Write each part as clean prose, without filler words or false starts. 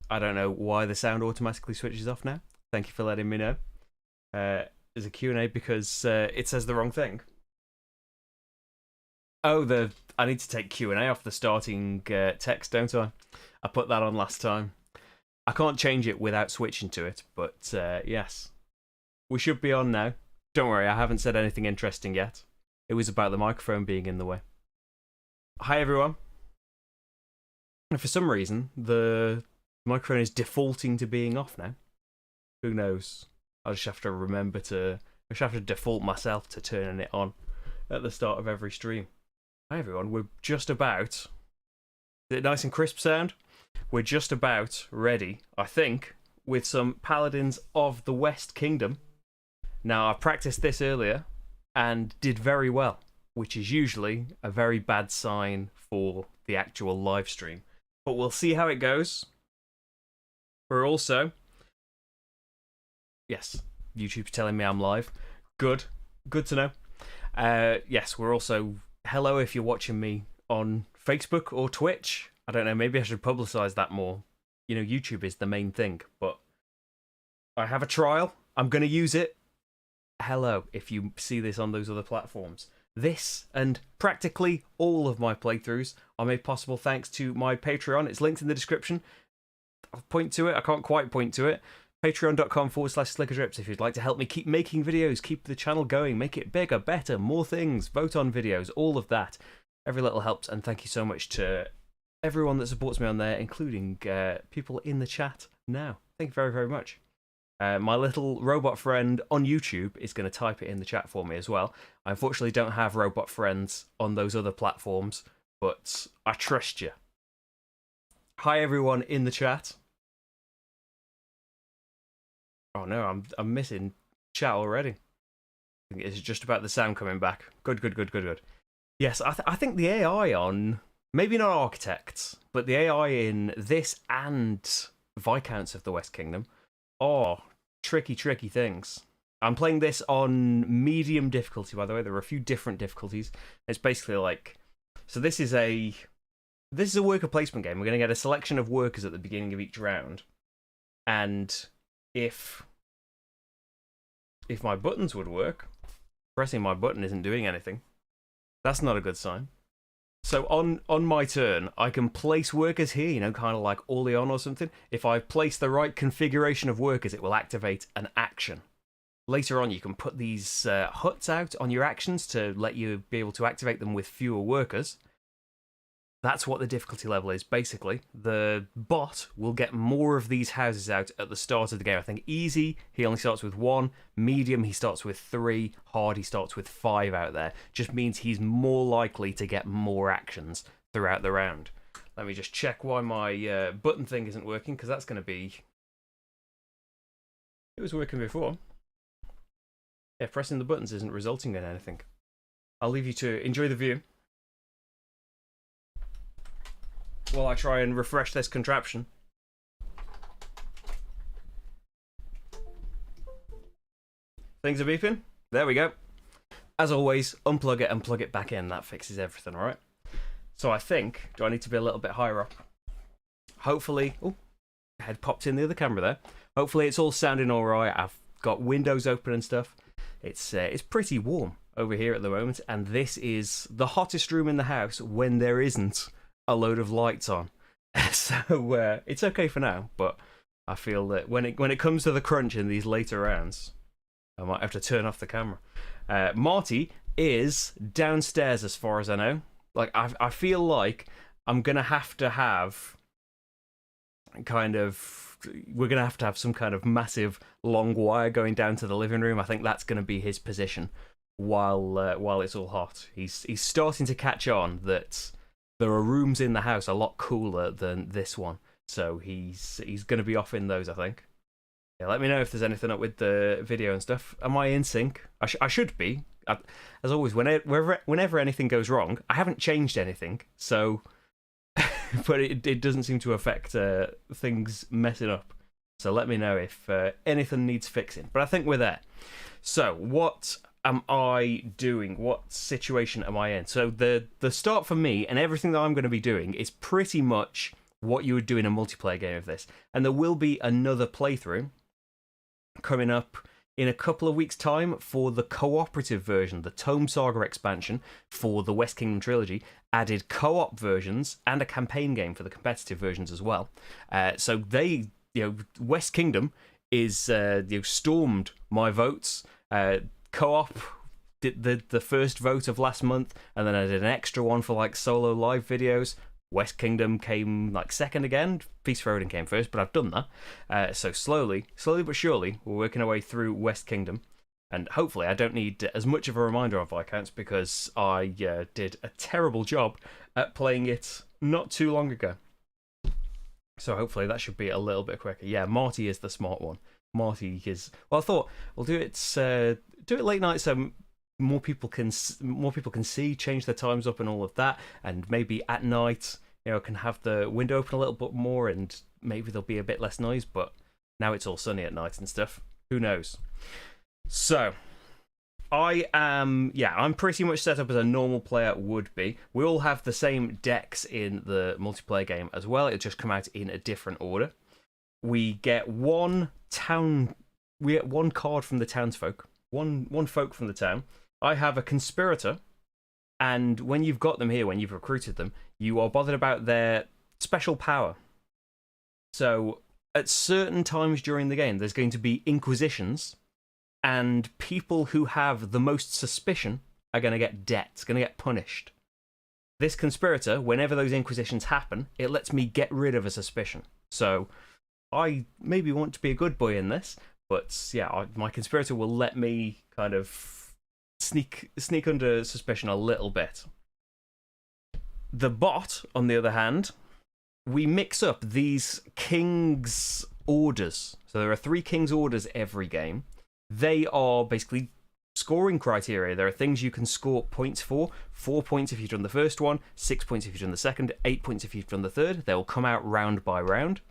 I don't know why the sound automatically switches off now. Thank you for letting me know. There's a Q&A because it says the wrong thing. Oh, I need to take Q&A off the starting text, don't I? I put that on last time. I can't change it without switching to it, but yes. We should be on now. Don't worry, I haven't said anything interesting yet. It was about the microphone being in the way. Hi, everyone. And for some reason, the microphone is defaulting to being off now. Who knows? I'll just have to remember to... I just have to default myself to turning it on at the start of every stream. Hi, everyone. We're just about... Is it nice and crisp sound? We're just about ready, I think, with some Paladins of the West Kingdom. Now, I practiced this earlier and did very well, which is usually a very bad sign for the actual live stream. But we'll see how it goes. We're also... Yes, YouTube's telling me I'm live. Good. Good to know. Yes, we're also... Hello if you're watching me on Facebook or Twitch. I don't know, maybe I should publicise that more. You know, YouTube is the main thing, but I have a trial. I'm going to use it. Hello if you see this on those other platforms. This and practically all of my playthroughs are made possible thanks to my Patreon. It's linked in the description. I'll point to it. I can't quite point to it. Patreon.com/slickerdrips if you'd like to help me keep making videos, keep the channel going, make it bigger, better, more things, vote on videos, all of that. Every little helps, and thank you so much to everyone that supports me on there, including people in the chat now. Thank you very, very much. My little robot friend on YouTube is going to type it in the chat for me as well. I unfortunately don't have robot friends on those other platforms, but I trust you. Hi everyone in the chat. Oh no, I'm missing chat already. I think it's just about the sound coming back. Good, good, good, good, good. Yes, I think the AI on, maybe not Architects, but the AI in this and Viscounts of the West Kingdom are tricky, tricky things. I'm playing this on medium difficulty, by the way. There are a few different difficulties. It's basically like, so this is a worker placement game. We're going to get a selection of workers at the beginning of each round, and if my buttons would work, pressing my button isn't doing anything. That's not a good sign. So on my turn, I can place workers here, you know, kind of like Orlean or something. If I place the right configuration of workers, it will activate an action. Later on, you can put these huts out on your actions to let you be able to activate them with fewer workers. That's what the difficulty level is, basically. The bot will get more of these houses out at the start of the game. I think easy, he only starts with 1. Medium, he starts with 3. Hard, he starts with 5 out there. Just means he's more likely to get more actions throughout the round. Let me just check why my button thing isn't working, because that's going to be... It was working before. Yeah, pressing the buttons isn't resulting in anything. I'll leave you to enjoy the view while I try and refresh this contraption. Things are beeping. There we go. As always, unplug it and plug it back in. That fixes everything, alright? So I think, do I need to be a little bit higher up? Hopefully, oh, head popped in the other camera there. Hopefully it's all sounding alright. I've got windows open and stuff. It's pretty warm over here at the moment, and this is the hottest room in the house when there isn't a load of lights on. So it's okay for now, but I feel that when it comes to the crunch in these later rounds, I might have to turn off the camera. Marty is downstairs as far as I know. Like, I feel like I'm gonna have to have kind of, we're gonna have to have some kind of massive long wire going down to the living room. I think that's gonna be his position while it's all hot. He's starting to catch on that there are rooms in the house a lot cooler than this one, so he's going to be off in those, I think. Yeah, let me know if there's anything up with the video and stuff. Am I in sync? I should be. As always, whenever anything goes wrong, I haven't changed anything, so... but it doesn't seem to affect things messing up. So let me know if anything needs fixing. But I think we're there. So, what am I doing? What situation am I in? So the start for me and everything that I'm going to be doing is pretty much what you would do in a multiplayer game of this. And there will be another playthrough coming up in a couple of weeks' time for the cooperative version. The Tome Saga expansion for the West Kingdom trilogy added co-op versions and a campaign game for the competitive versions as well. So they, West Kingdom is stormed my votes. Co-op did the first vote of last month, and then I did an extra one for like solo live videos. West Kingdom came like second again. Feast for Odin came first, but I've done that. So slowly but surely, we're working our way through West Kingdom. And hopefully I don't need as much of a reminder of Viscounts, because I did a terrible job at playing it not too long ago. So hopefully that should be a little bit quicker. Yeah, Marty is the smart one. Marty is... Well, I thought we'll do it late night so more people can see, change their times up and all of that, and maybe at night, can have the window open a little bit more, and maybe there'll be a bit less noise. But now it's all sunny at night and stuff. Who knows? So I'm pretty much set up as a normal player would be. We all have the same decks in the multiplayer game as well. It'll just come out in a different order. We get one card from the townsfolk. One folk from the town. I have a conspirator, and when you've got them here, when you've recruited them, you are bothered about their special power. So at certain times during the game, there's going to be inquisitions, and people who have the most suspicion are going to get debts, going to get punished. This conspirator, whenever those inquisitions happen, it lets me get rid of a suspicion. So I maybe want to be a good boy in this, but yeah, my conspirator will let me kind of sneak under suspicion a little bit. The bot, on the other hand, we mix up these king's orders. So there are 3 king's orders every game. They are basically scoring criteria. There are things you can score points for. 4 points if you've done the first one, 6 points if you've done the second, 8 points if you've done the third. They will come out round by round.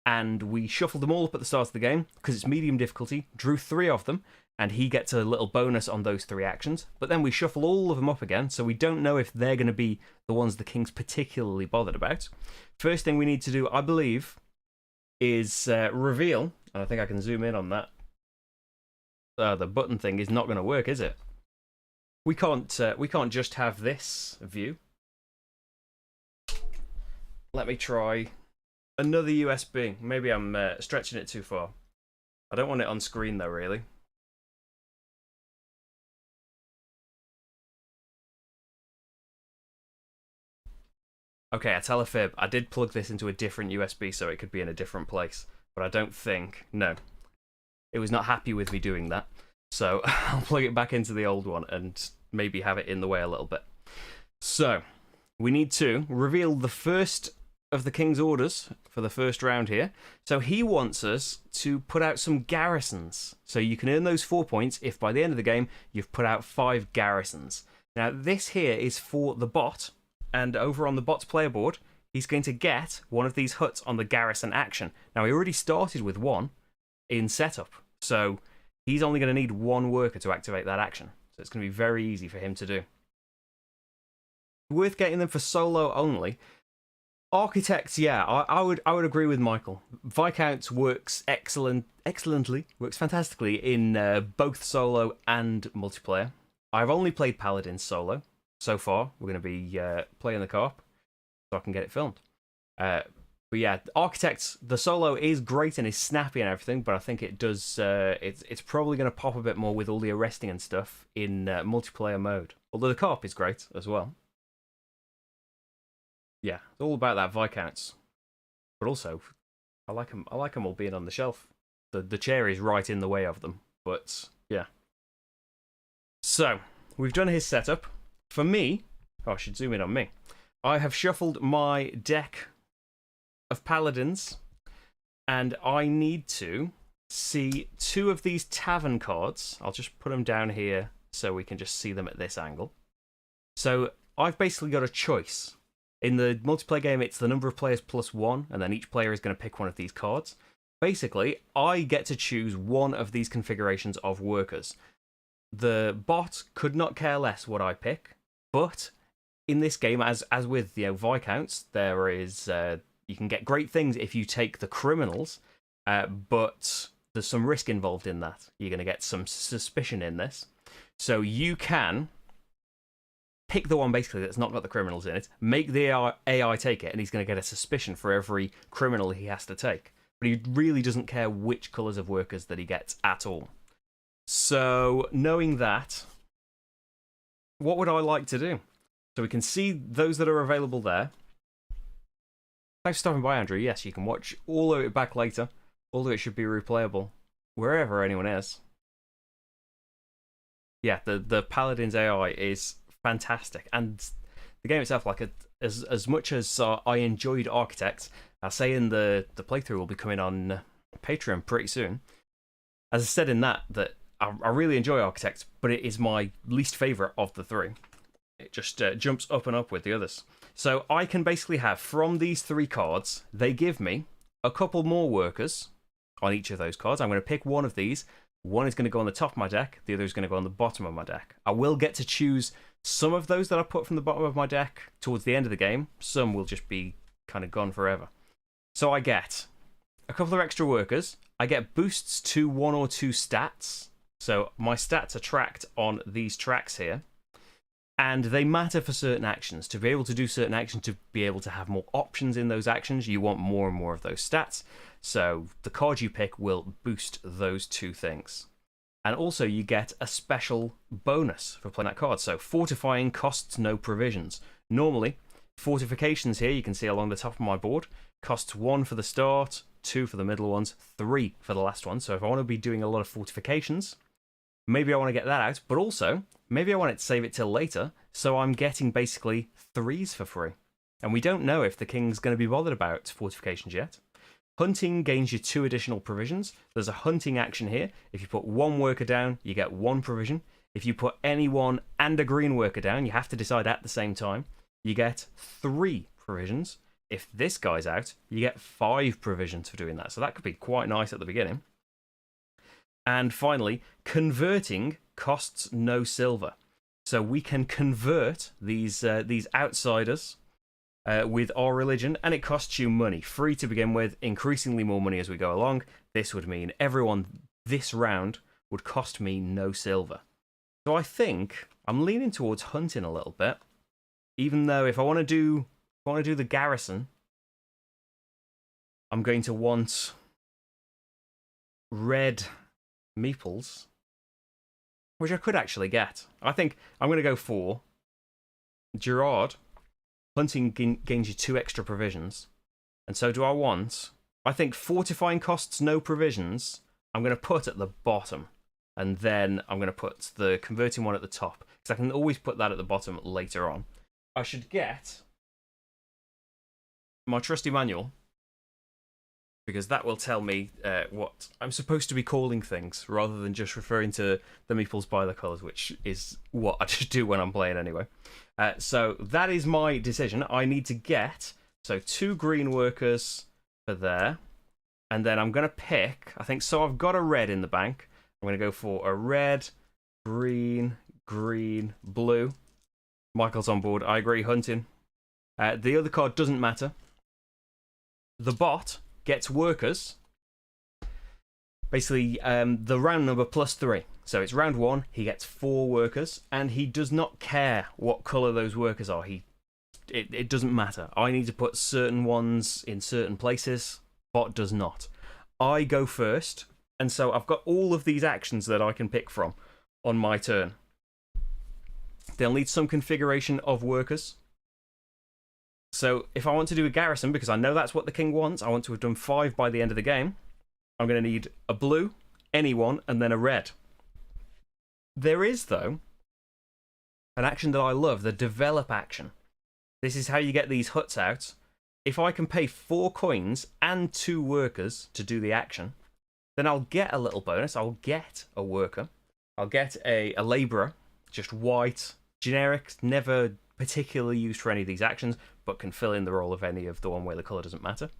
And we shuffled them all up at the start of the game, because it's medium difficulty, drew 3 of them, and he gets a little bonus on those 3 actions. But then we shuffle all of them up again, so we don't know if they're going to be the ones the king's particularly bothered about. First thing we need to do, I believe, is reveal. And I think I can zoom in on that. The button thing is not going to work, is it? We can't just have this view. Let me try another USB. Maybe I'm stretching it too far. I don't want it on screen though, really. Okay, I tell a fib. I did plug this into a different USB so it could be in a different place. But I don't think... No. It was not happy with me doing that. So I'll plug it back into the old one and maybe have it in the way a little bit. So, we need to reveal the first of the king's orders for the first round here. So he wants us to put out some garrisons. So you can earn those 4 points if by the end of the game you've put out 5 garrisons. Now this here is for the bot, and over on the bot's player board, he's going to get one of these huts on the garrison action. Now he already started with 1 in setup, so he's only going to need 1 worker to activate that action. So it's going to be very easy for him to do. Worth getting them for solo only. Architects, yeah, I would agree with Michael. Viscounts works excellently, works fantastically in both solo and multiplayer. I've only played Paladins solo so far. We're going to be playing the co-op so I can get it filmed. But yeah, Architects, the solo is great and is snappy and everything, but I think it does. It's probably going to pop a bit more with all the arresting and stuff in multiplayer mode. Although the co-op is great as well. Yeah, it's all about that Viscounts. But also, I like them all being on the shelf. The chair is right in the way of them. But yeah. So we've done his setup. For me, I should zoom in on me. I have shuffled my deck of Paladins, and I need to see 2 of these tavern cards. I'll just put them down here so we can just see them at this angle. So I've basically got a choice. In the multiplayer game, it's the number of players plus 1, and then each player is going to pick one of these cards. Basically, I get to choose one of these configurations of workers. The bot could not care less what I pick, but in this game, as with Viscounts, there is You can get great things if you take the criminals, but there's some risk involved in that. You're going to get some suspicion in this. So you can pick the one basically that's not got the criminals in it, make the AI take it, and he's going to get a suspicion for every criminal he has to take. But he really doesn't care which colours of workers that he gets at all. So knowing that, what would I like to do? So we can see those that are available there. Thanks for stopping by, Andrew. Yes, you can watch all of it back later, although it should be replayable wherever anyone is. Yeah, the Paladins AI is fantastic, and the game itself, like as much as I enjoyed Architects, I'll say in the playthrough will be coming on Patreon pretty soon. As I said in that I really enjoy Architects, but it is my least favourite of the three. It just jumps up and up with the others. So I can basically have, from these 3 cards, they give me a couple more workers on each of those cards. I'm going to pick one of these. One is going to go on the top of my deck, the other is going to go on the bottom of my deck. I will get to choose some of those that I put from the bottom of my deck towards the end of the game. Some will just be kind of gone forever. So I get a couple of extra workers. I get boosts to 1 or 2 stats. So my stats are tracked on these tracks here. And they matter for certain actions. To be able to do certain actions, to be able to have more options in those actions, you want more and more of those stats. So the card you pick will boost those 2 things. And also you get a special bonus for playing that card. So fortifying costs no provisions. Normally, fortifications here, you can see along the top of my board, costs 1 for the start, 2 for the middle ones, 3 for the last one. So if I want to be doing a lot of fortifications, maybe I want to get that out, but also maybe I want to save it till later, so I'm getting basically 3s for free. And we don't know if the king's going to be bothered about fortifications yet. Hunting gains you 2 additional provisions. There's a hunting action here. If you put 1 worker down, you get 1 provision. If you put anyone and a green worker down, you have to decide at the same time, you get 3 provisions. If this guy's out, you get 5 provisions for doing that. So that could be quite nice at the beginning. And finally, converting costs no silver. So we can convert these outsiders with our religion, and it costs you money. Free to begin with, increasingly more money as we go along. This would mean everyone this round would cost me no silver. So I think I'm leaning towards hunting a little bit, even though if I want to do the garrison, I'm going to want red meeples, which I could actually get. I think I'm going to go for Gerard. Hunting gains you 2 extra provisions. And so do I want... I think fortifying costs no provisions, I'm going to put at the bottom. And then I'm going to put the converting one at the top. Because I can always put that at the bottom later on. I should get my trusty manual, because that will tell me what I'm supposed to be calling things, rather than just referring to the meeples by the colours, which is what I just do when I'm playing anyway. So that is my decision. I need to get 2 green workers for there, and then I'm going to pick, I think, so I've got a red in the bank. I'm going to go for a red, green, green, blue. Michael's on board. I agree, hunting. The other card doesn't matter. The bot gets workers. Basically, the round number +3. So it's round 1, he gets 4 workers, and he does not care what colour those workers are. It doesn't matter. I need to put certain ones in certain places. Bot does not. I go first, and so I've got all of these actions that I can pick from on my turn. They'll need some configuration of workers. So if I want to do a garrison, because I know that's what the king wants, I want to have done 5 by the end of the game, I'm going to need a blue, anyone, and then a red. There is, though, an action that I love, the develop action. This is how you get these huts out. If I can pay 4 coins and 2 workers to do the action, then I'll get a little bonus. I'll get a worker. I'll get a labourer, just white, generic, never particularly used for any of these actions, but can fill in the role of any of the one where the colour doesn't matter.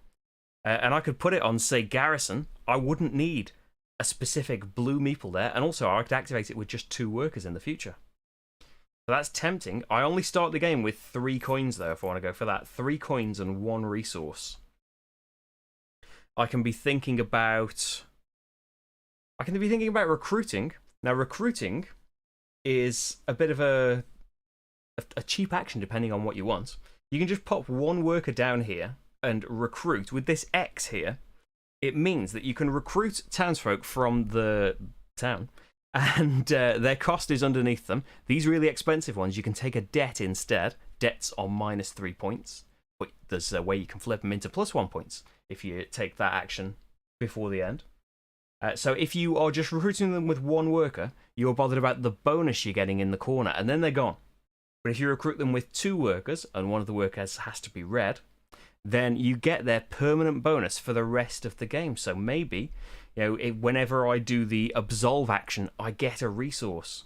And I could put it on, say, garrison. I wouldn't need a specific blue meeple there, and also I could activate it with just 2 workers in the future. So that's tempting. I only start the game with 3 coins, though, if I want to go for that. 3 coins and 1 resource. I can be thinking about recruiting. Now, recruiting is a bit of a cheap action depending on what you want. You can just pop one worker down here and recruit. With this X here, it means that you can recruit townsfolk from the town, and their cost is underneath them. These really expensive ones, you can take a debt instead. Debts are -3 points, but there's a way you can flip them into +1 points if you take that action before the end. So if you are just recruiting them with one worker, you're bothered about the bonus you're getting in the corner, and then they're gone. But if you recruit them with 2 workers, and one of the workers has to be red, then you get their permanent bonus for the rest of the game. So maybe, whenever I do the absolve action, I get a resource.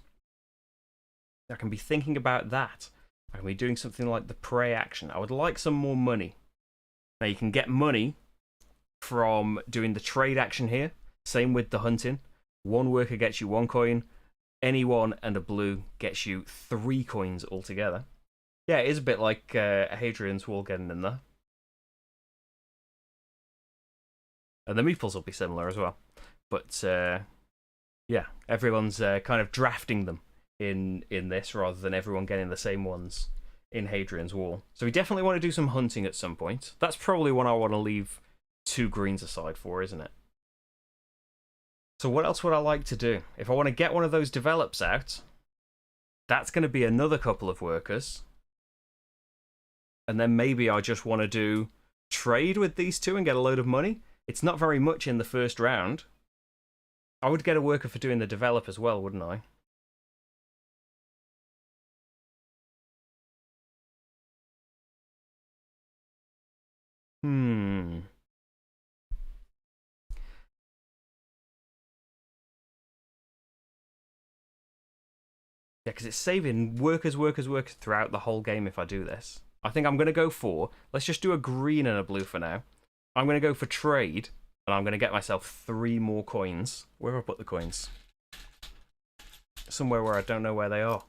I can be thinking about that. I can be doing something like the pray action. I would like some more money. Now, you can get money from doing the trade action here. Same with the hunting. 1 worker gets you 1 coin. Anyone and a blue gets you 3 coins altogether. Yeah, it is a bit like Hadrian's Wall getting in there. And the meeples will be similar as well. But, yeah, everyone's kind of drafting them in this rather than everyone getting the same ones in Hadrian's Wall. So we definitely want to do some hunting at some point. That's probably what I want to leave 2 greens aside for, isn't it? So what else would I like to do? If I want to get one of those develops out, that's going to be another couple of workers. And then maybe I just want to do trade with these 2 and get a load of money. It's not very much in the first round. I would get a worker for doing the develop as well, wouldn't I? Yeah, because it's saving workers throughout the whole game if I do this. I think I'm going to go for... Let's just do a green and a blue for now. I'm going to go for trade, and I'm going to get myself 3 more coins. Where have I put the coins? Somewhere where I don't know where they are.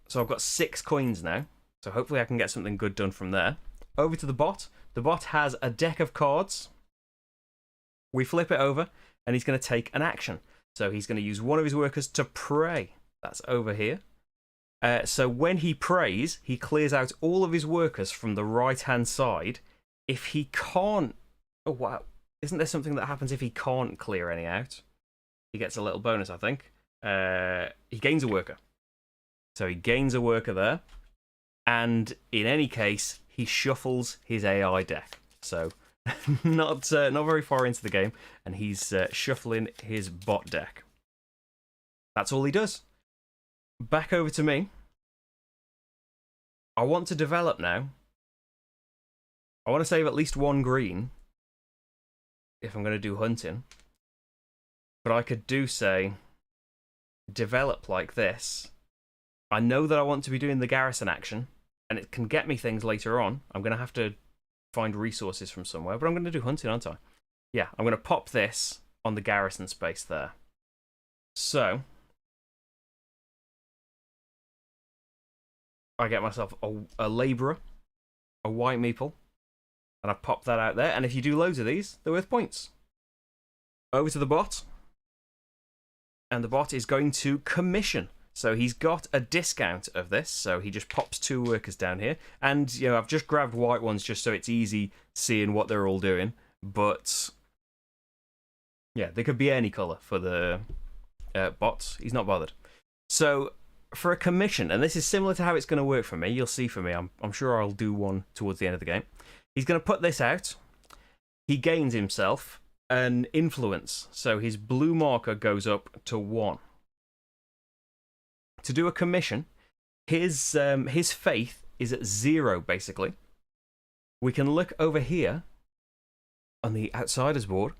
So I've got 6 coins now. So hopefully I can get something good done from there. Over to the bot. The bot has a deck of cards. We flip it over, and he's going to take an action. So he's going to use one of his workers to pray. That's over here. So when he prays, he clears out all of his workers from the right-hand side. If he can't... Oh, wow. Isn't there something that happens if he can't clear any out? He gets a little bonus, I think. He gains a worker. So he gains a worker there. And in any case, he shuffles his AI deck. So not very far into the game. And he's shuffling his bot deck. That's all he does. Back over to me. I want to develop now. I want to save at least 1 green if I'm going to do hunting. But I could do, say, develop like this. I know that I want to be doing the garrison action, and it can get me things later on. I'm going to have to find resources from somewhere, but I'm going to do hunting, aren't I? Yeah, I'm going to pop this on the garrison space there. So I get myself a labourer, a white meeple, and I pop that out there. And if you do loads of these, they're worth points. Over to the bot. And the bot is going to commission. So he's got a discount of this. So he just pops 2 workers down here. And, I've just grabbed white ones just so it's easy seeing what they're all doing. But, yeah, they could be any colour for the bots. He's not bothered. So for a commission, and this is similar to how it's going to work for me. You'll see for me. I'm sure I'll do one towards the end of the game. He's going to put this out. He gains himself an influence. So his blue marker goes up to 1. To do a commission, his faith is at 0, basically. We can look over here on the outsiders board.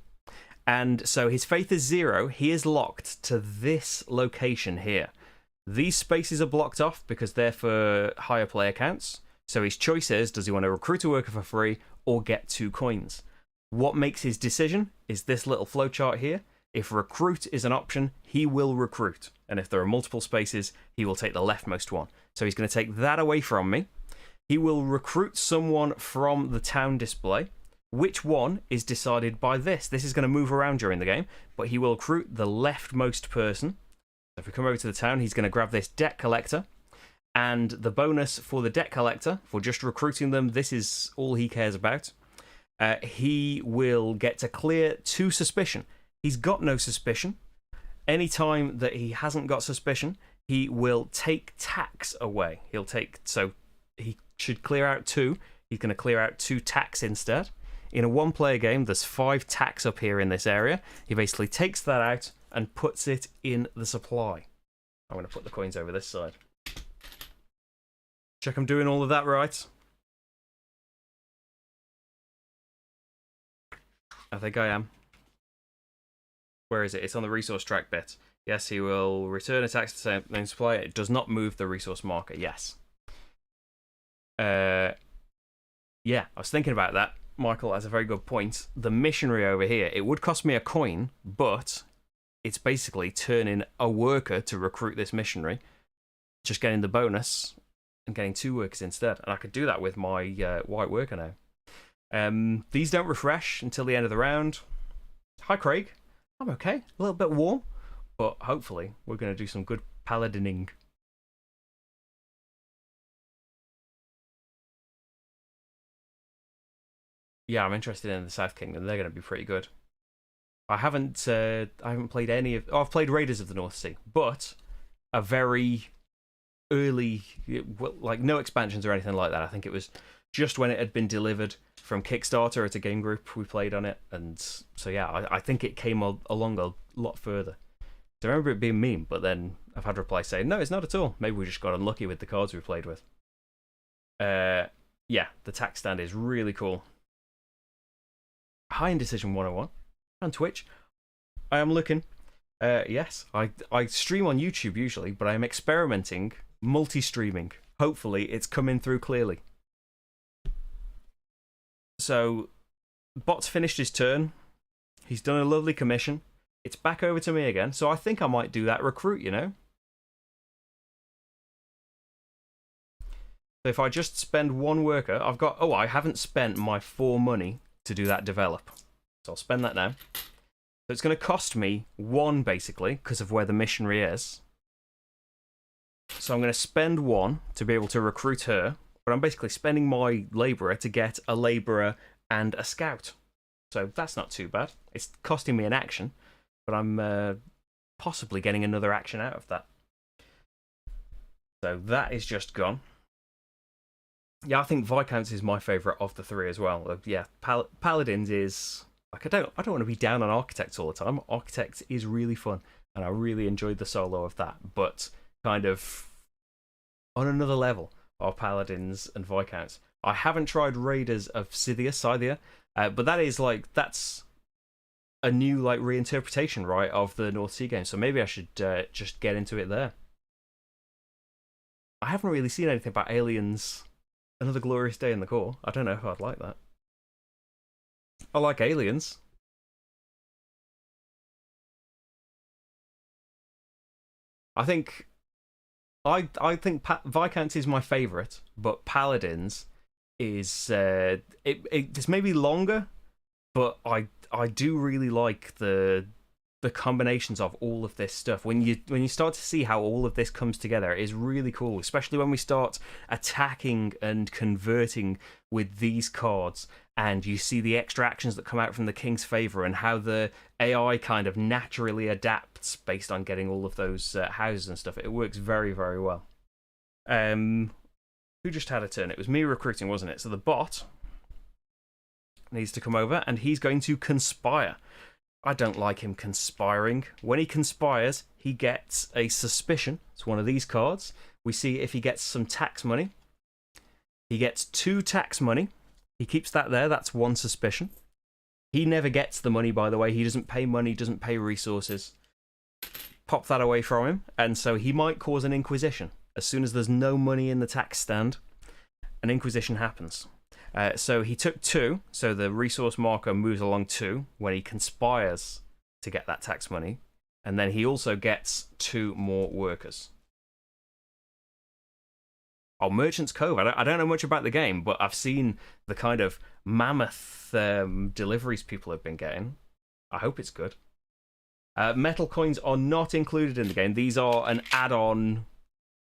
And so his faith is 0. He is locked to this location here. These spaces are blocked off because they're for higher player counts. So his choice is, does he want to recruit a worker for free or get 2 coins? What makes his decision is this little flowchart here. If recruit is an option, he will recruit. And if there are multiple spaces, he will take the leftmost one. So he's going to take that away from me. He will recruit someone from the town display. Which one is decided by this. This is going to move around during the game, but he will recruit the leftmost person. So if we come over to the town, he's going to grab this debt collector. And the bonus for the debt collector, for just recruiting them, this is all he cares about. He will get to clear 2 suspicion. He's got no suspicion. Anytime that he hasn't got suspicion, he will take tax away. So he should clear out 2. He's going to clear out 2 tax instead. In a 1-player game, there's 5 tax up here in this area. He basically takes that out and puts it in the supply. I'm going to put the coins over this side. Check I'm doing all of that right. I think I am. Where is it? It's on the resource track bit. Yes, he will return a tax to the same supply. It does not move the resource marker. Yes. Yeah, I was thinking about that. Michael has a very good point. The missionary over here, it would cost me a coin, but it's basically turning a worker to recruit this missionary, just getting the bonus and getting 2 workers instead. And I could do that with my white worker now. These don't refresh until the end of the round. Hi, Craig. I'm okay. A little bit warm, but hopefully we're going to do some good paladining. Yeah, I'm interested in the South Kingdom. They're going to be pretty good. I haven't played any of. Oh, I've played Raiders of the North Sea, but a very early, like no expansions or anything like that. I think it was just when it had been delivered from Kickstarter at a game group we played on it, and so yeah, I think it came along a lot further. So I remember it being meme, but then I've had replies saying no, it's not at all. Maybe we just got unlucky with the cards we played with. Yeah, the tax stand is really cool. High Indecision 101 on Twitch. I am looking. Yes, I stream on YouTube usually, but I am experimenting multi-streaming. Hopefully, it's coming through clearly. So, Bot's finished his turn. He's done a lovely commission. It's back over to me again, so I think I might do that recruit, you know? So if I just spend 1 worker, I've got... Oh, I haven't spent my 4 money to do that develop. So I'll spend that now. So it's going to cost me 1, basically, because of where the missionary is. So I'm going to spend 1 to be able to recruit her, but I'm basically spending my labourer to get a labourer and a scout. So that's not too bad. It's costing me an action, but I'm possibly getting another action out of that. So that is just gone. Yeah, I think Viscounts is my favourite of the 3 as well. Yeah, Paladins is... Like, I don't want to be down on Architects all the time. Architects is really fun, and I really enjoyed the solo of that. But kind of on another level are Paladins and Viscounts. I haven't tried Raiders of Scythia, but that is like, that's a new like reinterpretation, right, of the North Sea game. So maybe I should just get into it there. I haven't really seen anything about Aliens, Another Glorious Day in the Core. I don't know if I'd like that. I like Aliens. I think Viscounts is my favourite, but Paladins is it's maybe longer, but I do really like the combinations of all of this stuff. When you start to see how all of this comes together, it is really cool, especially when we start attacking and converting with these cards, and you see the extra actions that come out from the King's Favour and how the AI kind of naturally adapts based on getting all of those houses and stuff. It works very, very well. Who just had a turn? It was me recruiting, wasn't it? So the bot needs to come over, and he's going to conspire. I don't like him conspiring. When he conspires, he gets a suspicion. It's one of these cards. We see if he gets some tax money. He gets 2 tax money. He keeps that there. That's 1 suspicion. He never gets the money, by the way. He doesn't pay money, doesn't pay resources. Pop that away from him. And so he might cause an inquisition. As soon as there's no money in the tax stand, an inquisition happens. So he took 2, so the resource marker moves along 2 when he conspires to get that tax money. And then he also gets 2 more workers. Oh, Merchant's Cove. I don't know much about the game, but I've seen the kind of mammoth deliveries people have been getting. I hope it's good. Metal coins are not included in the game. These are an add-on.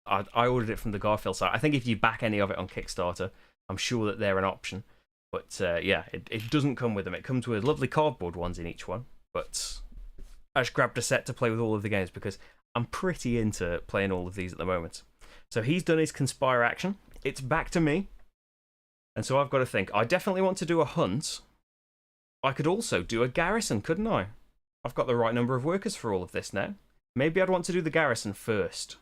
I ordered it from the Garfield site. I think if you back any of it on Kickstarter, I'm sure that they're an option. But yeah, it doesn't come with them. It comes with lovely cardboard ones in each one. But I just grabbed a set to play with all of the games because I'm pretty into playing all of these at the moment. So he's done his Conspire action. It's back to me. And so I've got to think. I definitely want to do a hunt. I could also do a garrison, couldn't I? I've got the right number of workers for all of this now. Maybe I'd want to do the garrison first,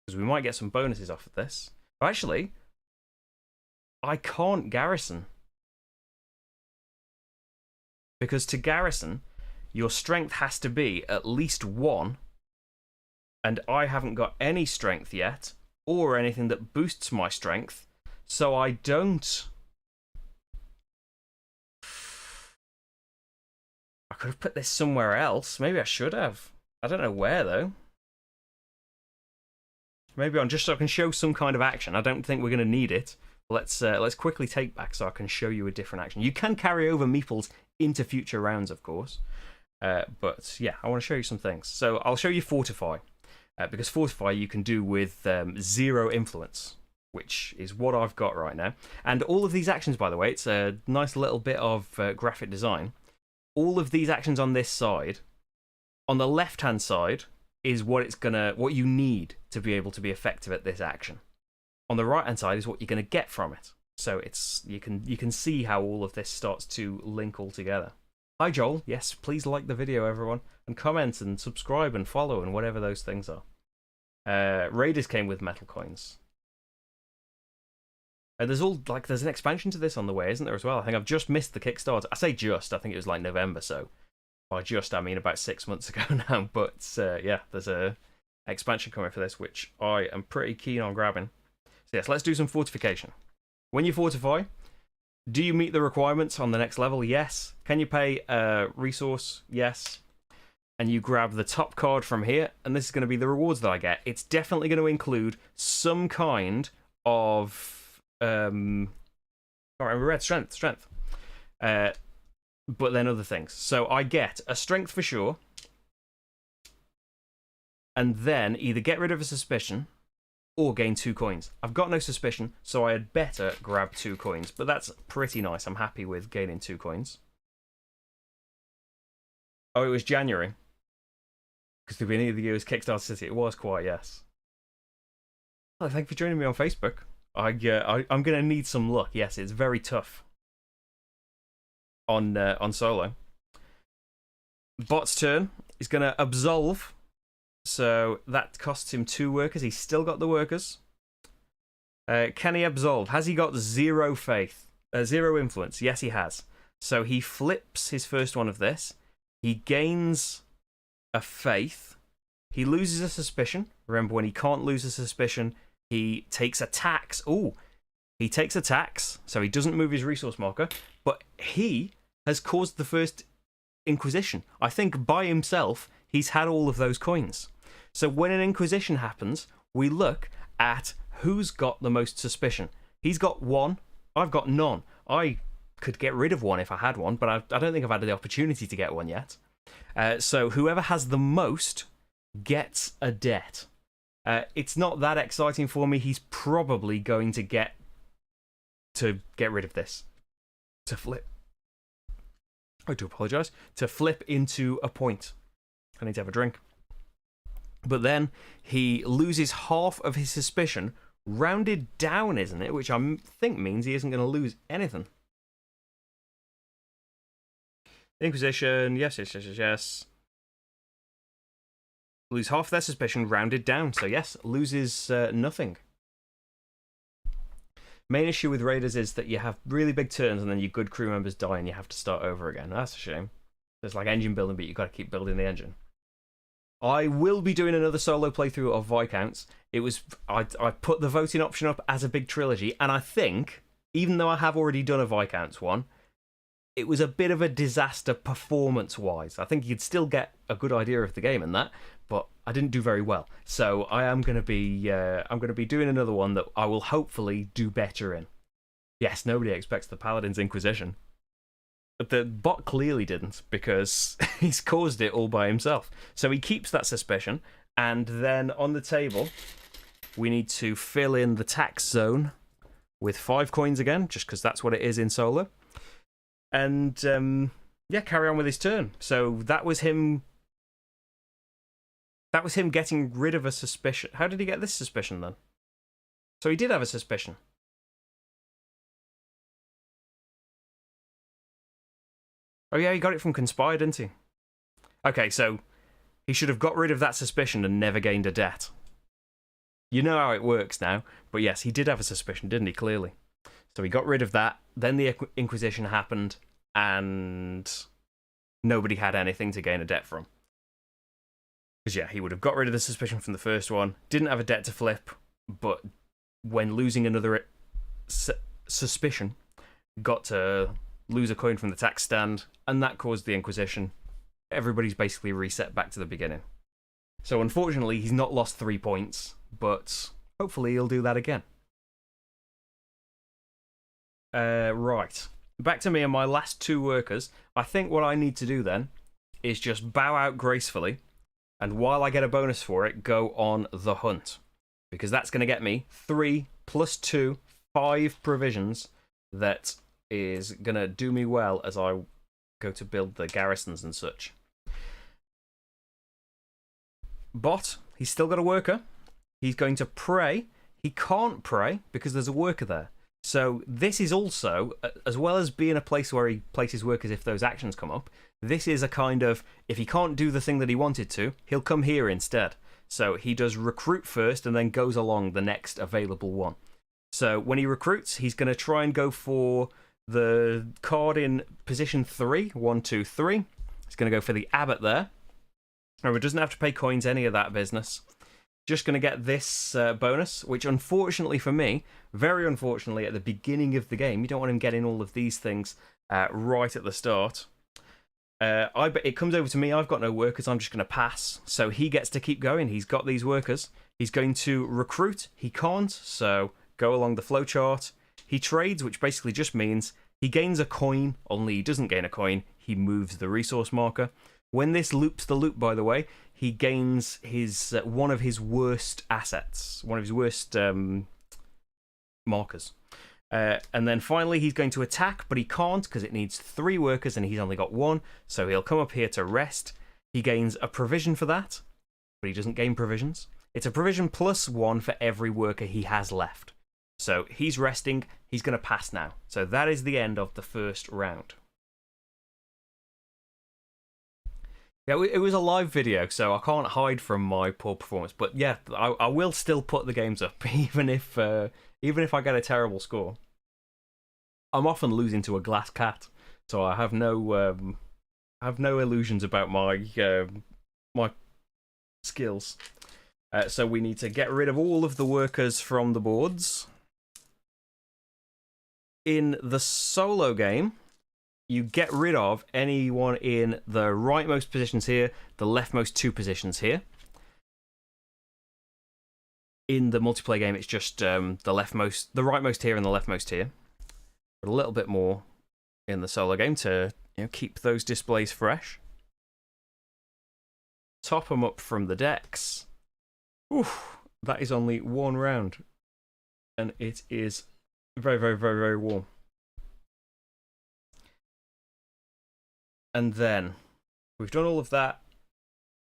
because we might get some bonuses off of this. But actually, I can't garrison. Because to garrison, your strength has to be at least 1, and I haven't got any strength yet, or anything that boosts my strength, so I don't... I could have put this somewhere else. Maybe I should have. I don't know where, though. Maybe on just so I can show some kind of action. I don't think we're going to need it. Let's quickly take back so I can show you a different action. You can carry over meeples into future rounds, of course. But yeah, I want to show you some things. So I'll show you Fortify. Because Fortify you can do with 0 influence, which is what I've got right now. And all of these actions, by the way, it's a nice little bit of graphic design. All of these actions on this side, on the left-hand side, is what you need to be able to be effective at this action. On the right-hand side is what you're going to get from it. So you can see how all of this starts to link all together. Hi Joel, yes, please like the video, everyone, and comment and subscribe and follow and whatever those things are. Raiders came with metal coins. There's an expansion to this on the way, isn't there, as well? I think I've just missed the Kickstarter. I say just, I think it was like November, so by just I mean about 6 months ago now. But yeah, there's a expansion coming for this, which I am pretty keen on grabbing. So yes, let's do some fortification. When you fortify, do you meet the requirements on the next level? Yes. Can you pay a resource? Yes. And you grab the top card from here, and this is going to be the rewards that I get. It's definitely going to include some kind of can't remember, red strength. But then other things. So I get a strength for sure, and then either get rid of a suspicion or gain 2 coins. I've got no suspicion, so I had better grab 2 coins. But that's pretty nice. I'm happy with gaining 2 coins. Oh, it was January. Because the beginning of the year was Kickstarter City. It was quite, yes. Oh, thank you for joining me on Facebook. I'm going to need some luck. Yes, it's very tough on solo. Bot's turn is going to absolve. So that costs him 2 workers. He's still got the workers. Can he absolve? Has he got 0 faith? 0 influence? Yes, he has. So he flips his first one of this. He gains a faith. He loses a suspicion. Remember, when he can't lose a suspicion, he takes a tax. Ooh, he takes a tax, so he doesn't move his resource marker. But he has caused the first Inquisition. I think by himself, he's had all of those coins. So when an Inquisition happens, we look at who's got the most suspicion. He's got 1. I've got none. I could get rid of 1 if I had one, but I don't think I've had the opportunity to get one yet. So whoever has the most gets a debt. It's not that exciting for me. He's probably going to get rid of this. To flip. I do apologise. To flip into a point. I need to have a drink. But then he loses half of his suspicion, rounded down, isn't it? Which I think means he isn't going to lose anything. Inquisition, yes. Lose half their suspicion, rounded down. So yes, loses nothing. Main issue with Raiders is that you have really big turns and then your good crew members die and you have to start over again. That's a shame. It's like engine building, but you've got to keep building the engine. I will be doing another solo playthrough of Viscounts. I put the voting option up as a big trilogy, and I think, even though I have already done a Viscounts one, it was a bit of a disaster performance-wise. I think you'd still get a good idea of the game and that, but I didn't do very well. So I am going to be doing another one that I will hopefully do better in. Yes, nobody expects the Paladins Inquisition. But the bot clearly didn't, because he's caused it all by himself. So he keeps that suspicion, and then on the table, we need to fill in the tax zone with 5 coins again, just because that's what it is in solo. And, yeah, carry on with his turn. So that was him... That was him getting rid of a suspicion. How did he get this suspicion, then? So he did have a suspicion. Oh, yeah, he got it from Conspire, didn't he? Okay, so he should have got rid of that suspicion and never gained a debt. You know how it works now. But yes, he did have a suspicion, didn't he? Clearly. So he got rid of that. Then the Inquisition happened, and nobody had anything to gain a debt from. Because, yeah, he would have got rid of the suspicion from the first one, didn't have a debt to flip, but when losing another suspicion, got to lose a coin from the tax stand, and that caused the Inquisition. Everybody's basically reset back to the beginning. So, unfortunately, he's not lost 3 points, but hopefully he'll do that again. Right. Back to me and my last 2 workers. I think what I need to do then is just bow out gracefully, and while I get a bonus for it, go on the hunt. Because that's going to get me 3 plus 2, 5 provisions that is going to do me well as I go to build the garrisons and such. Bot, he's still got a worker. He's going to pray. He can't pray because there's a worker there. So this is also, as well as being a place where he places workers if those actions come up, this is a kind of, if he can't do the thing that he wanted to, he'll come here instead. So he does recruit first and then goes along the next available one. So when he recruits, he's going to try and go for the card in position 3, 1, 2, 3. He's going to go for the abbot there. Remember, doesn't have to pay coins, any of that business. Just going to get this bonus, which unfortunately for me, very unfortunately at the beginning of the game, you don't want him getting all of these things right at the start. It comes over to me, I've got no workers, I'm just going to pass. So he gets to keep going, he's got these workers. He's going to recruit, he can't, so go along the flowchart. He trades, which basically just means he gains a coin, only he doesn't gain a coin, he moves the resource marker. When this loops the loop, by the way, he gains his one of his worst assets, one of his worst markers. And then finally, he's going to attack, but he can't because it needs 3 workers and he's only got 1. So he'll come up here to rest. He gains a provision for that, but he doesn't gain provisions. It's a provision plus 1 for every worker he has left. So he's resting. He's going to pass now. So that is the end of the first round. Yeah, it was a live video, so I can't hide from my poor performance. But yeah, I will still put the games up, even if I get a terrible score. I'm often losing to a glass cat, so I have no illusions about my my skills. So we need to get rid of all of the workers from the boards. In the solo game, you get rid of anyone in the rightmost positions here, the leftmost 2 positions here. In the multiplayer game, it's just the rightmost here and the leftmost here. But a little bit more in the solo game to keep those displays fresh. Top them up from the decks. Oof, that is only 1 round, and it is very, very, very, very warm. And then we've done all of that.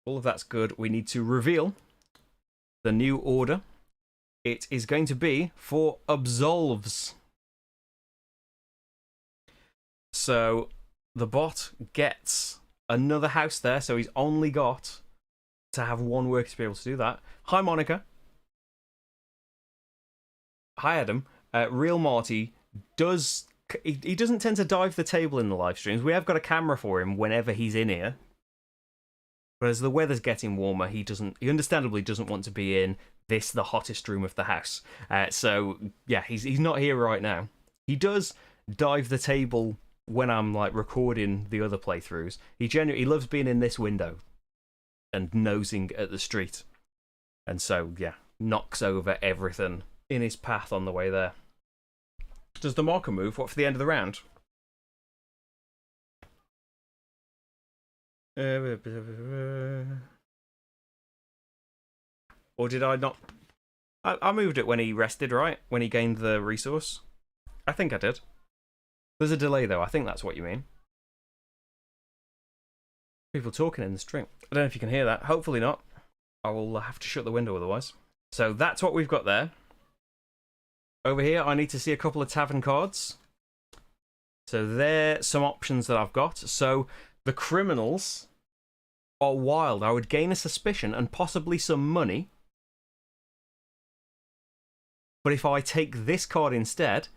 All of that's good. We need to reveal the new order. It is going to be for absolves. So the bot gets another house there, so he's only got to have 1 worker to be able to do that. Hi, Monica. Hi, Adam. Real Marty does... He doesn't tend to dive the table in the live streams. We have got a camera for him whenever he's in here. But as the weather's getting warmer, he understandably doesn't want to be in the hottest room of the house. So, yeah, he's not here right now. He does dive the table when I'm like recording the other playthroughs, he loves being in this window and nosing at the street. And so, yeah, knocks over everything in his path on the way there. Does the marker move? What for the end of the round? Or did I not? I moved it when he rested, right? When he gained the resource? I think I did. There's a delay, though. I think that's what you mean. People talking in the stream. I don't know if you can hear that. Hopefully not. I will have to shut the window otherwise. So that's what we've got there. Over here, I need to see a couple of tavern cards. So there's some options that I've got. So the criminals are wild. I would gain a suspicion and possibly some money. But if I take this card instead,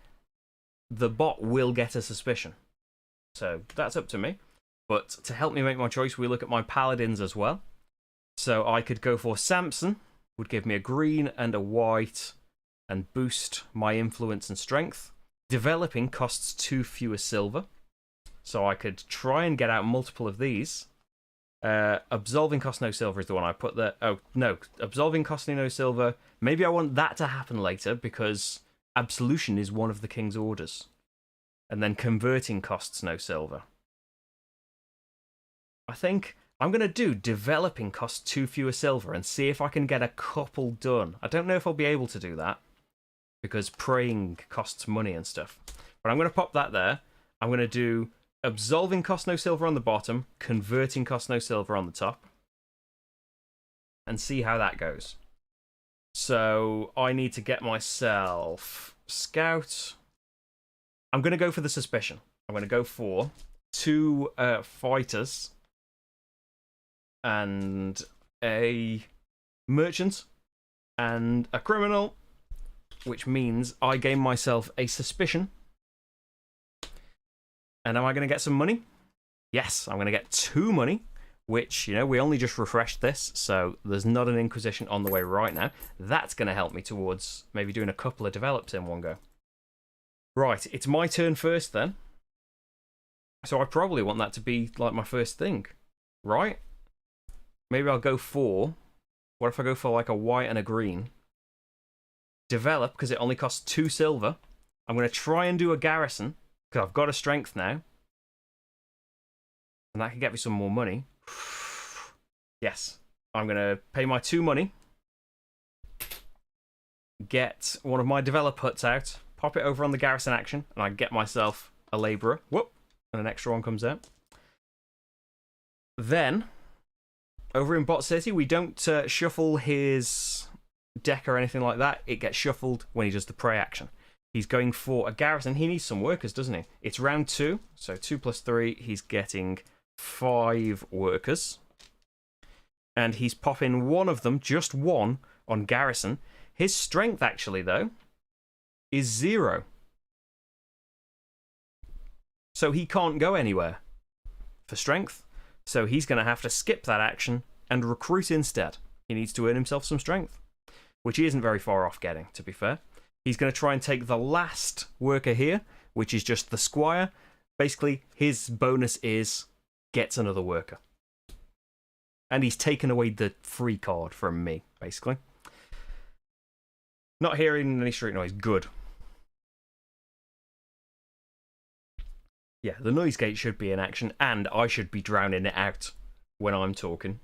the bot will get a suspicion. So that's up to me. But to help me make my choice, we look at my Paladins as well. So I could go for Samson, would give me a green and a white, and boost my influence and strength. Developing costs 2 fewer silver. So I could try and get out multiple of these. Absolving costs no silver is the one I put there. Oh, no. Absolving costing no silver. Maybe I want that to happen later because absolution is one of the king's orders. And then converting costs no silver. I think I'm going to do developing costs 2 fewer silver and see if I can get a couple done. I don't know if I'll be able to do that because praying costs money and stuff. But I'm going to pop that there. I'm going to do absolving costs no silver on the bottom, converting costs no silver on the top, and see how that goes. So I need to get myself scout. I'm going to go for the suspicion. I'm going to go for 2 fighters and a merchant and a criminal, which means I gain myself a suspicion. And am I going to get some money? Yes, I'm going to get 2 money, which, you know, we only just refreshed this, so there's not an Inquisition on the way right now. That's going to help me towards maybe doing a couple of develops in one go. Right, it's my turn first then. So I probably want that to be like my first thing, right? Maybe I'll go for... What if I go for like a white and a green? Develop, because it only costs 2 silver. I'm going to try and do a garrison, because I've got a strength now. And that can get me some more money. Yes. I'm going to pay my 2 money. Get one of my develop huts out. Pop it over on the garrison action. And I get myself a labourer. Whoop. And an extra one comes out. Then, over in Bot City, we don't shuffle his deck or anything like that. It gets shuffled when he does the prey action. He's going for a garrison. He needs some workers, doesn't he? It's round 2. So 2 plus 3. He's getting 5 workers. And he's popping one of them, just one, on garrison. His strength, actually, though, is 0. So he can't go anywhere for strength. So he's going to have to skip that action and recruit instead. He needs to earn himself some strength, which he isn't very far off getting, to be fair. He's going to try and take the last worker here, which is just the squire. Basically, his bonus is gets another worker. And he's taken away the free card from me, basically. Not hearing any street noise. Good. Yeah, the noise gate should be in action, and I should be drowning it out when I'm talking.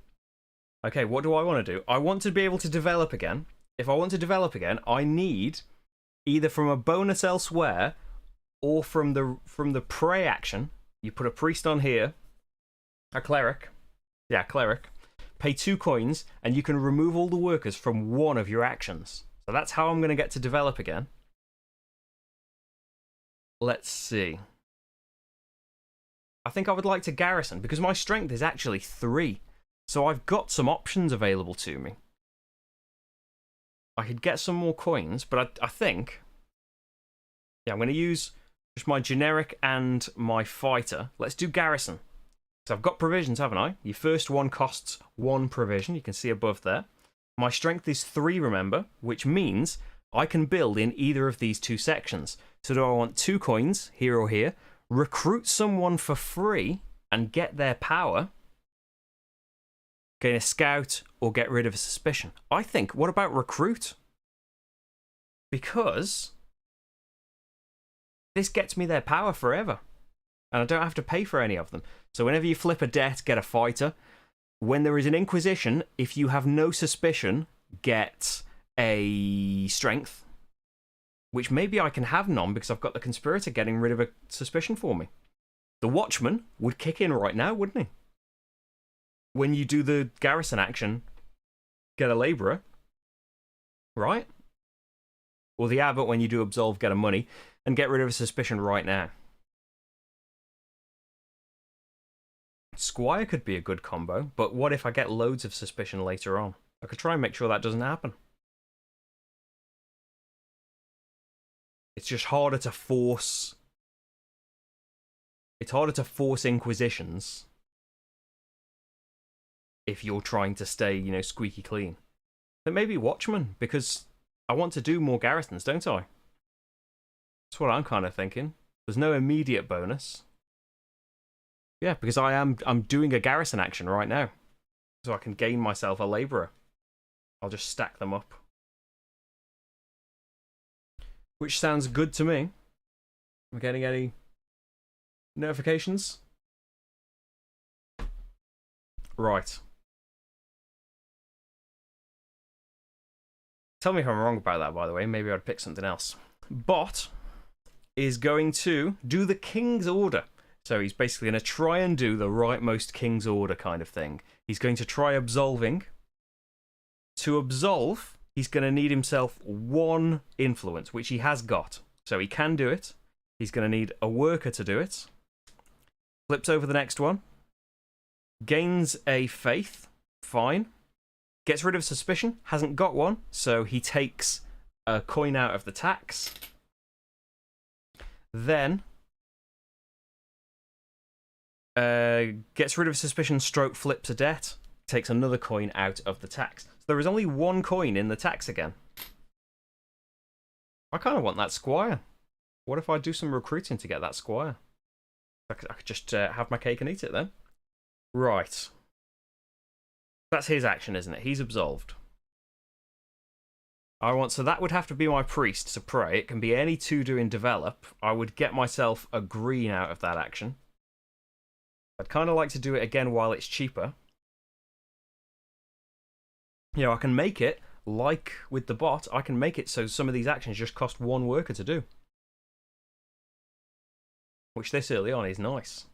Okay, what do I want to do? I want to be able to develop again. If I want to develop again, I need either from a bonus elsewhere or from the prey action. You put a priest on here, a cleric. Yeah, cleric. Pay 2 coins, and you can remove all the workers from one of your actions. So that's how I'm going to get to develop again. Let's see. I think I would like to garrison, because my strength is actually 3. So I've got some options available to me. I could get some more coins, but I think... Yeah, I'm going to use just my generic and my fighter. Let's do garrison. So I've got provisions, haven't I? Your first one costs 1 provision. You can see above there. My strength is 3, remember, which means I can build in either of these 2 sections. So do I want 2 coins, here or here? recruit someone for free and get their power, gain a scout, or get rid of a suspicion. I think, what about recruit? Because this gets me their power forever. And I don't have to pay for any of them. So whenever you flip a debt, get a fighter. When there is an inquisition, if you have no suspicion, get a strength. Which maybe I can have none because I've got the conspirator getting rid of a suspicion for me. The watchman would kick in right now, wouldn't he? When you do the garrison action, get a labourer. Right? Or the abbot, when you do absolve, get a money. And get rid of a suspicion right now. Squire could be a good combo, but what if I get loads of suspicion later on? I could try and make sure that doesn't happen. It's just harder to force... It's harder to force inquisitions if you're trying to stay, you know, squeaky clean. But maybe Watchman, because I want to do more garrisons, don't I? That's what I'm kind of thinking. There's no immediate bonus. Yeah, because I'm doing a garrison action right now. So I can gain myself a labourer. I'll just stack them up. Which sounds good to me. Am I getting any notifications? Right. Tell me if I'm wrong about that, by the way. Maybe I'd pick something else. Bot is going to do the King's Order. So he's basically going to try and do the rightmost King's Order kind of thing. He's going to try absolving. To absolve, he's going to need himself 1 influence, which he has got. So he can do it. He's going to need a worker to do it. Flips over the next one. Gains a faith. Fine. Gets rid of suspicion. Hasn't got one. So he takes a coin out of the tax. Then... gets rid of suspicion, stroke flips a debt, takes another coin out of the tax. So there is only 1 coin in the tax again. I kind of want that squire. What if I do some recruiting to get that squire? I could just have my cake and eat it then. Right. That's his action, isn't it? He's absolved. So that would have to be my priest to pray. It can be any 2 doing develop. I would get myself a green out of that action. I'd kind of like to do it again while it's cheaper. You know, I can make it, like with the bot, I can make it so some of these actions just cost 1 worker to do. Which this early on is nice.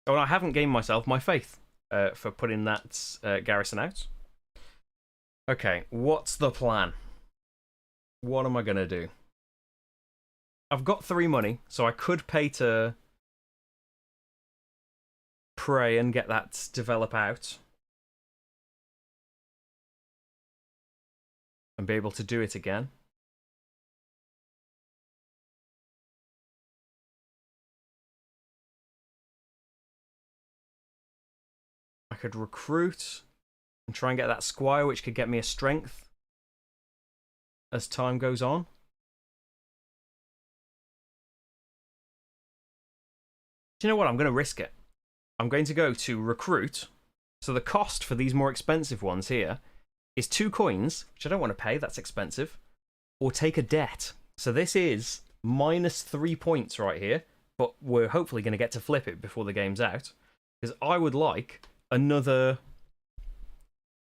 Oh, and I haven't gained myself my faith for putting that garrison out. Okay, what's the plan? What am I going to do? I've got 3 money, so I could pay to... pray and get that develop out and be able to do it again. I could recruit and try and get that squire, which could get me a strength as time goes on. Do you know what? I'm going to risk it. I'm going to go to recruit. So the cost for these more expensive ones here is 2 coins, which I don't want to pay, that's expensive, or take a debt. So this is minus 3 points right here, but we're hopefully going to get to flip it before the game's out, because I would like another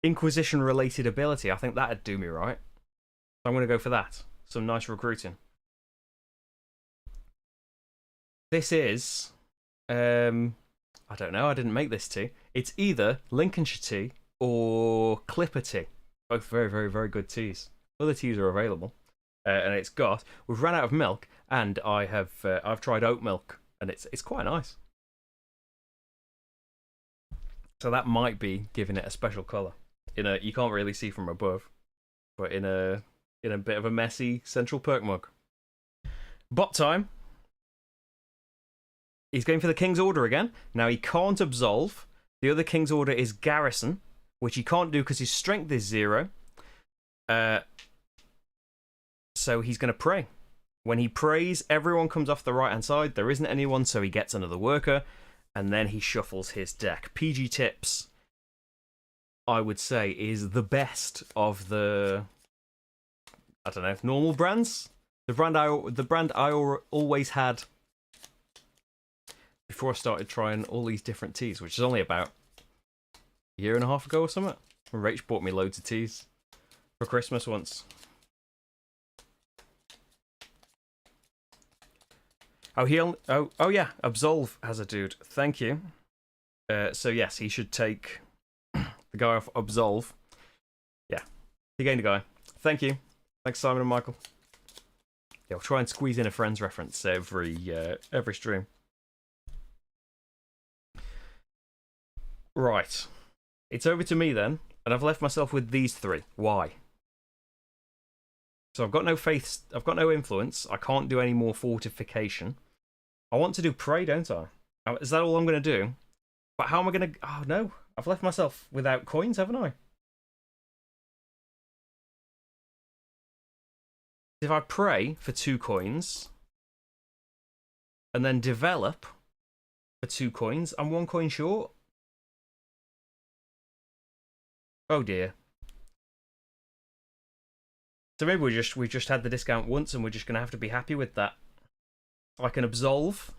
Inquisition-related ability. I think that'd do me right. So I'm going to go for that. Some nice recruiting. This is... I don't know, I didn't make this tea. It's either Lincolnshire tea or Clipper tea. Both very, very, very good teas. Other teas are available. And it's got... We've run out of milk, and I've tried oat milk, and it's quite nice. So that might be giving it a special colour. You can't really see from above, but in a bit of a messy central perk mug. Bot time. He's going for the King's Order again. Now, he can't absolve. The other King's Order is Garrison, which he can't do because his strength is 0. So he's going to pray, When he prays, everyone comes off the right-hand side. There isn't anyone, so he gets another worker. And then he shuffles his deck. PG Tips, I would say, is the best of the, I don't know, normal brands. The brand I always had before I started trying all these different teas, which is only about a year and a half ago or something. Rach bought me loads of teas for Christmas once. Oh yeah, Absolve has a dude. Thank you. So yes, he should take the guy off Absolve. Yeah, he gained a guy. Thank you. Thanks, Simon and Michael. Yeah, we'll try and squeeze in a Friends reference every stream. Right, it's over to me then, and I've left myself with these three. Why? So I've got no faith. I've got no influence. I can't do any more fortification. I want to do pray, don't I? Is that all I'm going to do? But how am I going to... Oh, no. I've left myself without coins, haven't I? If I pray for 2 coins, and then develop for 2 coins, I'm 1 coin short. Oh, dear. So maybe we just had the discount once, and we're just going to have to be happy with that. I can Absolve,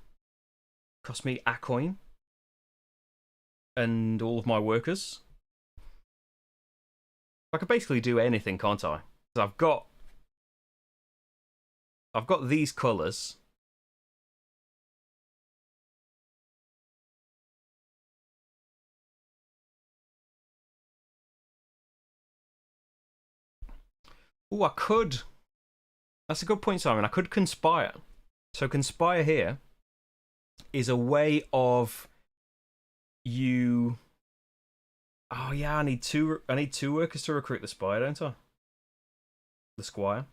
cost me a coin, and all of my workers. I could basically do anything, can't I? So I've got these colours. Oh, I could. That's a good point, Simon. I could conspire. So conspire here is a way of you. Oh yeah, I need two workers to recruit the spire, don't I? The squire.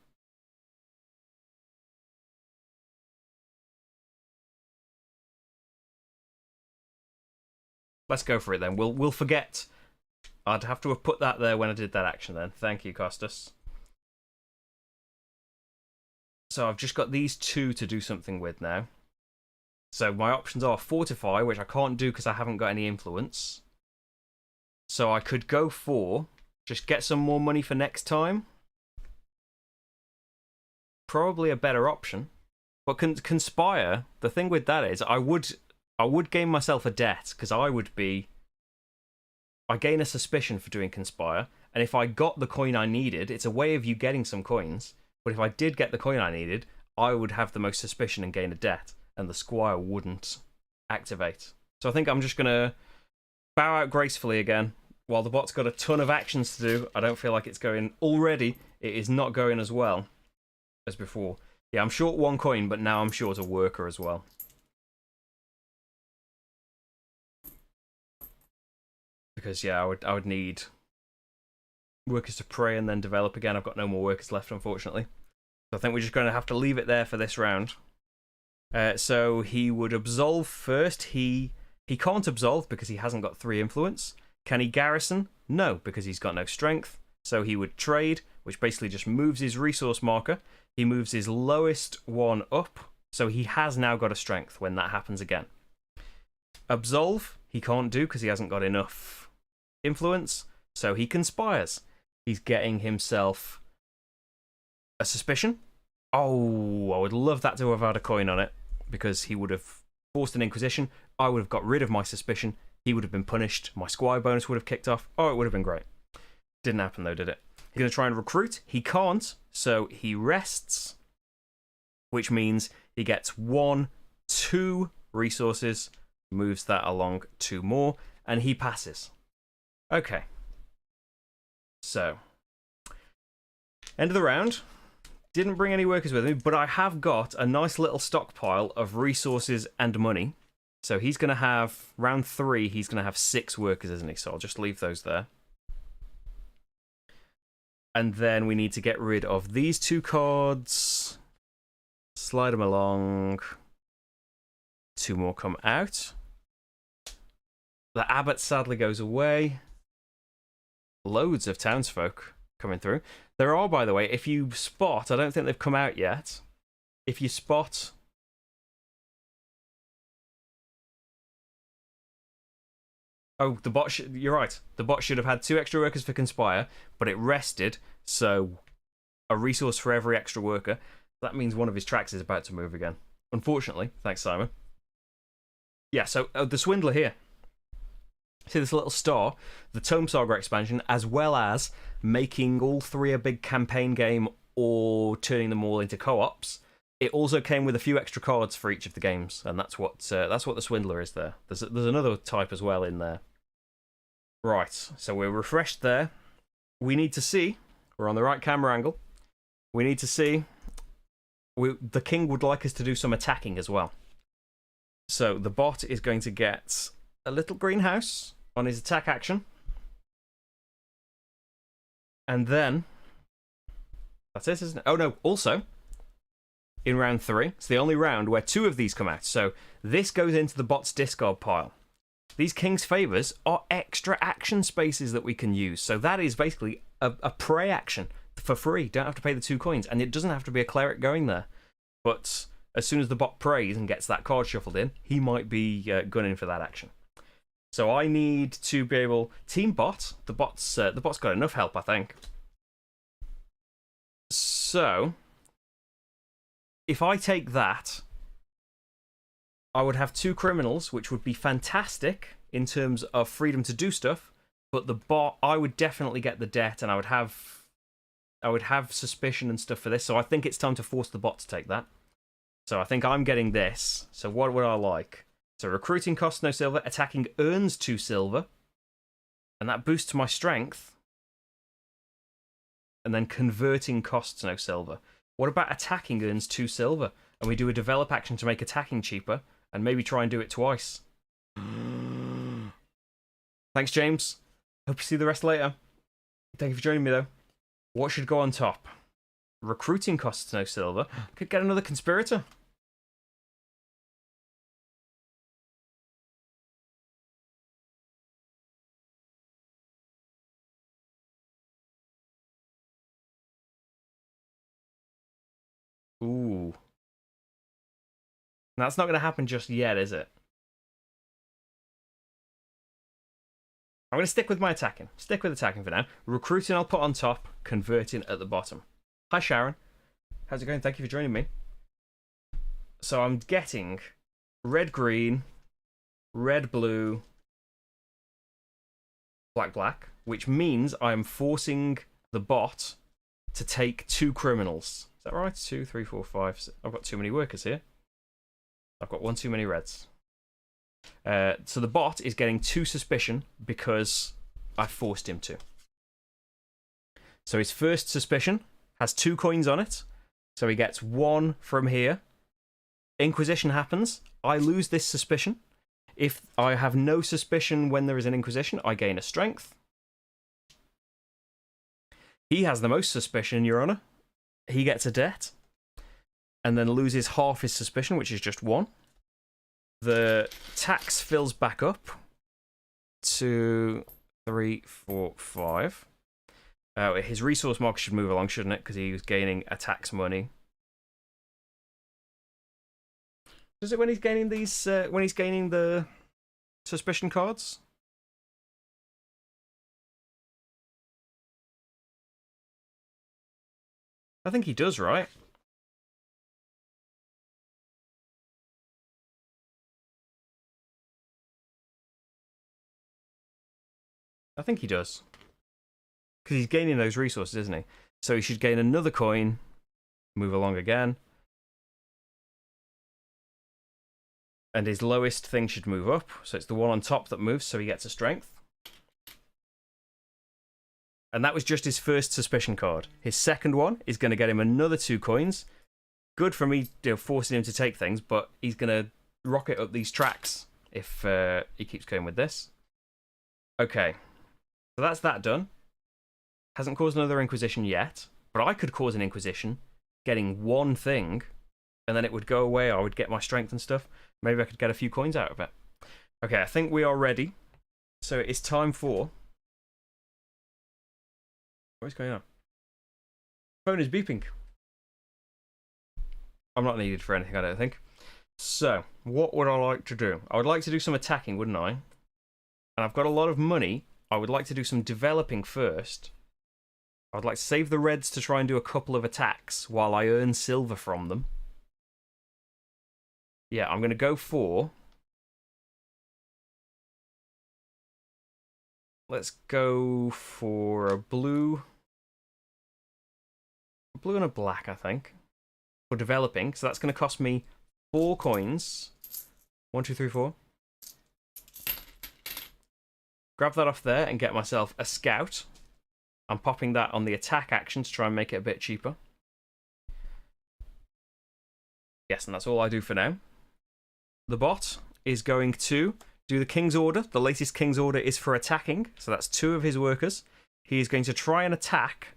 Let's go for it then. We'll forget. I'd have to have put that there when I did that action then. Thank you, Costas. So I've just got these 2 to do something with now. So my options are Fortify, which I can't do because I haven't got any influence. So I could go for just get some more money for next time. Probably a better option. But Conspire, the thing with that is I would gain myself a debt because I gain a suspicion for doing Conspire. And if I got the coin I needed, it's a way of you getting some coins. But if I did get the coin I needed, I would have the most suspicion and gain a debt, and the squire wouldn't activate. So I think I'm just going to bow out gracefully again. While the bot's got a ton of actions to do, I don't feel like it's going... Already, it is not going as well as before. Yeah, I'm short 1 coin, but now I'm short a worker as well. Because, yeah, I would need workers to pray and then develop again. I've got no more workers left, unfortunately. So I think we're just going to have to leave it there for this round. So he would Absolve first. He can't Absolve because he hasn't got 3 influence. Can he Garrison? No, because he's got no strength. So he would trade, which basically just moves his resource marker. He moves his lowest one up. So he has now got a strength when that happens again. Absolve, he can't do because he hasn't got enough influence. So he conspires. He's getting himself a suspicion. Oh, I would love that to have had a coin on it because he would have forced an inquisition. I would have got rid of my suspicion. He would have been punished. My squire bonus would have kicked off. Oh, it would have been great. Didn't happen though, did it? He's going to try and recruit. He can't, so he rests, which means he gets 1, 2 resources, moves that along 2 more, and he passes. Okay. So, end of the round. Didn't bring any workers with me, but I have got a nice little stockpile of resources and money. So he's going to have, round 3, he's going to have 6 workers, isn't he? So I'll just leave those there. And then we need to get rid of these 2 cards. Slide them along. 2 more come out. The abbot sadly goes away. Loads of townsfolk coming through. There are, by the way, if you spot, I don't think they've come out yet. if you spot... Oh, the bot... You're right. The bot should have had 2 extra workers for Conspire, but it rested, so a resource for every extra worker. That means one of his tracks is about to move again. Unfortunately. Thanks, Simon. Yeah, so the Swindler here. See this little star? The Tome Saga expansion, as well as making all 3 a big campaign game or turning them all into co-ops. It also came with a few extra cards for each of the games, and that's what the Swindler is there. There's another type as well in there. Right, so we're refreshed there. We need to see, we're on the right camera angle. We need to see, the king would like us to do some attacking as well. So the bot is going to get a little greenhouse on his attack action. And then, that's it, isn't it? Oh no, also, in round 3, it's the only round where 2 of these come out. So this goes into the bot's discard pile. These King's Favours are extra action spaces that we can use. So that is basically a prey action for free. Don't have to pay the 2 coins. And it doesn't have to be a cleric going there. But as soon as the bot prays and gets that card shuffled in, he might be gunning for that action. So I need to be able... Team bot. The bot's got enough help, I think. So... if I take that, I would have 2 criminals, which would be fantastic in terms of freedom to do stuff. But the bot, I would definitely get the debt, and I would have suspicion and stuff for this. So I think it's time to force the bot to take that. So I think I'm getting this. So what would I like? So recruiting costs no silver, attacking earns 2 silver, and that boosts my strength. And then converting costs no silver. What about attacking earns 2 silver? And we do a develop action to make attacking cheaper, and maybe try and do it twice. Thanks, James. Hope you see the rest later. Thank you for joining me, though. What should go on top? Recruiting costs no silver. Could get another conspirator. Ooh. That's not going to happen just yet, is it? I'm going to stick with my attacking. Stick with attacking for now. Recruiting I'll put on top. Converting at the bottom. Hi, Sharon. How's it going? Thank you for joining me. So I'm getting red-green, red-blue, black-black, which means I'm forcing the bot to take 2 criminals. Is that right? 2, 3, 4, 5. 6. I've got too many workers here. I've got 1 too many reds. So the bot is getting 2 suspicion because I forced him to. So his first suspicion has 2 coins on it. So he gets 1 from here. Inquisition happens. I lose this suspicion. If I have no suspicion when there is an Inquisition, I gain a strength. He has the most suspicion, Your Honour. He gets a debt. And then loses half his suspicion, which is just 1. The tax fills back up. 2, 3, 4, 5. His resource marker should move along, shouldn't it? Because he was gaining a tax money. Does it when he's gaining these? When he's gaining the suspicion cards? I think he does, right? I think he does. Because he's gaining those resources, isn't he? So he should gain another coin, move along again. And his lowest thing should move up. So it's the one on top that moves, so he gets a strength. And that was just his first suspicion card. His second one is going to get him another 2 coins. Good for me, forcing him to take things, but he's going to rocket up these tracks if he keeps going with this. Okay. So that's that done. Hasn't caused another Inquisition yet, but I could cause an Inquisition, getting 1 thing, and then it would go away. I would get my strength and stuff. Maybe I could get a few coins out of it. Okay, I think we are ready. So it's time for... What's going on? Phone is beeping. I'm not needed for anything, I don't think. So, what would I like to do? I would like to do some attacking, wouldn't I? And I've got a lot of money. I would like to do some developing first. I'd like to save the reds to try and do a couple of attacks while I earn silver from them. Yeah, I'm going to go for... Let's go for a blue. A blue and a black, I think. For developing. So that's going to cost me 4 coins. 1, 2, 3, 4. Grab that off there and get myself a scout. I'm popping that on the attack action to try and make it a bit cheaper. Yes, and that's all I do for now. The bot is going to do the King's Order. The latest King's Order is for attacking, so that's 2 of his workers. He is going to try and attack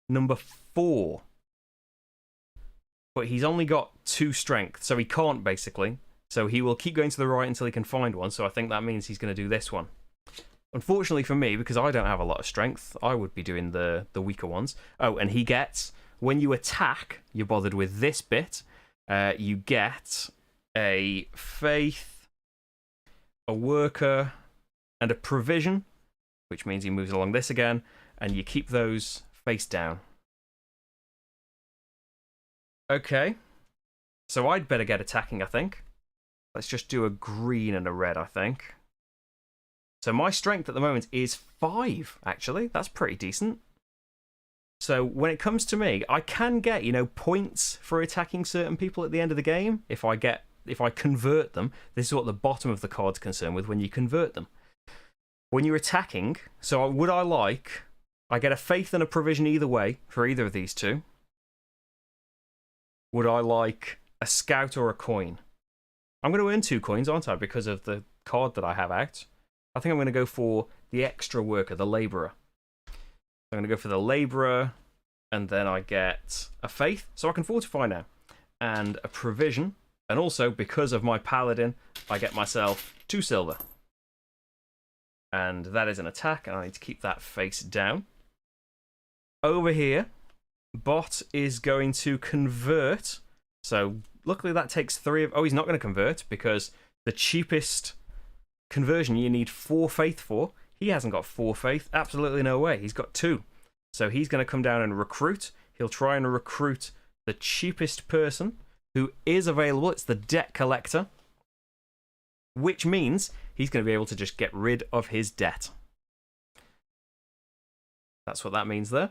number 4. But he's only got 2 strength, so he can't, basically. So he will keep going to the right until he can find one, so I think that means he's going to do this one. Unfortunately for me, because I don't have a lot of strength, I would be doing the weaker ones. Oh, and he gets, when you attack, you're bothered with this bit, you get a faith, a worker, and a provision, which means he moves along this again, and you keep those face down. Okay, so I'd better get attacking, I think. Let's just do a green and a red, I think. So my strength at the moment is 5, actually. That's pretty decent. So when it comes to me, I can get, you know, points for attacking certain people at the end of the game if I convert them. This is what the bottom of the card's concerned with when you convert them. When you're attacking, so would I like... I get a faith and a provision either way for either of these 2. Would I like a scout or a coin? I'm going to earn 2 coins, aren't I, because of the card that I have out. I think I'm going to go for the extra worker, the labourer. I'm going to go for the labourer, and then I get a faith, so I can fortify now, and a provision, and also, because of my paladin, I get myself 2 silver. And that is an attack, and I need to keep that face down. Over here, bot is going to convert, so luckily that takes 3 of... Oh, he's not going to convert, because the cheapest... conversion you need 4 faith for. He hasn't got 4 faith. Absolutely no way. He's got 2. So he's going to come down and recruit. He'll try and recruit the cheapest person who is available. It's the debt collector. Which means he's going to be able to just get rid of his debt. That's what that means there.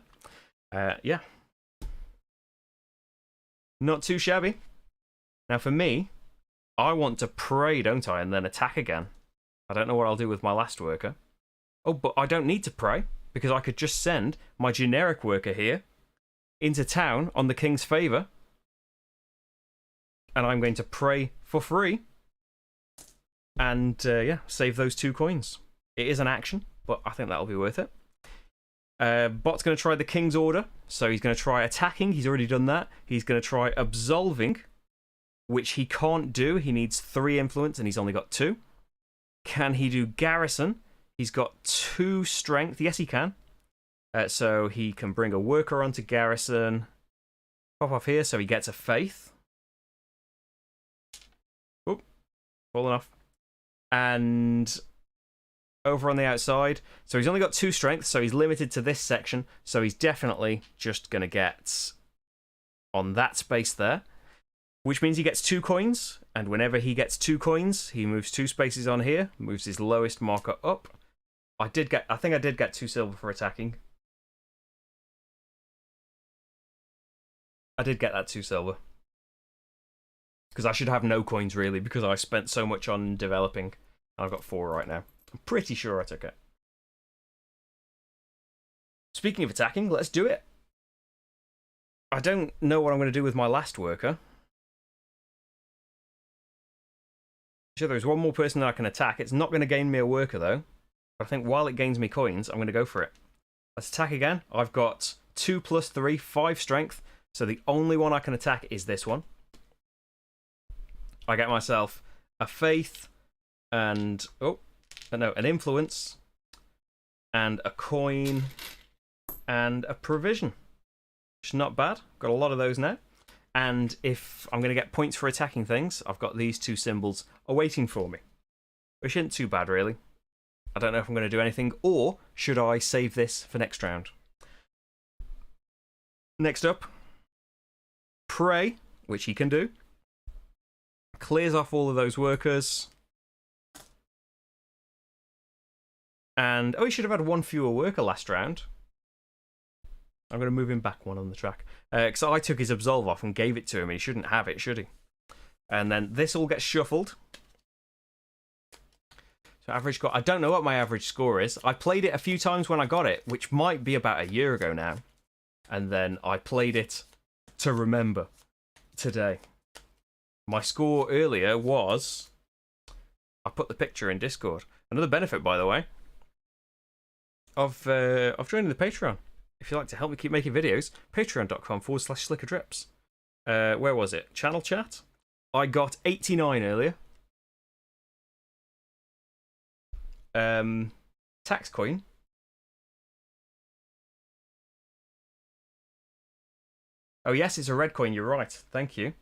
Yeah. Not too shabby. Now for me, I want to pray, don't I? And then attack again. I don't know what I'll do with my last worker. Oh, but I don't need to pray, because I could just send my generic worker here into town on the king's favour. And I'm going to pray for free. And, yeah, save those 2 coins. It is an action, but I think that'll be worth it. Bot's going to try the King's Order, so he's going to try attacking. He's already done that. He's going to try absolving, which he can't do. He needs 3 influence, and he's only got 2. Can he do garrison? He's got 2 strength. Yes, he can. So he can bring a worker onto garrison. Pop off here, so he gets a faith. Oop, falling off. And over on the outside. So he's only got 2 strength, so he's limited to this section. So he's definitely just going to get on that space there. Which means he gets 2 coins, and whenever he gets 2 coins, he moves 2 spaces on here, moves his lowest marker up. I think I did get 2 silver for attacking. I did get that 2 silver. Because I should have no coins, really, because I spent so much on developing. I've got 4 right now. I'm pretty sure I took it. Speaking of attacking, let's do it. I don't know what I'm going to do with my last worker. So there's one more person that I can attack. It's not going to gain me a worker, though. But I think while it gains me coins, I'm going to go for it. Let's attack again. I've got 2 plus 3, 5 strength. So the only one I can attack is this one. I get myself a faith and... oh, no, an influence. And a coin. And a provision. Which is not bad. Got a lot of those now. And if I'm going to get points for attacking things, I've got these two symbols awaiting for me. Which isn't too bad, really. I don't know if I'm going to do anything, or should I save this for next round? Next up, Pray, which he can do. Clears off all of those workers. And, oh, he should have had one fewer worker last round. I'm going to move him back one on the track. Because I took his Absolve off and gave it to him. He shouldn't have it, should he? And then this all gets shuffled. So average score. I don't know what my average score is. I played it a few times when I got it, which might be about a year ago now. And then I played it to remember today. My score earlier was... I put the picture in Discord. Another benefit, by the way, of joining the Patreon. If you'd like to help me keep making videos, patreon.com/slickerdrips. Where was it? Channel chat? I got 89 earlier. Tax coin. Oh yes, it's a red coin, you're right. Thank you.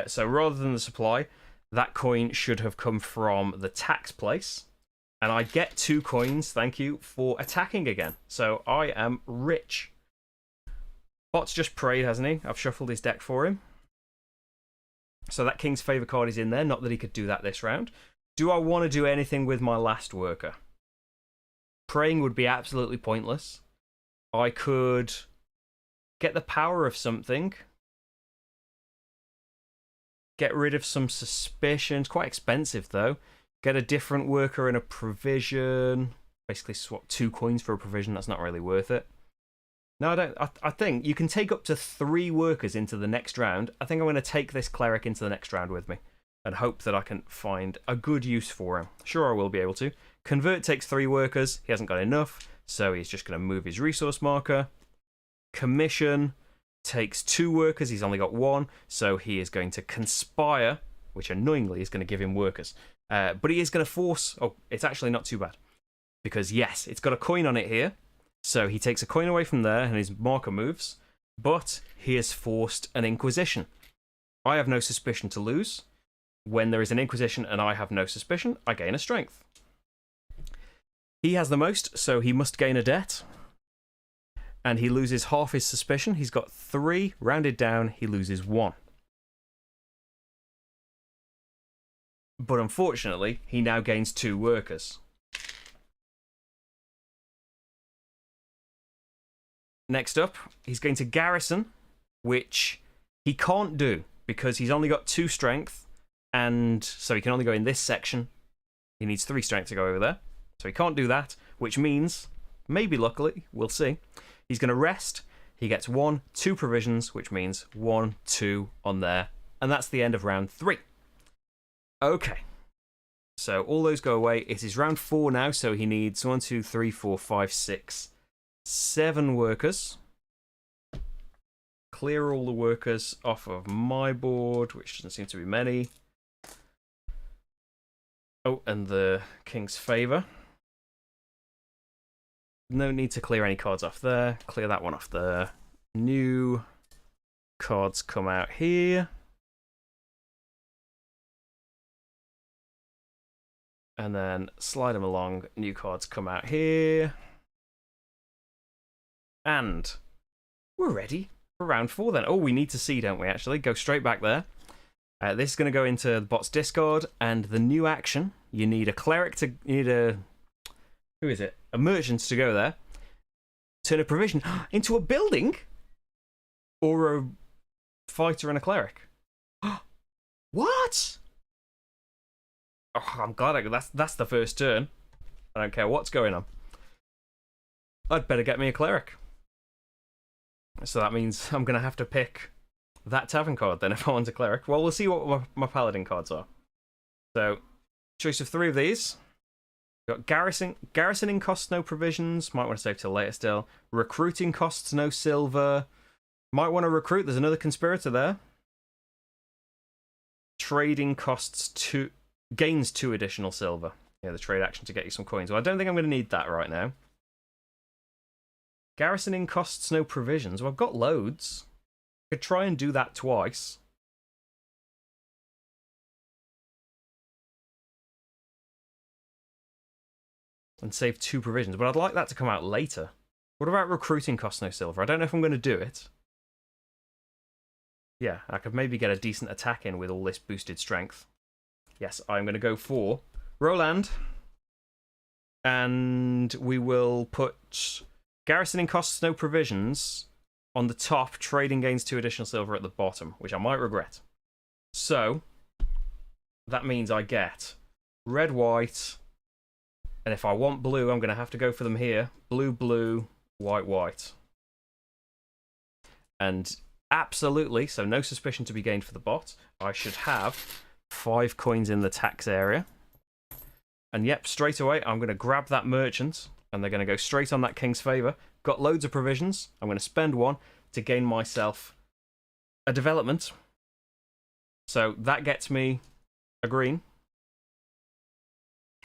So rather than the supply, that coin should have come from the tax place. And I get 2 coins, thank you, for attacking again. So I am rich. Bot's just prayed, hasn't he? I've shuffled his deck for him. So that King's Favour card is in there. Not that he could do that this round. Do I want to do anything with my last worker? Praying would be absolutely pointless. I could get the power of something. Get rid of some suspicions. Quite expensive, though. Get a different worker and a provision. Basically swap 2 coins for a provision. That's not really worth it. No, I don't. I think you can take up to 3 workers into the next round. I think I'm going to take this cleric into the next round with me and hope that I can find a good use for him. Sure, I will be able to. Convert takes 3 workers. He hasn't got enough, so he's just going to move his resource marker. Commission takes 2 workers. He's only got 1, so he is going to conspire, which annoyingly is going to give him workers. But he is going to force... Oh, it's actually not too bad. Because, yes, it's got a coin on it here. So he takes a coin away from there and his marker moves. But he has forced an Inquisition. I have no suspicion to lose. When there is an Inquisition and I have no suspicion, I gain a strength. He has the most, so he must gain a debt. And he loses half his suspicion. He's got 3. Rounded down, he loses 1. But unfortunately, he now gains 2 workers. Next up, he's going to garrison, which he can't do because he's only got 2 strength, and so he can only go in this section. He needs 3 strength to go over there. So he can't do that, which means, maybe luckily, we'll see, he's going to rest. He gets 1, 2 provisions, which means 1, 2 on there. And that's the end of round 3. Okay, so all those go away. It is round 4 now, so he needs 1, 2, 3, 4, 5, 6, 7 workers. Clear all the workers off of my board, which doesn't seem to be many. Oh, and the King's Favour. No need to clear any cards off there. Clear that one off there. New cards come out here. And then slide them along. New cards come out here. And we're ready for round 4 then. Oh, we need to see, don't we, actually? Go straight back there. This is going to go into the bot's discard. And the new action, you need a cleric to... You need a... Who is it? A merchant to go there. Turn a provision into a building? Or a fighter and a cleric? What? Oh, I'm glad that's the first turn. I don't care what's going on. I'd better get me a cleric. So that means I'm going to have to pick that tavern card then if I want a cleric. Well, we'll see what my paladin cards are. So, choice of 3 of these. Got garrisoning costs no provisions. Might want to save till later still. Recruiting costs no silver. Might want to recruit. There's another conspirator there. Trading costs 2... Gains 2 additional silver. Yeah, the trade action to get you some coins. Well, I don't think I'm going to need that right now. Garrisoning costs no provisions. Well, I've got loads. Could try and do that twice. And save 2 provisions, but I'd like that to come out later. What about recruiting costs no silver? I don't know if I'm going to do it. Yeah, I could maybe get a decent attack in with all this boosted strength. Yes, I'm going to go for Roland. And we will put garrisoning costs no provisions on the top, trading gains 2 additional silver at the bottom, which I might regret. So, that means I get red, white, and if I want blue, I'm going to have to go for them here. Blue, blue, white, white. And absolutely, so no suspicion to be gained for the bot. I should have 5 coins in the tax area. And yep, straight away, I'm going to grab that merchant, and they're going to go straight on that king's favour. Got loads of provisions. I'm going to spend 1 to gain myself a development. So that gets me a green.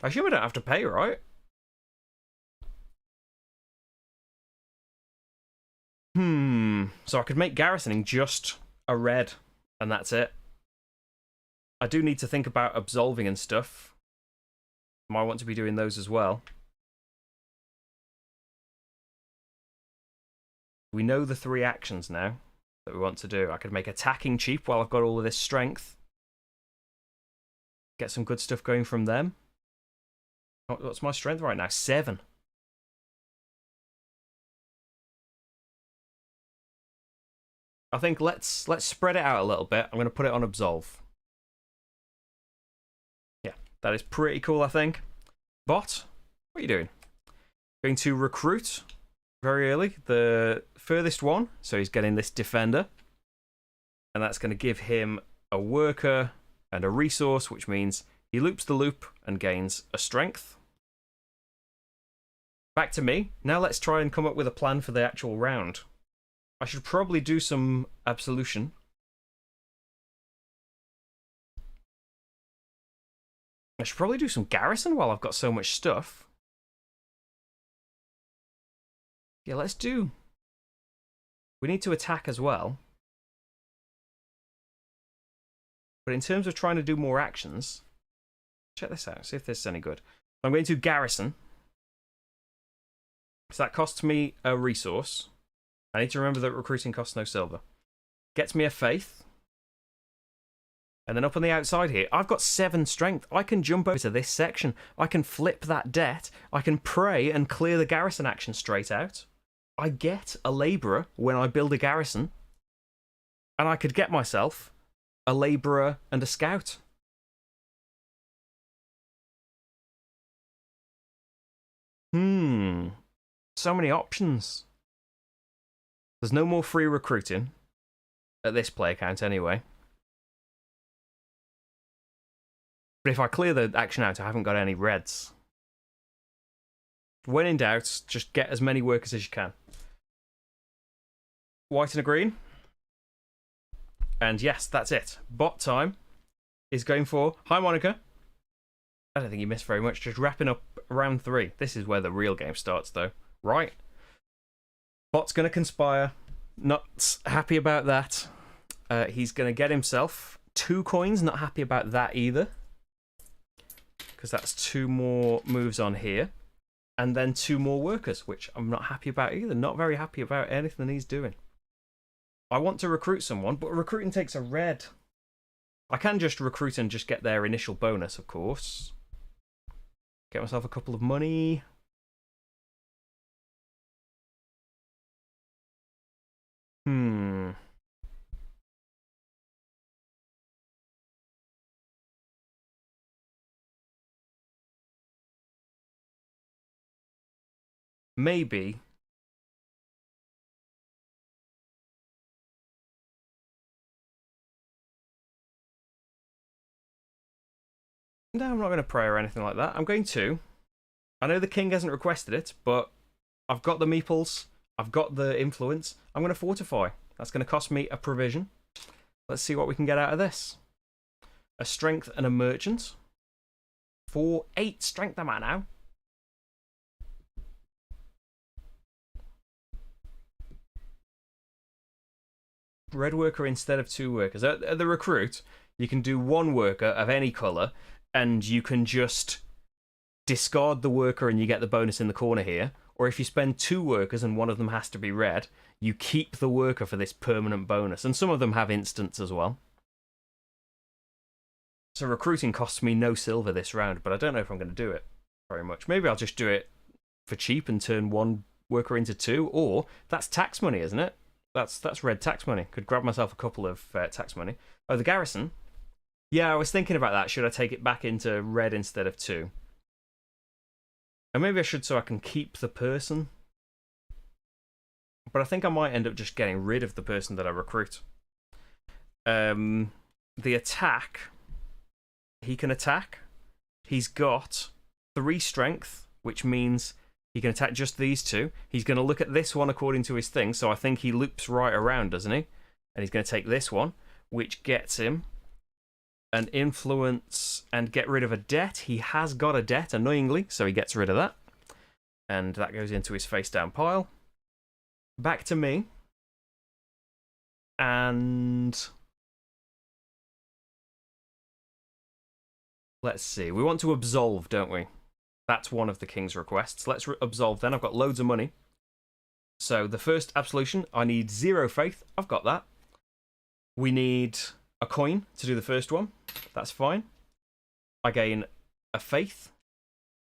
I assume I don't have to pay, right? So I could make garrisoning just a red, and that's it. I do need to think about absolving and stuff. Might want to be doing those as well. We know the 3 actions now that we want to do. I could make attacking cheap while I've got all of this strength. Get some good stuff going from them. What's my strength right now? 7. I think let's spread it out a little bit. I'm going to put it on absolve. Yeah, that is pretty cool, I think. Bot, what are you doing? Going to recruit very early, the furthest one. So he's getting this defender. And that's going to give him a worker and a resource, which means he loops the loop and gains a strength. Back to me. Now let's try and come up with a plan for the actual round. I should probably do some absolution. I should probably do some garrison while I've got so much stuff. Yeah, let's do... We need to attack as well. But in terms of trying to do more actions... Check this out, see if this is any good. I'm going to garrison. So that costs me a resource. I need to remember that recruiting costs no silver. Gets me a faith. And then up on the outside here, I've got 7 strength. I can jump over to this section. I can flip that debt. I can pray and clear the garrison action straight out. I get a labourer when I build a garrison. And I could get myself a labourer and a scout. So many options. There's no more free recruiting at this play count anyway. But if I clear the action out, I haven't got any reds. When in doubt, just get as many workers as you can. White and a green. And yes, that's it. Bot time is going for... Hi, Monica. I don't think you missed very much. Just wrapping up round 3. This is where the real game starts, though. Right. Bot's going to conspire. Not happy about that. He's going to get himself 2 coins. Not happy about that either. Because that's 2 more moves on here. And then 2 more workers, which I'm not happy about either. Not very happy about anything he's doing. I want to recruit someone, but recruiting takes a red. I can just recruit and just get their initial bonus, of course. Get myself a couple of money. Maybe. No, I'm not going to pray or anything like that. I'm going to. I know the king hasn't requested it, but I've got the meeples. I've got the influence. I'm going to fortify. That's going to cost me a provision. Let's see what we can get out of this. A strength and a merchant. For 8 strength am I now. Red worker instead of 2 workers. At the recruit, you can do 1 worker of any colour, and you can just discard the worker and you get the bonus in the corner here. Or if you spend 2 workers and one of them has to be red, you keep the worker for this permanent bonus. And some of them have instants as well. So recruiting costs me no silver this round, but I don't know if I'm going to do it very much. Maybe I'll just do it for cheap and turn 1 worker into 2, or that's tax money, isn't it? That's red tax money. Could grab myself a couple of tax money. Oh, the garrison. Yeah, I was thinking about that. Should I take it back into red instead of 2? And maybe I should, so I can keep the person. But I think I might end up just getting rid of the person that I recruit. The attack. He can attack. He's got 3 strength, which means he can attack just these 2. He's going to look at this one according to his thing, so I think he loops right around, doesn't he? And he's going to take this one, which gets him an influence and get rid of a debt. He has got a debt, annoyingly, so he gets rid of that. And that goes into his face-down pile. Back to me. And let's see. We want to absolve, don't we? That's one of the king's requests. Let's absolve then. I've got loads of money. So the first absolution, I need 0 faith. I've got that. We need a coin to do the first one. That's fine. I gain a faith,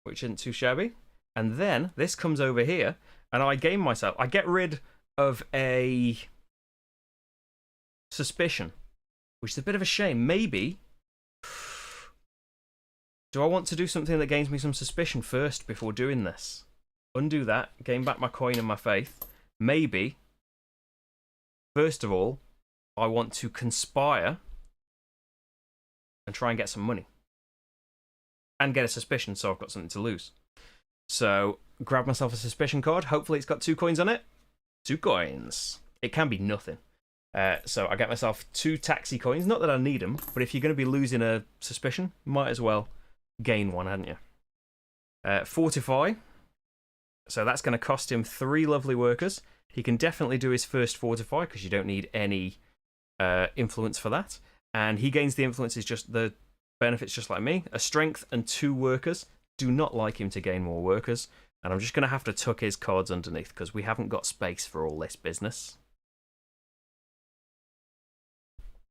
which isn't too shabby. And then this comes over here, and I gain myself. I get rid of a suspicion, which is a bit of a shame. Maybe. Do I want to do something that gains me some suspicion first before doing this? Undo that, gain back my coin and my faith. Maybe, first of all, I want to conspire and try and get some money. And get a suspicion, so I've got something to lose. So, grab myself a suspicion card. Hopefully it's got 2 coins on it. 2 coins. It can be nothing. So I get myself 2 taxi coins. Not that I need them, but if you're going to be losing a suspicion, might as well gain one, hadn't you? Fortify. So that's going to cost him 3 lovely workers. He can definitely do his first fortify because you don't need any influence for that. And he gains the influences, just the benefits, just like me. A strength and 2 workers. Do not like him to gain more workers. And I'm just going to have to tuck his cards underneath because we haven't got space for all this business.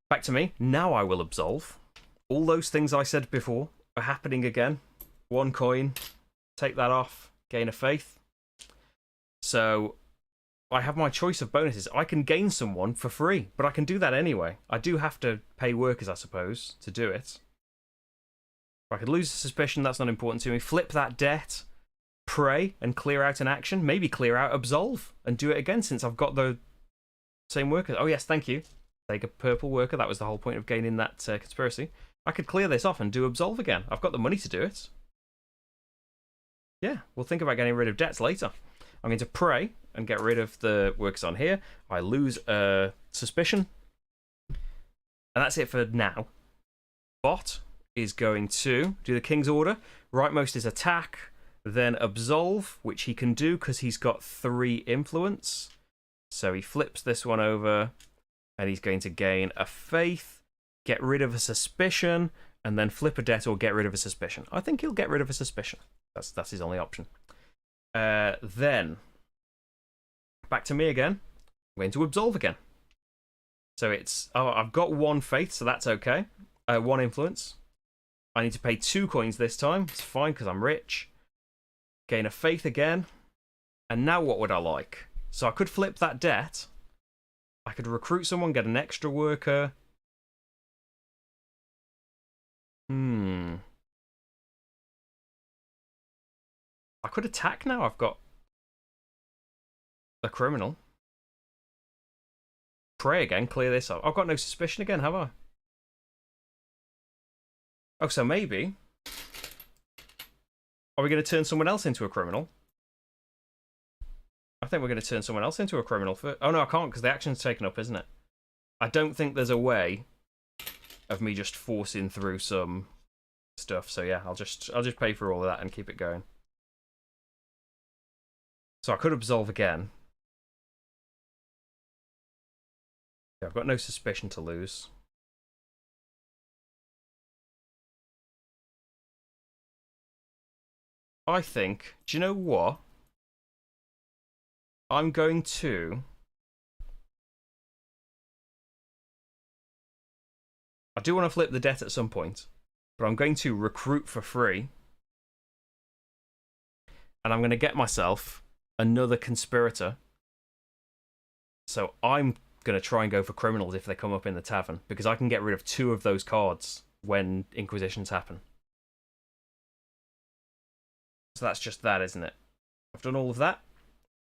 Back to me. Now I will absolve. All those things I said before are happening again. 1 coin. Take that off. Gain a faith. So I have my choice of bonuses. I can gain someone for free, but I can do that anyway. I do have to pay workers, I suppose, to do it. I could lose a suspicion. That's not important to me. Flip that debt. Pray and clear out an action. Maybe clear out absolve and do it again since I've got the same workers. Oh, yes, thank you. Take a purple worker. That was the whole point of gaining that conspiracy. I could clear this off and do absolve again. I've got the money to do it. Yeah, we'll think about getting rid of debts later. I'm going to pray and get rid of the workers on here. I lose a suspicion. And that's it for now. Bot is going to do the king's order. Rightmost is attack, then absolve, which he can do because he's got 3 influence. So he flips this one over, and he's going to gain a faith, get rid of a suspicion, and then flip a debt or get rid of a suspicion. I think he'll get rid of a suspicion. That's his only option. Then, back to me again. I'm going to absolve again. So it's... Oh, I've got 1 faith, so that's okay. 1 influence. I need to pay 2 coins this time. It's fine because I'm rich. Gain a faith again. And now what would I like? So I could flip that debt. I could recruit someone, get an extra worker. I could attack now. I've got a criminal. Pray again, clear this up. I've got no suspicion again, have I? Oh, so maybe... Are we going to turn someone else into a criminal? I think we're going to turn someone else into a criminal first. Oh, no, I can't because the action's taken up, isn't it? I don't think there's a way of me just forcing through some stuff. So, yeah, I'll just pay for all of that and keep it going. So I could absolve again. Yeah, I've got no suspicion to lose. I think, do you know what? I'm going to... I do want to flip the debt at some point, but I'm going to recruit for free. And I'm going to get myself another conspirator. So I'm going to try and go for criminals if they come up in the tavern, because I can get rid of 2 of those cards when inquisitions happen. So that's just that, isn't it? I've done all of that.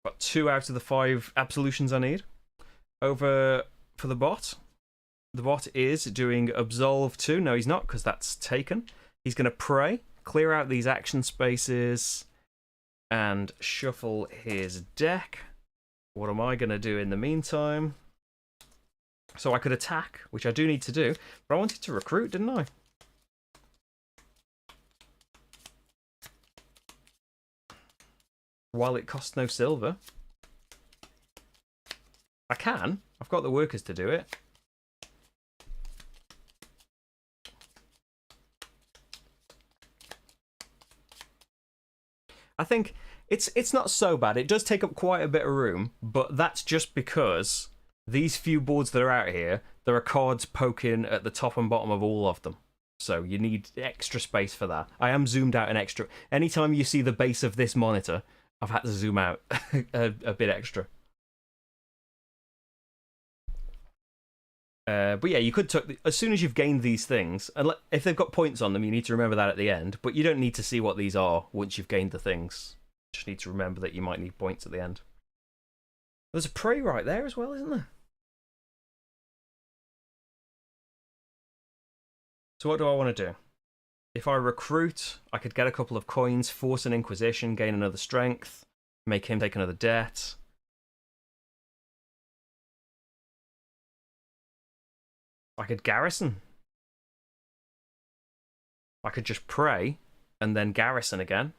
Got 2 out of the 5 absolutions I need. Over for the bot. The bot is doing Absolve 2. No, he's not, because that's taken. He's going to pray, clear out these action spaces, and shuffle his deck. What am I going to do in the meantime? So I could attack, which I do need to do, but I wanted to recruit, didn't I? While it costs no silver. I can. I've got the workers to do it. I think it's not so bad. It does take up quite a bit of room, but that's just because these few boards that are out here, there are cards poking at the top and bottom of all of them. So you need extra space for that. I am zoomed out an extra. Anytime you see the base of this monitor, I've had to zoom out a bit extra. But yeah, you could tuck as soon as you've gained these things, and if they've got points on them, you need to remember that at the end. But you don't need to see what these are once you've gained the things. You just need to remember that you might need points at the end. There's a prey right there as well, isn't there? So what do I want to do? If I recruit, I could get a couple of coins, force an inquisition, gain another strength, make him take another debt. I could garrison. I could just pray and then garrison again.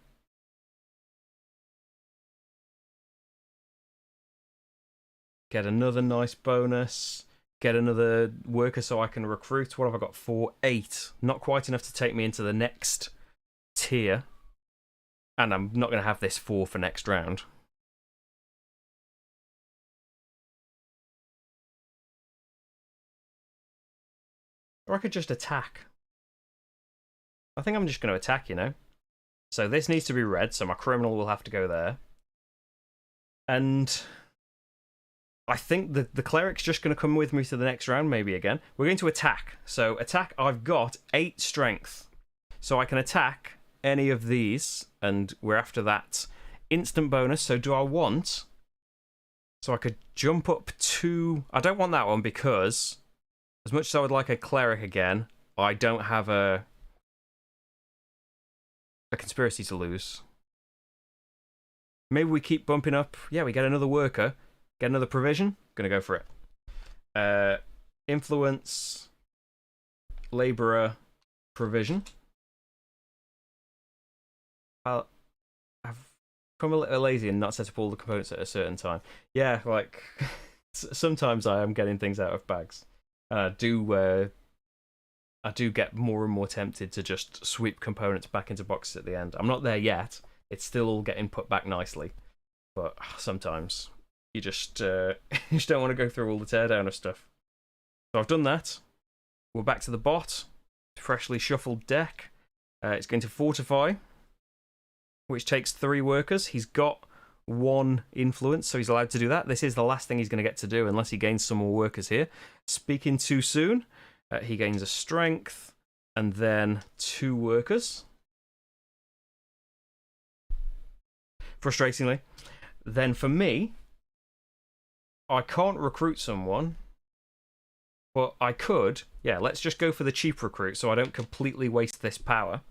Get another nice bonus. Get another worker so I can recruit. What have I got? 4, 8. Not quite enough to take me into the next tier. And I'm not going to have this 4 for next round. Or I could just attack. I think I'm just going to attack, you know. So this needs to be red, so my criminal will have to go there. And I think the cleric's just going to come with me to the next round, maybe again. We're going to attack. So attack, I've got 8 strength. So I can attack any of these, and we're after that instant bonus. So do I want... So I could jump up to... I don't want that one because... As much as I would like a cleric again, I don't have a conspiracy to lose. Maybe we keep bumping up. Yeah, we get another worker. Get another provision. Gonna go for it. Influence. Labourer. Provision. I've become a little lazy and not set up all the components at a certain time. Yeah, like... sometimes I am getting things out of bags. I do get more and more tempted to just sweep components back into boxes at the end. I'm not there yet. It's still all getting put back nicely. But sometimes you just, you just don't want to go through all the teardown of stuff. So I've done that. We're back to the bot. Freshly shuffled deck. It's going to fortify, which takes 3 workers. He's got 1 influence, so he's allowed to do that. This is the last thing he's going to get to do unless he gains some more workers here. Speaking too soon, he gains a strength and then 2 workers. Frustratingly. Then for me, I can't recruit someone, but I could. Yeah, let's just go for the cheap recruit so I don't completely waste this power.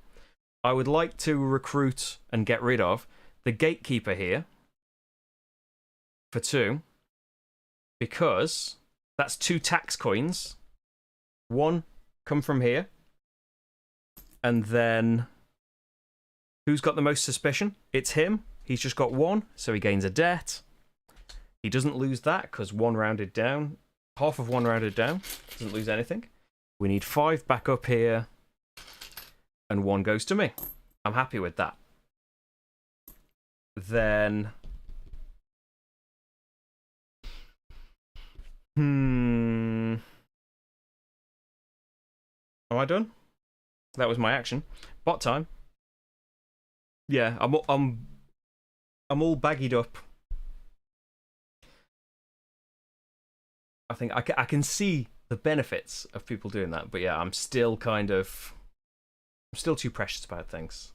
I would like to recruit and get rid of the gatekeeper here for 2, because that's 2 tax coins. 1 come from here, and then who's got the most suspicion? It's him. He's just got 1, so he gains a debt. He doesn't lose that because 1 rounded down. half of one rounded down. Doesn't lose anything. We need 5 back up here. And 1 goes to me. I'm happy with that. Then... Am I done? That was my action. Bot time. Yeah, I'm all baggied up. I think I can see the benefits of people doing that, but yeah, I'm still too precious about things.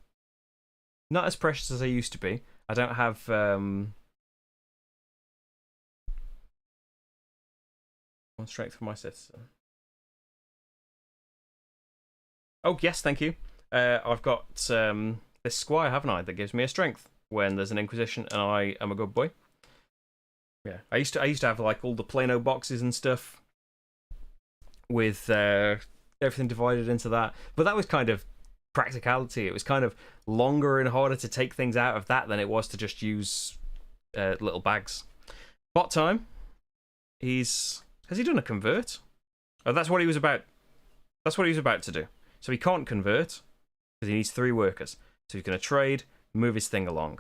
Not as precious as I used to be. I don't have one strength for my citizen. Oh yes, thank you. I've got this squire, haven't I, that gives me a strength when there's an inquisition and I am a good boy. Yeah, I used to have like all the Plano boxes and stuff with everything divided into that, but that was kind of practicality. It was kind of longer and harder to take things out of that than it was to just use little bags. Bot time. Has he done a convert? Oh, that's what he was about. That's what he was about to do. So he can't convert because he needs 3 workers. So he's going to trade, move his thing along.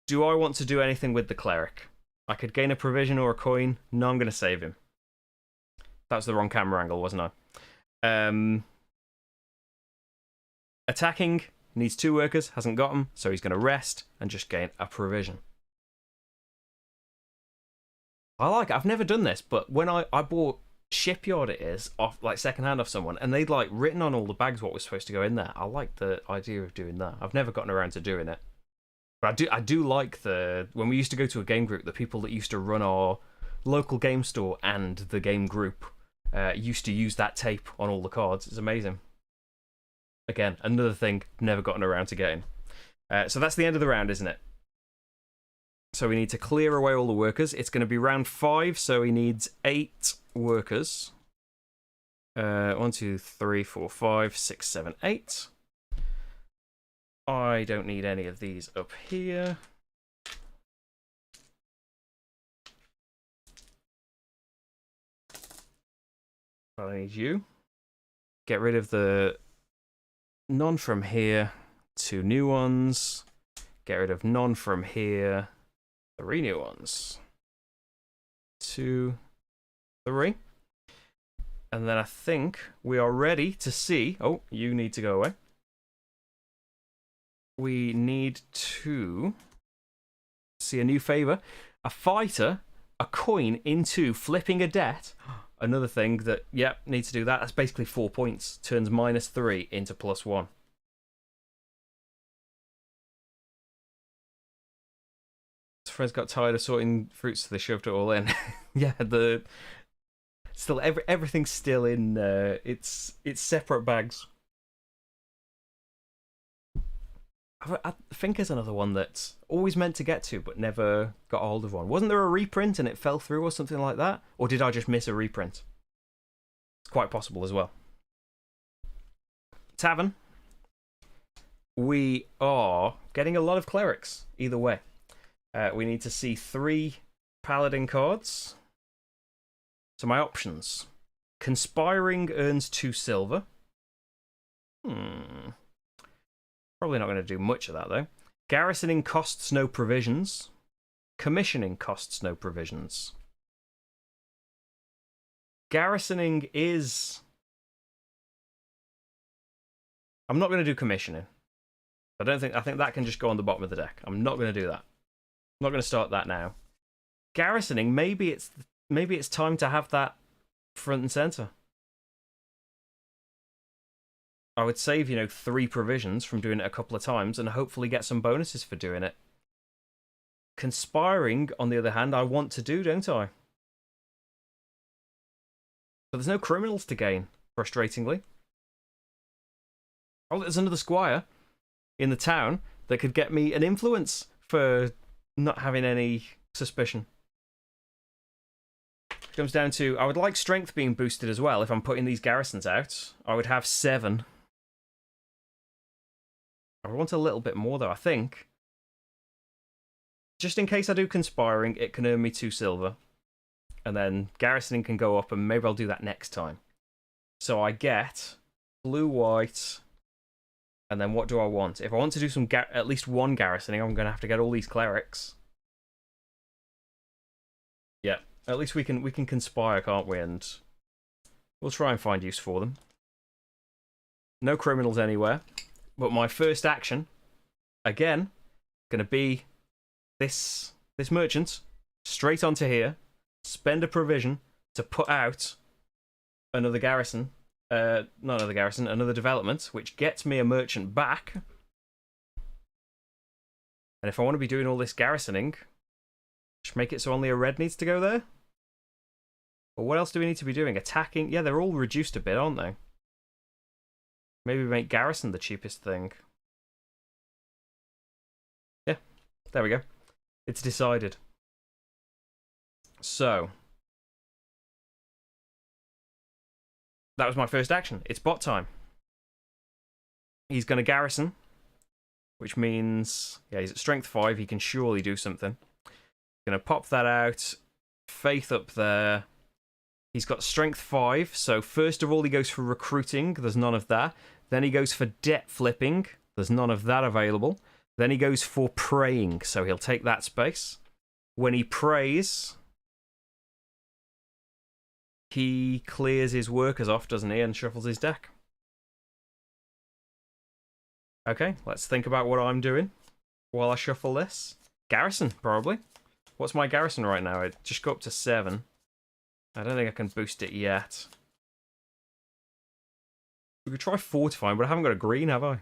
Do I want to do anything with the cleric? I could gain a provision or a coin. No, I'm going to save him. That was the wrong camera angle, wasn't I? Attacking, needs 2 workers, hasn't got them, so he's going to rest and just gain a provision. I like it. I've never done this, but when I bought Shipyard, it is off like secondhand off someone, and they'd like written on all the bags what was supposed to go in there. I like the idea of doing that. I've never gotten around to doing it, but I do like when we used to go to a game group, the people that used to run our local game store and the game group used to use that tape on all the cards. It's amazing. Again, another thing never gotten around to getting. So that's the end of the round, isn't it? So we need to clear away all the workers. It's going to be round 5, so he needs 8 workers. 1, 2, 3, 4, 5, 6, 7, 8. I don't need any of these up here. But I need you. Get rid of the none from here. 2 new ones. Get rid of none from here. 3 new ones. 2, 3. And then I think we are ready to see... Oh, you need to go away. We need to see a new favour. A fighter, a coin into flipping a debt. Another thing that, yeah, needs to do that. That's basically 4 points. Turns -3 into +1. Friends got tired of sorting fruits, so they shoved it all in. Yeah, everything's still in it's separate bags. I think there's another one that's always meant to get to but never got a hold of one. Wasn't there a reprint and it fell through or something like that? Or did I just miss a reprint? It's quite possible as well. Tavern. We are getting a lot of clerics either way. We need to see 3 paladin cards. So my options. Conspiring earns 2 silver. Probably not going to do much of that, though. Garrisoning costs no provisions. Commissioning costs no provisions. Garrisoning is... I'm not going to do commissioning. I think that can just go on the bottom of the deck. I'm not going to do that. I'm not going to start that now. Garrisoning, maybe it's time to have that front and center. I would save, 3 provisions from doing it a couple of times and hopefully get some bonuses for doing it. Conspiring, on the other hand, I want to do, don't I? But there's no criminals to gain, frustratingly. Oh, there's another squire in the town that could get me an influence for not having any suspicion. It comes down to, I would like strength being boosted as well if I'm putting these garrisons out. I would have 7. I want a little bit more though, I think. Just in case I do conspiring, it can earn me 2 silver. and then garrisoning can go up, and maybe I'll do that next time. So I get blue, white, and then what do I want? If I want to do some at least one garrisoning, I'm going to have to get all these clerics. Yeah, at least we can conspire, can't we? And we'll try and find use for them. No criminals anywhere. But my first action, again, going to be this merchant straight onto here, spend a provision to put out another garrison. Not another garrison, another development, which gets me a merchant back. And if I want to be doing all this garrisoning, just make it so only a red needs to go there. But what else do we need to be doing? Attacking? Yeah, they're all reduced a bit, aren't they? Maybe make garrison the cheapest thing. Yeah, there we go. It's decided. So, that was my first action. It's bot time. He's going to garrison, which means, yeah, he's at strength 5. He can surely do something. Going to pop that out. Faith up there. He's got strength 5, so first of all he goes for recruiting. There's none of that. Then he goes for debt flipping. There's none of that available. Then he goes for praying, so he'll take that space. When he prays, he clears his workers off, doesn't he, and shuffles his deck. Okay, let's think about what I'm doing while I shuffle this. Garrison, probably. What's my garrison right now? It just go up to 7. I don't think I can boost it yet. We could try fortifying, but I haven't got a green, have I?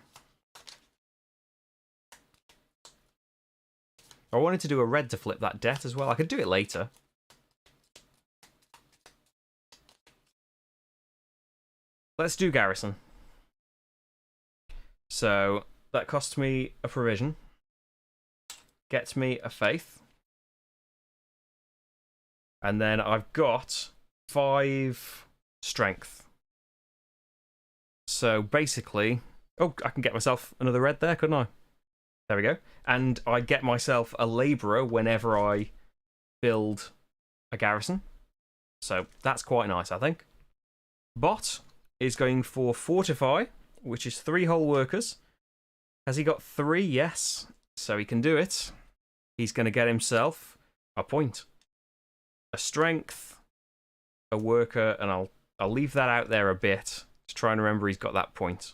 I wanted to do a red to flip that debt as well. I could do it later. Let's do garrison. So, that costs me a provision. Gets me a faith. And then I've got 5 strength. So basically... Oh, I can get myself another red there, couldn't I? There we go. And I get myself a labourer whenever I build a garrison. So that's quite nice, I think. Bot is going for fortify, which is 3 whole workers. Has he got 3? Yes. So he can do it. He's going to get himself a point. A strength, a worker, and I'll leave that out there a bit to try and remember he's got that point.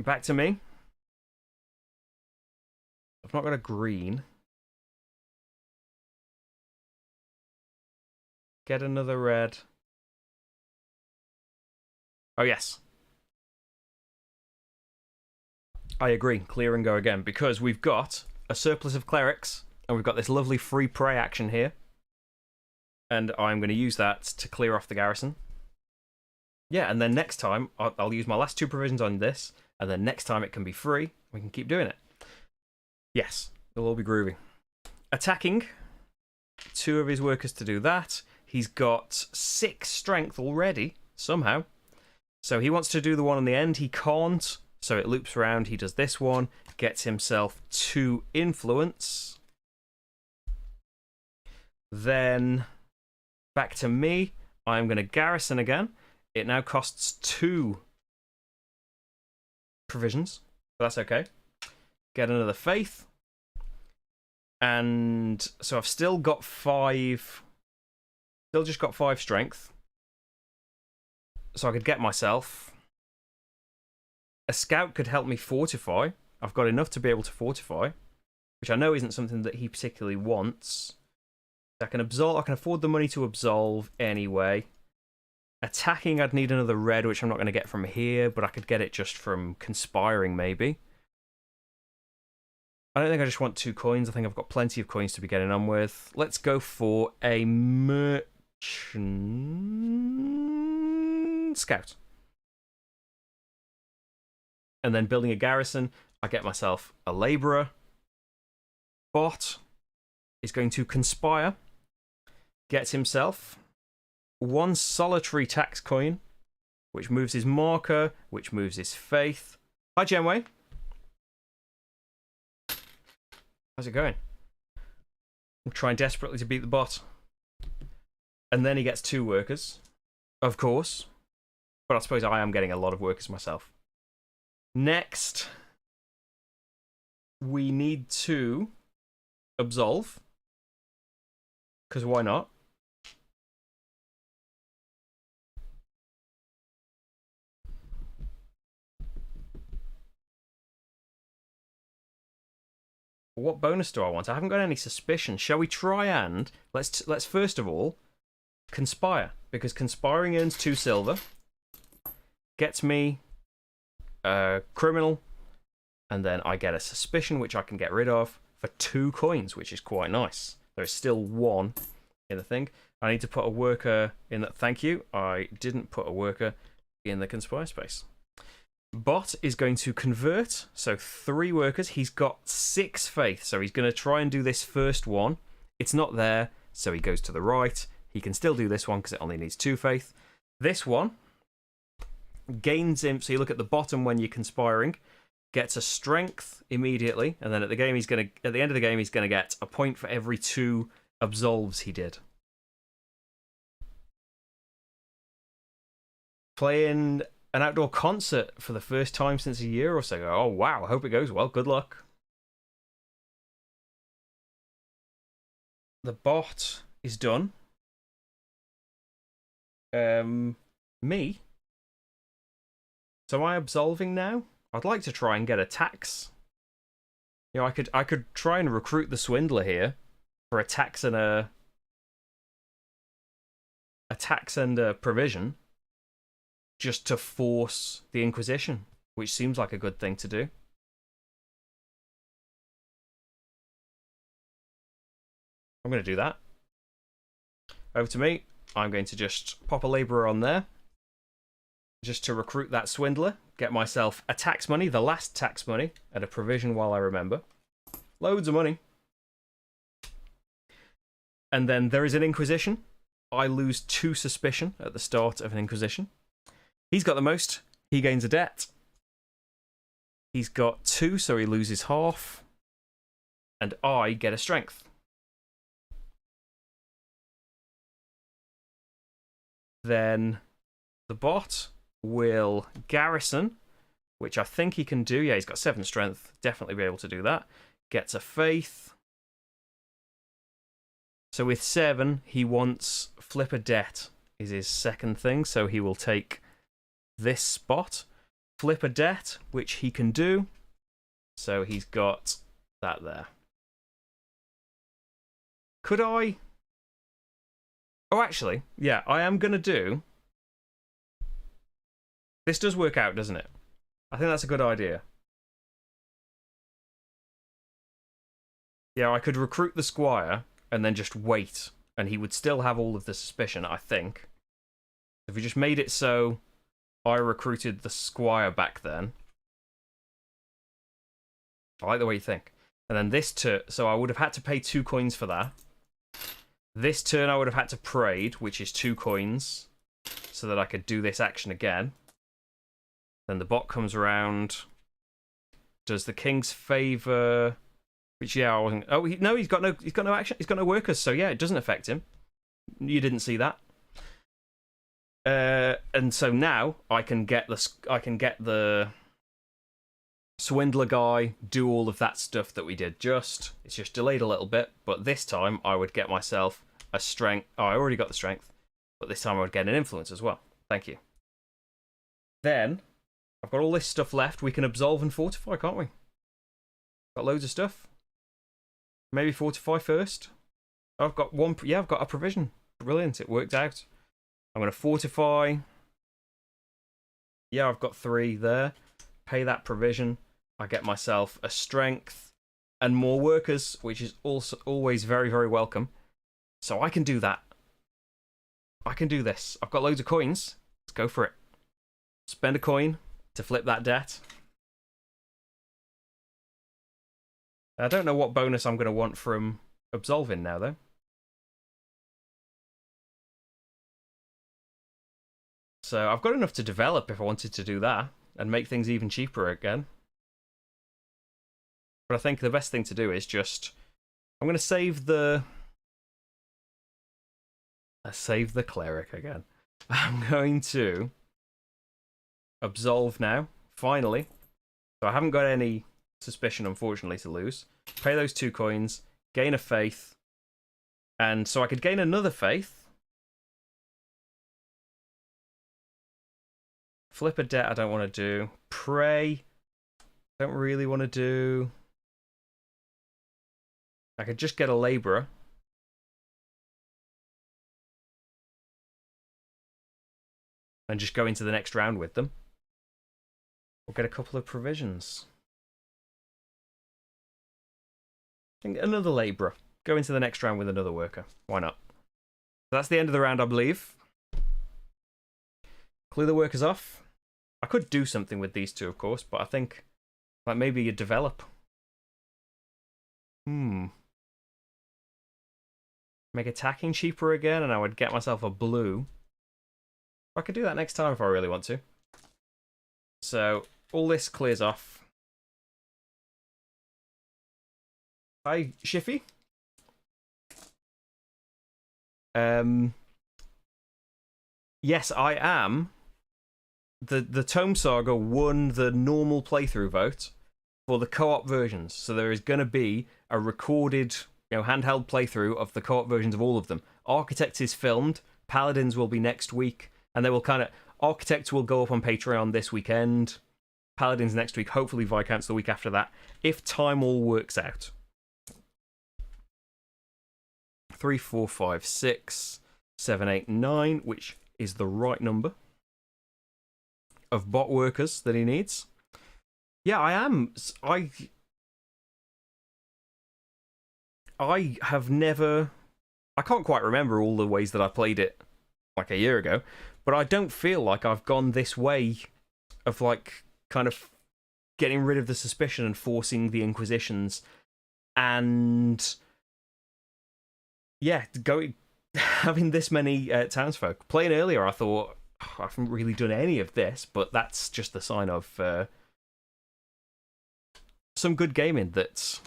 Back to me. I've not got a green. Get another red. Oh, yes. I agree. Clear and go again, because we've got a surplus of clerics, and we've got this lovely free prey action here. And I'm going to use that to clear off the garrison. Yeah, and then next time, I'll use my last 2 provisions on this, and then next time it can be free. We can keep doing it. Yes, it'll all be groovy. Attacking. 2 of his workers to do that. He's got 6 strength already, somehow. So he wants to do the one on the end. He can't. So it loops around. He does this one. Gets himself 2 influence. Then back to me. I'm going to garrison again. It now costs 2 provisions. But that's okay. Get another faith. And so I've still got 5. Still just got 5 strength. So I could get myself. A scout could help me fortify. I've got enough to be able to fortify, which I know isn't something that he particularly wants. I can absolve. I can afford the money to absolve anyway. Attacking, I'd need another red, which I'm not going to get from here, but I could get it just from conspiring, maybe. I don't think I just want 2 coins. I think I've got plenty of coins to be getting on with. Let's go for a merchant scout. And then building a garrison, I get myself a labourer. Bot is going to conspire. Gets himself 1 solitary tax coin, which moves his marker, which moves his faith. Hi, Genway. How's it going? I'm trying desperately to beat the bot. And then he gets 2 workers, of course. But I suppose I am getting a lot of workers myself. Next, we need to absolve. Because why not? What bonus do I want? I haven't got any suspicion. Shall we try and let's first of all conspire, because conspiring earns 2 silver, gets me a criminal, and then I get a suspicion which I can get rid of for 2 coins, which is quite nice. There's still 1 in the thing. I need to put a worker in that. Thank you. I didn't put a worker in the conspire space. Bot is going to convert, so 3 workers. He's got 6 faith, so he's going to try and do this first one. It's not there, so he goes to the right. He can still do this one because it only needs 2 faith. This one gains him, so you look at the bottom when you're conspiring, gets a strength immediately, and then at the end of the game he's going to get a point for every 2 absolves he did. Playing an outdoor concert for the first time since a year or so. Oh, wow. I hope it goes well. Good luck. The bot is done. Me? So am I absolving now? I'd like to try and get a tax. You know, I could try and recruit the swindler here for a tax and a provision, just to force the Inquisition, which seems like a good thing to do. I'm going to do that. Over to me. I'm going to just pop a labourer on there, just to recruit that swindler, get myself a tax money, the last tax money, and a provision while I remember. Loads of money. And then there is an Inquisition. I lose 2 suspicion at the start of an Inquisition. He's got the most. He gains a debt. He's got 2, so he loses half. And I get a strength. Then the bot will garrison, which I think he can do. Yeah, he's got 7 strength. Definitely be able to do that. Gets a faith. So with 7, he wants flip a debt is his second thing. So he will take this spot, flip a debt, which he can do. So he's got that there. Could I? Oh, actually, yeah, I am going to do... This does work out, doesn't it? I think that's a good idea. Yeah, I could recruit the squire and then just wait, and he would still have all of the suspicion, I think. If we just made it so I recruited the squire back then. I like the way you think. And then this turn, so I would have had to pay 2 coins for that. This turn I would have had to parade, which is 2 coins, so that I could do this action again. Then the bot comes around, does the king's favour, which yeah, I wasn't. Oh no, he's got no action. He's got no workers, so yeah, it doesn't affect him. You didn't see that. And so now I can get the swindler guy, do all of that stuff that we did just. It's just delayed a little bit, but this time I would get myself a strength. Oh, I already got the strength, but this time I would get an influence as well. Thank you. Then I've got all this stuff left. We can absolve and fortify, can't we? Got loads of stuff. Maybe fortify first. I've got one. Yeah, I've got a provision. Brilliant. It worked out. I'm going to fortify. Yeah, I've got 3 there. Pay that provision. I get myself a strength and more workers, which is also always very, very welcome. So I can do that. I can do this. I've got loads of coins. Let's go for it. Spend a coin to flip that debt. I don't know what bonus I'm going to want from absolving now, though. So I've got enough to develop if I wanted to do that and make things even cheaper again. But I think the best thing to do is just I'm going to save the... Let's save the cleric again. I'm going to absolve now, finally. So I haven't got any suspicion, unfortunately, to lose. Pay those 2 coins, gain a faith, and so I could gain another faith. Flip a debt I don't want to do. Pray, don't really want to do. I could just get a labourer. And just go into the next round with them. We'll get a couple of provisions. Another labourer. Go into the next round with another worker. Why not? So that's the end of the round, I believe. Clear the workers off. I could do something with these 2, of course, but I think like maybe you develop. Make attacking cheaper again, and I would get myself a blue. I could do that next time if I really want to. So all this clears off. Hi, Shiffy. Yes, I am. The Tome Saga won the normal playthrough vote for the co-op versions. So there is going to be a recorded, handheld playthrough of the co-op versions of all of them. Architects is filmed. Paladins will be next week. And they will Architects will go up on Patreon this weekend. Paladins next week. Hopefully Viscounts the week after that. If time all works out. 3, 4, 5, 6, 7, 8, 9, which is the right number of bot workers that he needs. Yeah, I am. I have never... I can't quite remember all the ways that I played it like a year ago, but I don't feel like I've gone this way of like kind of getting rid of the suspicion and forcing the Inquisitions and having this many townsfolk. Playing earlier, I thought, I haven't really done any of this, but that's just the sign of some good gaming. That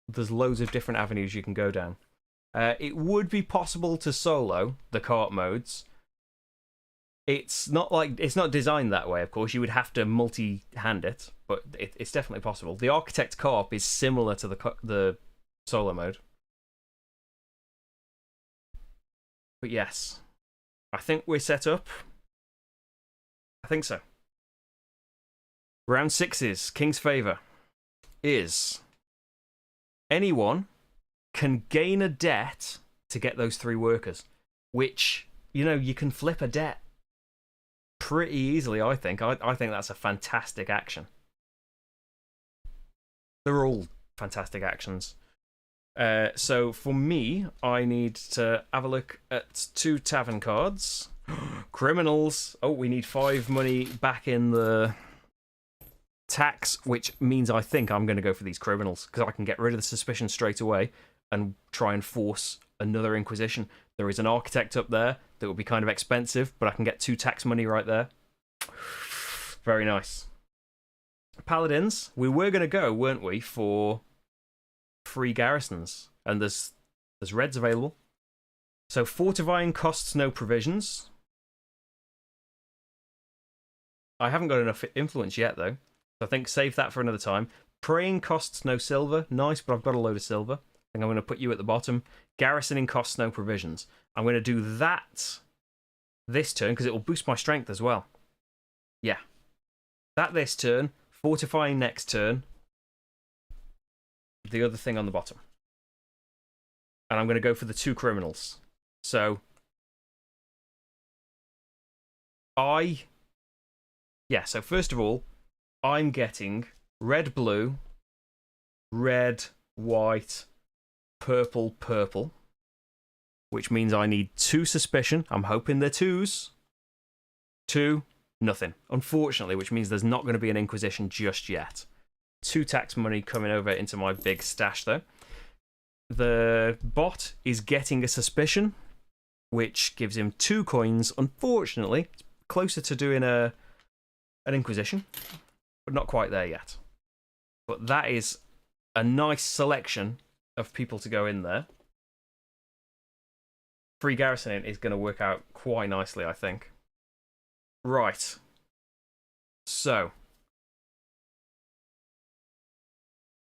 there's loads of different avenues you can go down. It would be possible to solo the co-op modes. It's not designed that way, of course. You would have to multi-hand it, but it's definitely possible. The Architect co-op is similar to the solo mode. But yes, I think we're set up. I think so. Round 6's King's Favour is anyone can gain a debt to get those 3 workers, which, you can flip a debt pretty easily, I think. I think that's a fantastic action. They're all fantastic actions. So for me, I need to have a look at 2 tavern cards. Criminals. Oh, we need 5 money back in the tax, which means I think I'm going to go for these criminals because I can get rid of the suspicion straight away and try and force another Inquisition. There is an Architect up there that will be kind of expensive, but I can get 2 tax money right there. Very nice. Paladins. We were going to go, weren't we, for free garrisons, and there's reds available. So fortifying costs no provisions. I haven't got enough influence yet though, so I think save that for another time. Praying costs no silver. Nice, but I've got a load of silver. I think I'm going to put you at the bottom. Garrisoning costs no provisions. I'm going to do that this turn because it will boost my strength as well. Yeah, that this turn. Fortifying next turn. The other thing on the bottom. And I'm going to go for the 2 criminals. So so first of all, I'm getting red, blue, red, white, purple, purple, which means I need 2 suspicion. I'm hoping they're 2s. 2, nothing. Unfortunately, which means there's not going to be an Inquisition just yet. 2 tax money coming over into my big stash, though. The bot is getting a suspicion, which gives him 2 coins. Unfortunately, it's closer to doing an Inquisition, but not quite there yet. But that is a nice selection of people to go in there, free garrisoning is going to work out quite nicely, I think. Right. So.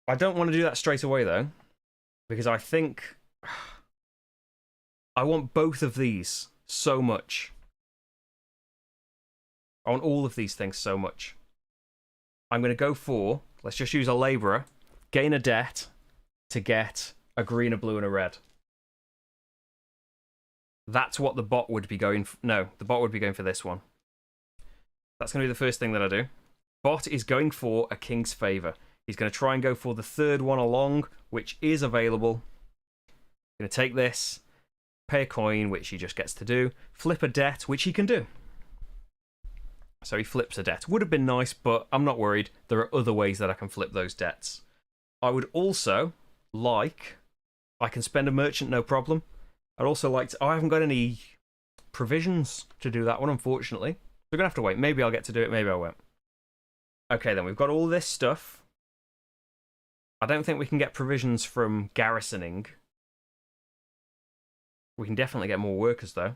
I don't want to do that straight away, though, because I think I want both of these so much. I want all of these things so much. I'm going to go for, let's just use a labourer, gain a debt to get a green, a blue, and a red. That's what the bot would be going for. No, the bot would be going for this one. That's going to be the first thing that I do. Bot is going for a King's Favour. He's going to try and go for the third one along, which is available. Going to take this, pay a coin, which he just gets to do, flip a debt, which he can do. So he flips a debt. Would have been nice, but I'm not worried. There are other ways that I can flip those debts. I would also like... I can spend a merchant, no problem. I'd also like to... Oh, I haven't got any provisions to do that one, unfortunately. We're going to have to wait. Maybe I'll get to do it, maybe I won't. Okay, then we've got all this stuff. I don't think we can get provisions from garrisoning. We can definitely get more workers, though.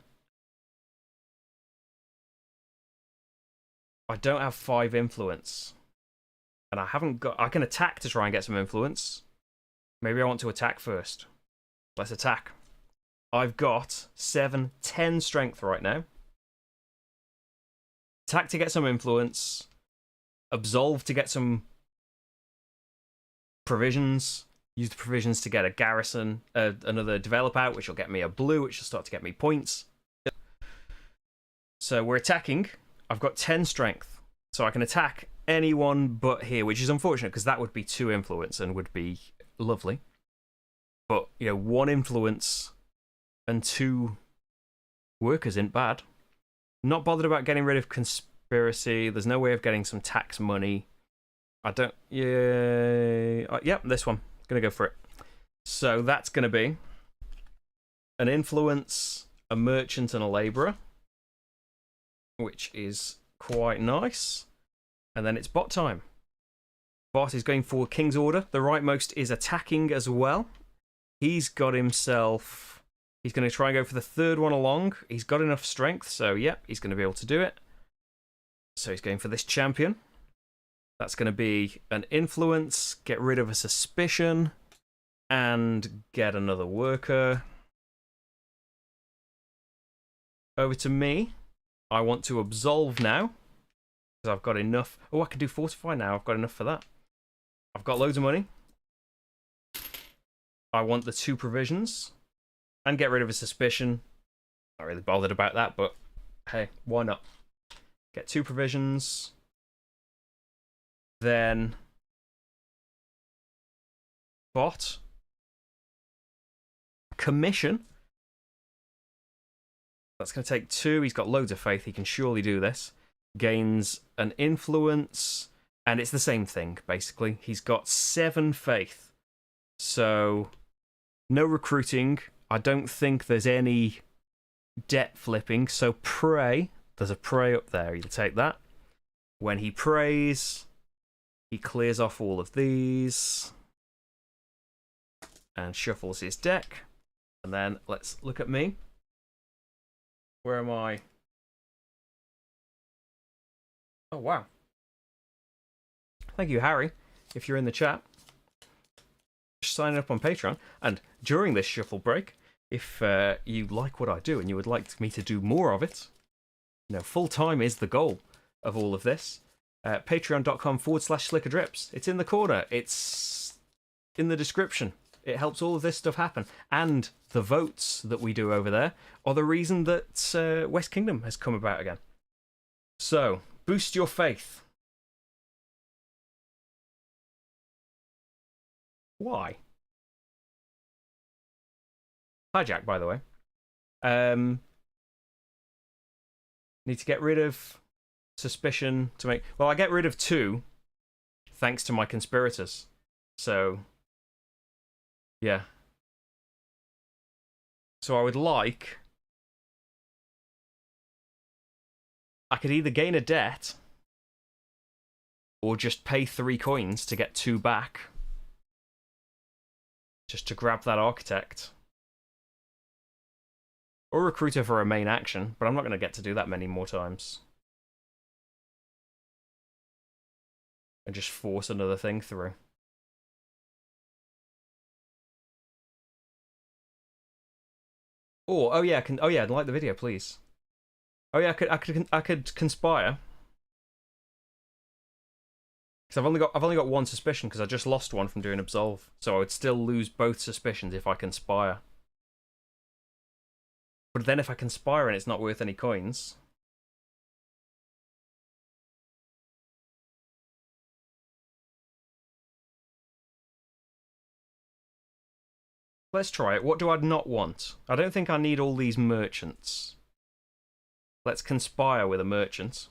I don't have 5 influence. And I haven't got... I can attack to try and get some influence. Maybe I want to attack first. Let's attack. I've got 7, 10 strength right now. Attack to get some influence. Absolve to get some provisions. Use the provisions to get a garrison, another develop out, which will get me a blue, which will start to get me points. So we're attacking. I've got 10 strength. So I can attack anyone but here, which is unfortunate because that would be 2 influence and would be lovely. But, you know, 1 influence and 2 workers isn't bad. Not bothered about getting rid of conspiracy. There's no way of getting some tax money. I don't... Yeah... Yep, this one. Gonna go for it. So that's gonna be an influence, a merchant, and a labourer, which is quite nice. And then it's bot time. Bot is going for King's Order. The rightmost is attacking as well. He's got himself... He's going to try and go for the third one along. He's got enough strength, so yep, he's going to be able to do it. So he's going for this champion. That's going to be an influence, get rid of a suspicion, and get another worker. Over to me. I want to absolve now, because I've got enough. Oh, I can do fortify now. I've got enough for that. I've got loads of money. I want the 2 provisions. And get rid of a suspicion. Not really bothered about that, but hey, why not? Get 2 provisions. Then bot. Commission. That's going to take 2. He's got loads of faith. He can surely do this. Gains an influence. And it's the same thing, basically. He's got 7 faith. So, no recruiting. I don't think there's any debt flipping, so pray. There's a pray up there. You'll take that. When he prays, he clears off all of these and shuffles his deck. And then let's look at me. Where am I? Oh, wow. Thank you, Harry, if you're in the chat. Signing up on Patreon. And during this shuffle break, if you like what I do and you would like me to do more of it, you know, full time is the goal of all of this. Patreon.com/slickerdrips. It's in the corner. It's in the description. It helps all of this stuff happen. And the votes that we do over there are the reason that West Kingdom has come about again. So, boost your faith. Why? Hijack, by the way. Need to get rid of suspicion to make... Well, I get rid of 2 thanks to my conspirators. So, yeah. So I would like... I could either gain a debt or just pay 3 coins to get 2 back. just to grab that architect. Or recruiter for a main action, but I'm not going to get to do that many more times. And just force another thing through. Or, oh yeah, like the video, please. Oh yeah, I could conspire. Because I've only got one suspicion because I just lost one from doing absolve, so I would still lose both suspicions if I conspire. But then if I conspire and it's not worth any coins, let's try it. What do I not want? I don't think I need all these merchants. Let's conspire with a merchant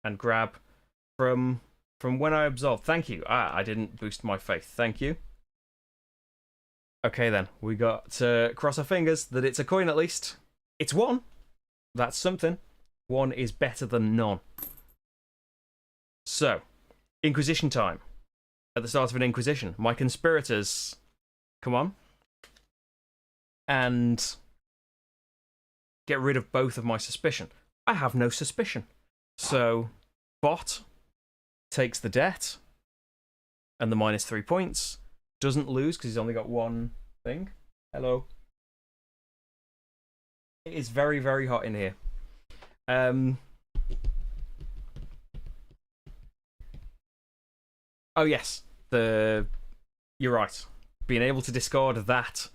and grab from when I absolved. Thank you. I didn't boost my faith. Thank you. Okay then, we got to cross our fingers that it's a coin at least. It's one. That's something. One is better than none. So, Inquisition time. At the start of an Inquisition, my conspirators come on and get rid of both of my suspicion. I have no suspicion. So, bot takes the debt and the -3 points. Doesn't lose because he's only got one thing. Hello. It is very, very hot in here. Oh yes, you're right. Being able to discard that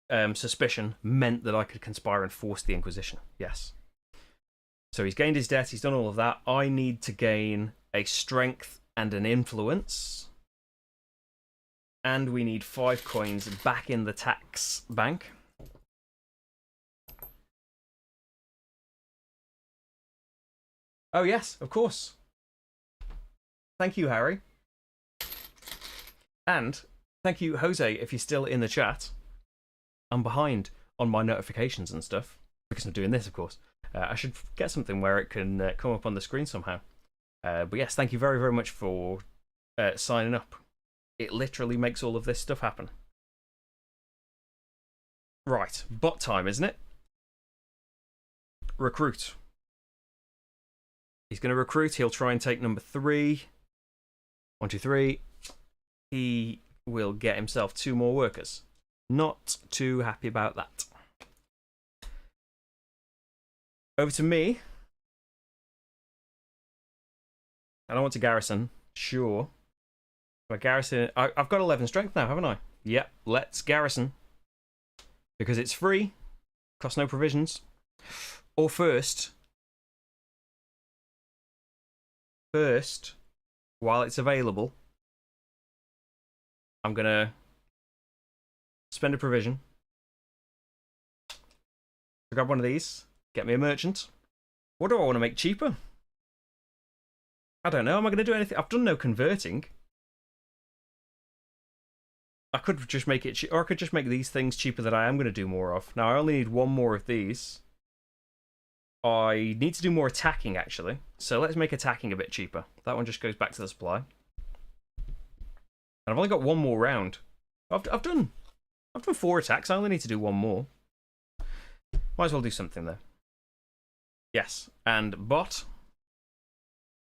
suspicion meant that I could conspire and force the Inquisition. Yes. So he's gained his debt. He's done all of that. I need to gain a strength and an influence. And we need 5 coins back in the tax bank. Oh, yes, of course. Thank you, Harry. And thank you, Jose, if you're still in the chat. I'm behind on my notifications and stuff because I'm doing this, of course. I should get something where it can come up on the screen somehow. But yes, thank you very, very much for signing up. It literally makes all of this stuff happen. Right, bot time, isn't it? Recruit. He's going to recruit. He'll try and take number 3. 1, 2, 3. He will get himself 2 more workers. Not too happy about that. Over to me. I don't want to garrison. Sure. But garrison. I've got 11 strength now, haven't I? Yep. Let's garrison. Because it's free. Costs no provisions. Or first, while it's available, I'm going to spend a provision. Grab one of these. Get me a merchant. What do I want to make cheaper? I don't know. Am I going to do anything? I've done no converting. I could just make it or I could just make these things cheaper that I am going to do more of. Now, I only need 1 more of these. I need to do more attacking, actually. So let's make attacking a bit cheaper. That one just goes back to the supply. And I've only got 1 more round. I've done 4 attacks. I only need to do 1 more. Might as well do something, though. Yes. And bot.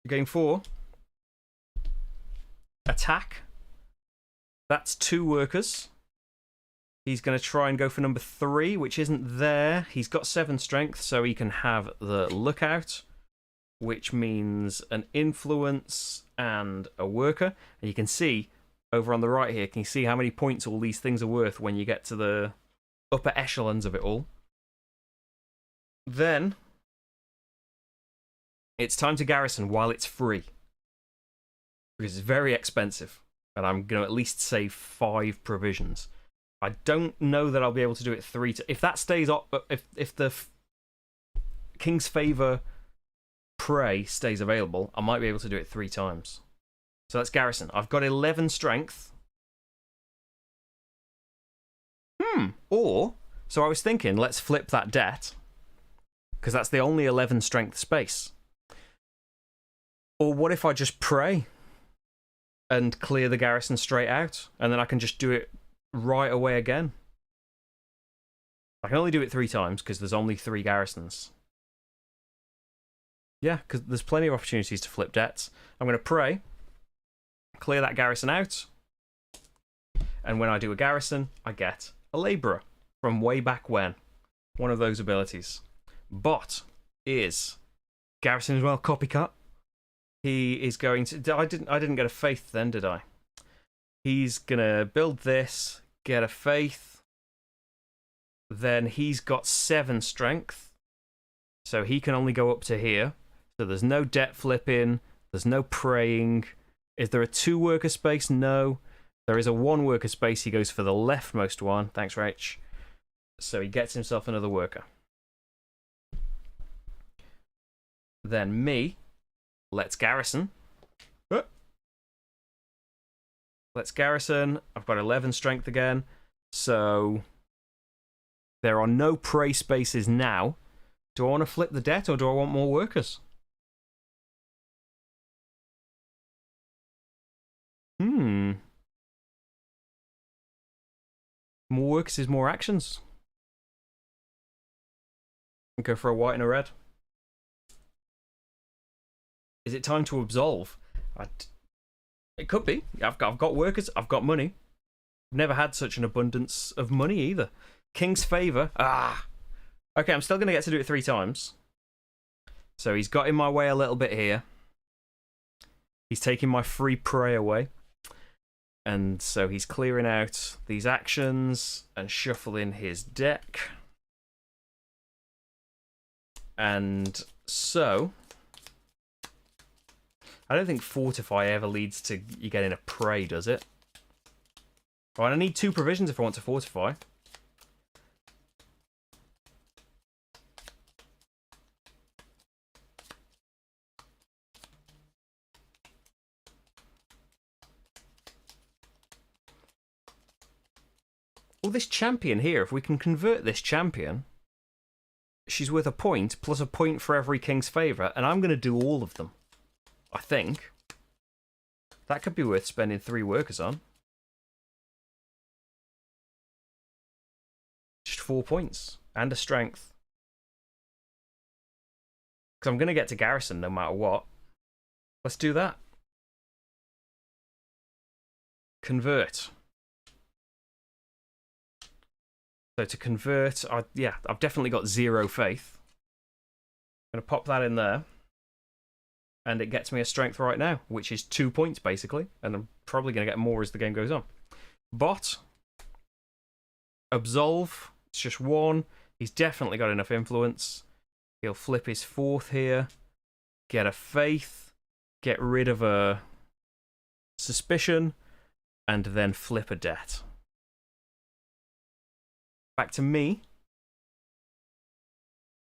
You're going 4. Attack. That's 2 workers. He's going to try and go for number 3, which isn't there. He's got 7 strength, so he can have the lookout, which means an influence and a worker. And you can see over on the right here, can you see how many points all these things are worth when you get to the upper echelons of it all? Then it's time to garrison while it's free, because it's very expensive. And I'm going to at least save 5 provisions. I don't know that I'll be able to do it 3 times. If that stays up, if the King's Favour Prey stays available, I might be able to do it 3 times. So that's garrison. I've got 11 strength. Or, so I was thinking, let's flip that debt, because that's the only 11 strength space. Or what if I just pray? and clear the garrison straight out, and then I can just do it right away again. I can only do it 3 times because there's only 3 garrisons. Yeah, because there's plenty of opportunities to flip debts. I'm going to pray, clear that garrison out, and when I do a garrison, I get a labourer from way back when. One of those abilities. Bot is garrison as well, copycat. He is going to... I didn't get a faith then, did I? He's going to build this, get a faith. Then he's got 7 strength. So he can only go up to here. So there's no debt flipping. There's no praying. Is there a 2 worker space? No. There is a 1 worker space. He goes for the leftmost one. Thanks, Rach. So he gets himself another worker. Then me. Let's garrison. Let's garrison. I've got 11 strength again. So there are no prey spaces now. Do I want to flip the debt or do I want more workers? More workers is more actions. Go for a white and a red. Is it time to absolve? It could be. I've got workers. I've got money. I've never had such an abundance of money either. King's favour. Okay, I'm still going to get to do it 3 times. So he's got in my way a little bit here. He's taking my free prey away. And so he's clearing out these actions and shuffling his deck. And so... I don't think Fortify ever leads to you getting a prey, does it? Right, I need 2 provisions if I want to Fortify. Well, this champion here, if we can convert this champion, she's worth a point, plus a point for every King's Favour, and I'm going to do all of them. I think. That could be worth spending 3 workers on. Just 4 points. And a strength. Because I'm going to get to garrison no matter what. Let's do that. Convert. So to convert, I've definitely got 0 faith. I'm going to pop that in there. And it gets me a strength right now, which is 2 points, basically. And I'm probably going to get more as the game goes on. Bot. Absolve. It's just 1. He's definitely got enough influence. He'll flip his 4th here. Get a faith. Get rid of a suspicion. And then flip a debt. Back to me.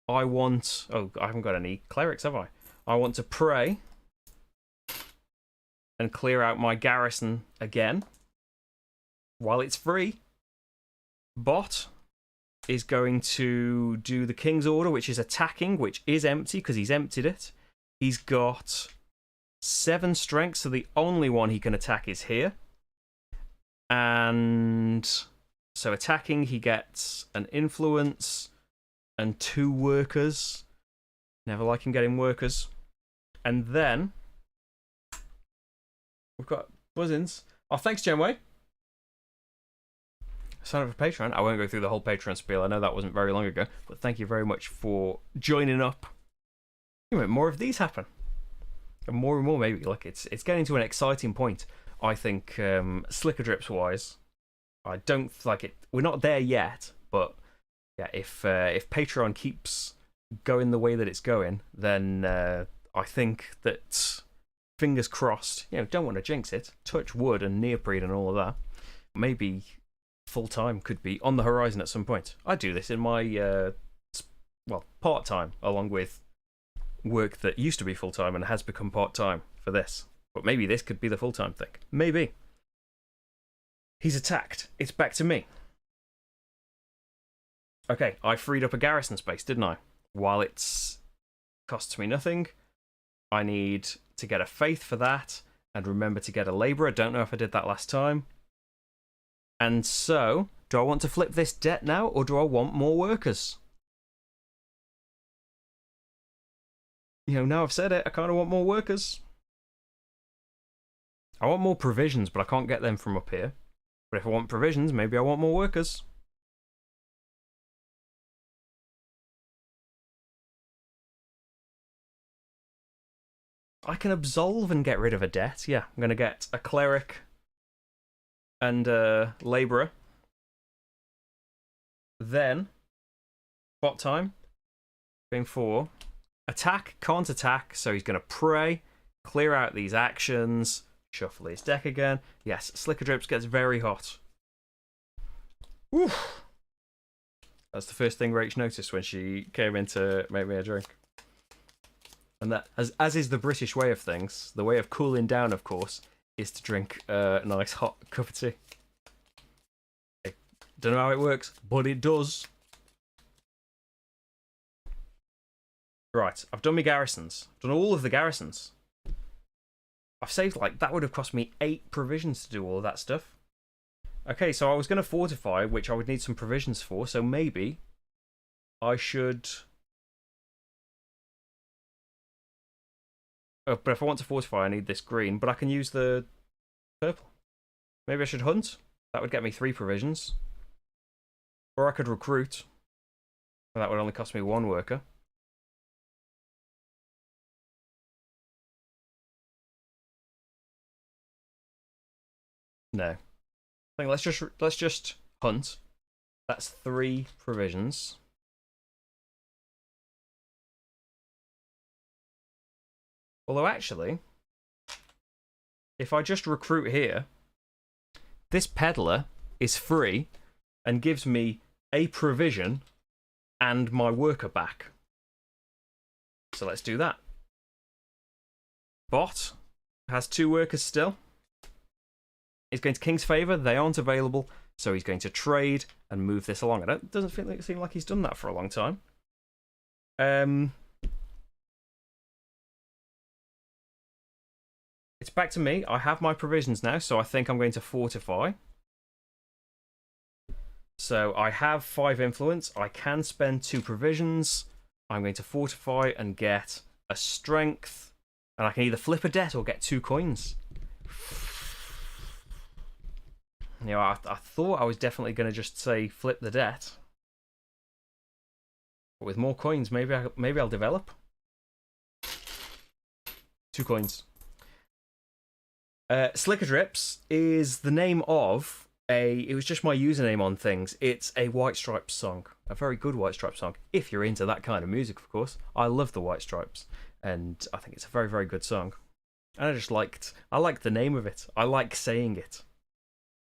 I want... Oh, I haven't got any clerics, have I? I want to pray and clear out my garrison again while it's free. Bot is going to do the King's Order, which is attacking, which is empty because he's emptied it. He's got 7 strength, so the only one he can attack is here. And so attacking, he gets an influence and 2 workers. Never like him getting workers. And then we've got Buzzins. Oh, thanks, Genway. Sign up for Patreon. I won't go through the whole Patreon spiel. I know that wasn't very long ago, but thank you very much for joining up. Anyway, more of these happen, and more maybe. Like it's getting to an exciting point. I think slickerdrips wise, I don't like it. We're not there yet, but yeah, if Patreon keeps going the way that it's going, then I think that, fingers crossed, don't want to jinx it, touch wood and neoprene and all of that, maybe full-time could be on the horizon at some point. I do this in my, part-time, along with work that used to be full-time and has become part-time for this. But maybe this could be the full-time thing. Maybe. He's attacked. It's back to me. Okay, I freed up a garrison space, didn't I? While it's costs me nothing, I need to get a faith for that, and remember to get a labourer. Don't know if I did that last time. And so, do I want to flip this debt now, or do I want more workers? You know, now I've said it, I kind of want more workers. I want more provisions, but I can't get them from up here. But if I want provisions, maybe I want more workers. I can absolve and get rid of a debt. Yeah, I'm going to get a cleric and a labourer. Then, bot time. Going for attack, can't attack, so he's going to pray, clear out these actions, shuffle his deck again. Yes, Slickerdrips gets very hot. Oof. That's the first thing Rach noticed when she came in to make me a drink. And that, as is the British way of things, the way of cooling down, of course, is to drink a nice hot cup of tea. I don't know how it works, but it does. Right, I've done my garrisons. Done all of the garrisons. I've saved, like, that would have cost me 8 provisions to do all of that stuff. Okay, so I was going to fortify, which I would need some provisions for, so maybe I should... Oh, but if I want to fortify, I need this green, but I can use the purple. Maybe I should hunt. That would get me 3 provisions. Or I could recruit. And that would only cost me 1 worker. No. I think let's just hunt. That's 3 provisions. Although actually, if I just recruit here, this peddler is free and gives me a provision and my worker back. So let's do that. Bot has 2 workers still. He's going to King's Favour. They aren't available, so he's going to trade and move this along. It doesn't seem like he's done that for a long time. It's back to me. I have my provisions now, so I think I'm going to fortify. So I have 5 influence. I can spend 2 provisions. I'm going to fortify and get a strength. And I can either flip a debt or get 2 coins. You know, I thought I was definitely going to just say flip the debt. But with more coins, maybe I'll develop. 2 coins. Slickerdrips is the name of it was just my username on things. It's a White Stripes song. A very good White Stripes song. If you're into that kind of music, of course. I love the White Stripes. And I think it's a very, very good song. And I liked the name of it. I like saying it.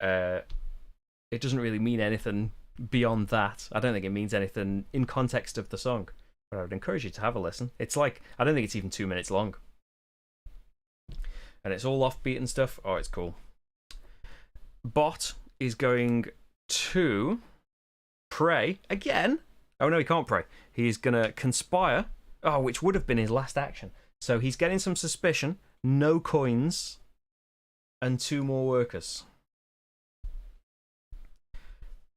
It doesn't really mean anything beyond that. I don't think it means anything in context of the song. But I would encourage you to have a listen. It's like, I don't think it's even 2 minutes long. And it's all offbeat and stuff. Oh, it's cool. Bot is going to pray again. Oh, no, he can't pray. He's going to conspire. Oh, which would have been his last action. So he's getting some suspicion. No coins. And 2 more workers.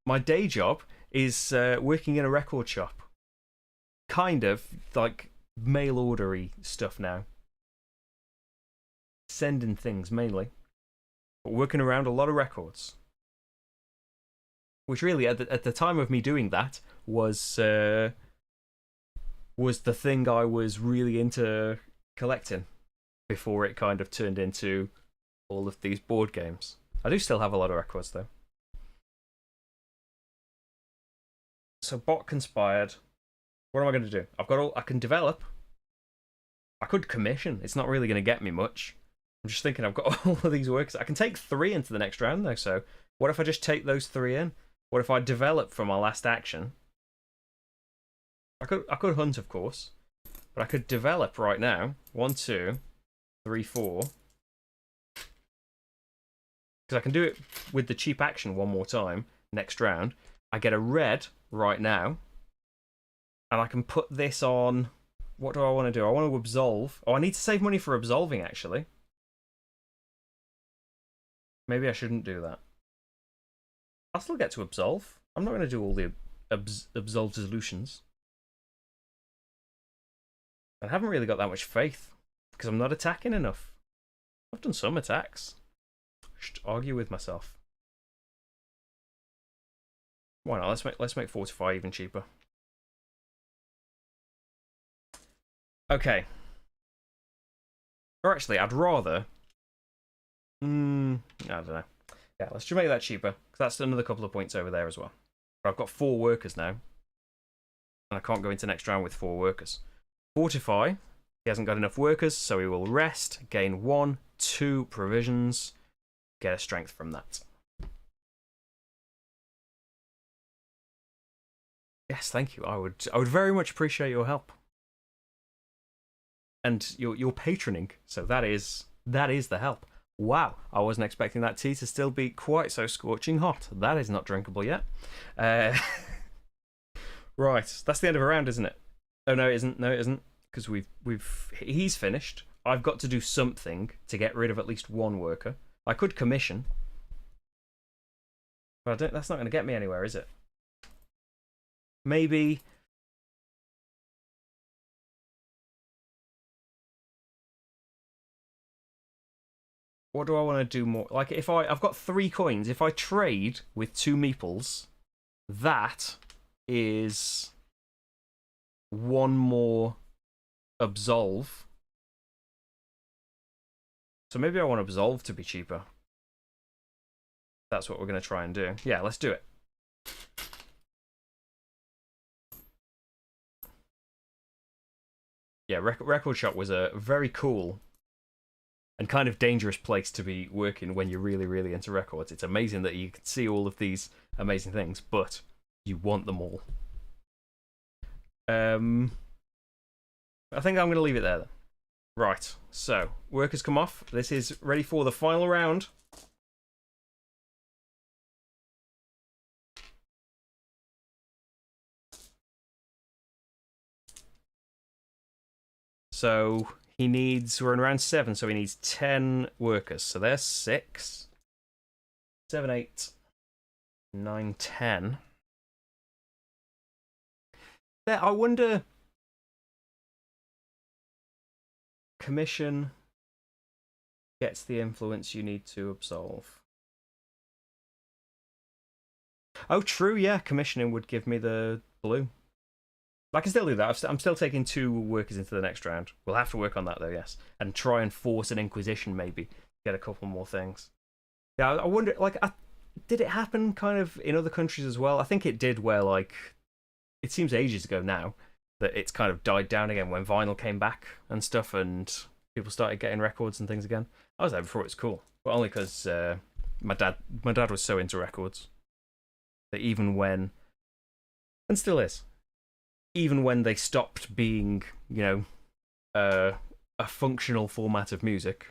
My day job is working in a record shop. Kind of like mail ordery stuff now. Sending things mainly, but working around a lot of records. Which really, at the time of me doing that, was the thing I was really into collecting before it kind of turned into all of these board games. I do still have a lot of records though. So bot conspired. What am I going to do? I can develop. I could commission. It's not really going to get me much. I'm just thinking I've got all of these workers. I can take 3 into the next round though, so what if I just take those 3 in? What if I develop from my last action? I could hunt, of course, but I could develop right now. 1, 2, 3, 4. Because I can do it with the cheap action one more time next round. I get a red right now, and I can put this on. What do I want to do? I want to absolve. Oh, I need to save money for absolving, actually. Maybe I shouldn't do that. I'll still get to absolve. I'm not going to do all the absolve solutions. I haven't really got that much faith because I'm not attacking enough. I've done some attacks. I should argue with myself. Why not? Let's make fortify even cheaper. Okay. Or actually, I'd rather. I don't know. Yeah, let's just make that cheaper because that's another couple of points over there as well. But I've got 4 workers now, and I can't go into next round with 4 workers. Fortify. He hasn't got enough workers, so he will rest, gain 1, 2 provisions, get a strength from that. Yes, thank you. I would very much appreciate your help. And your patroning. So that is the help. Wow, I wasn't expecting that tea to still be quite so scorching hot. That is not drinkable yet. Right, that's the end of a round, isn't it? Oh no, it isn't. No, it isn't. Because he's finished. I've got to do something to get rid of at least 1 worker. I could commission, but that's not going to get me anywhere, is it? Maybe. What do I want to do more? Like, if I've got 3 coins. If I trade with 2 meeples, that is 1 more absolve. So maybe I want absolve to be cheaper. That's what we're going to try and do. Yeah, let's do it. Yeah, Record Shop was a very cool and kind of dangerous place to be working when you're really, really into records. It's amazing that you can see all of these amazing things, but you want them all. I think I'm going to leave it there then. Right, so workers come off. This is ready for the final round. So he needs, we're in round 7, so he needs 10 workers. So there's 6, 7, 8, 9, 10. There, I wonder. Commission gets the influence you need to absolve. Oh, true, yeah. Commissioning would give me the blue. I can still do that. I'm still taking 2 workers into the next round. We'll have to work on that, though, yes. And try and force an Inquisition, maybe. Get a couple more things. Yeah, I wonder, like, did it happen kind of in other countries as well? I think it did, where, like, it seems ages ago now that it's kind of died down again when vinyl came back and stuff, and people started getting records and things again. I was there before it was cool, but only because my dad was so into records that even when, and still is, even when they stopped being, you know, a functional format of music,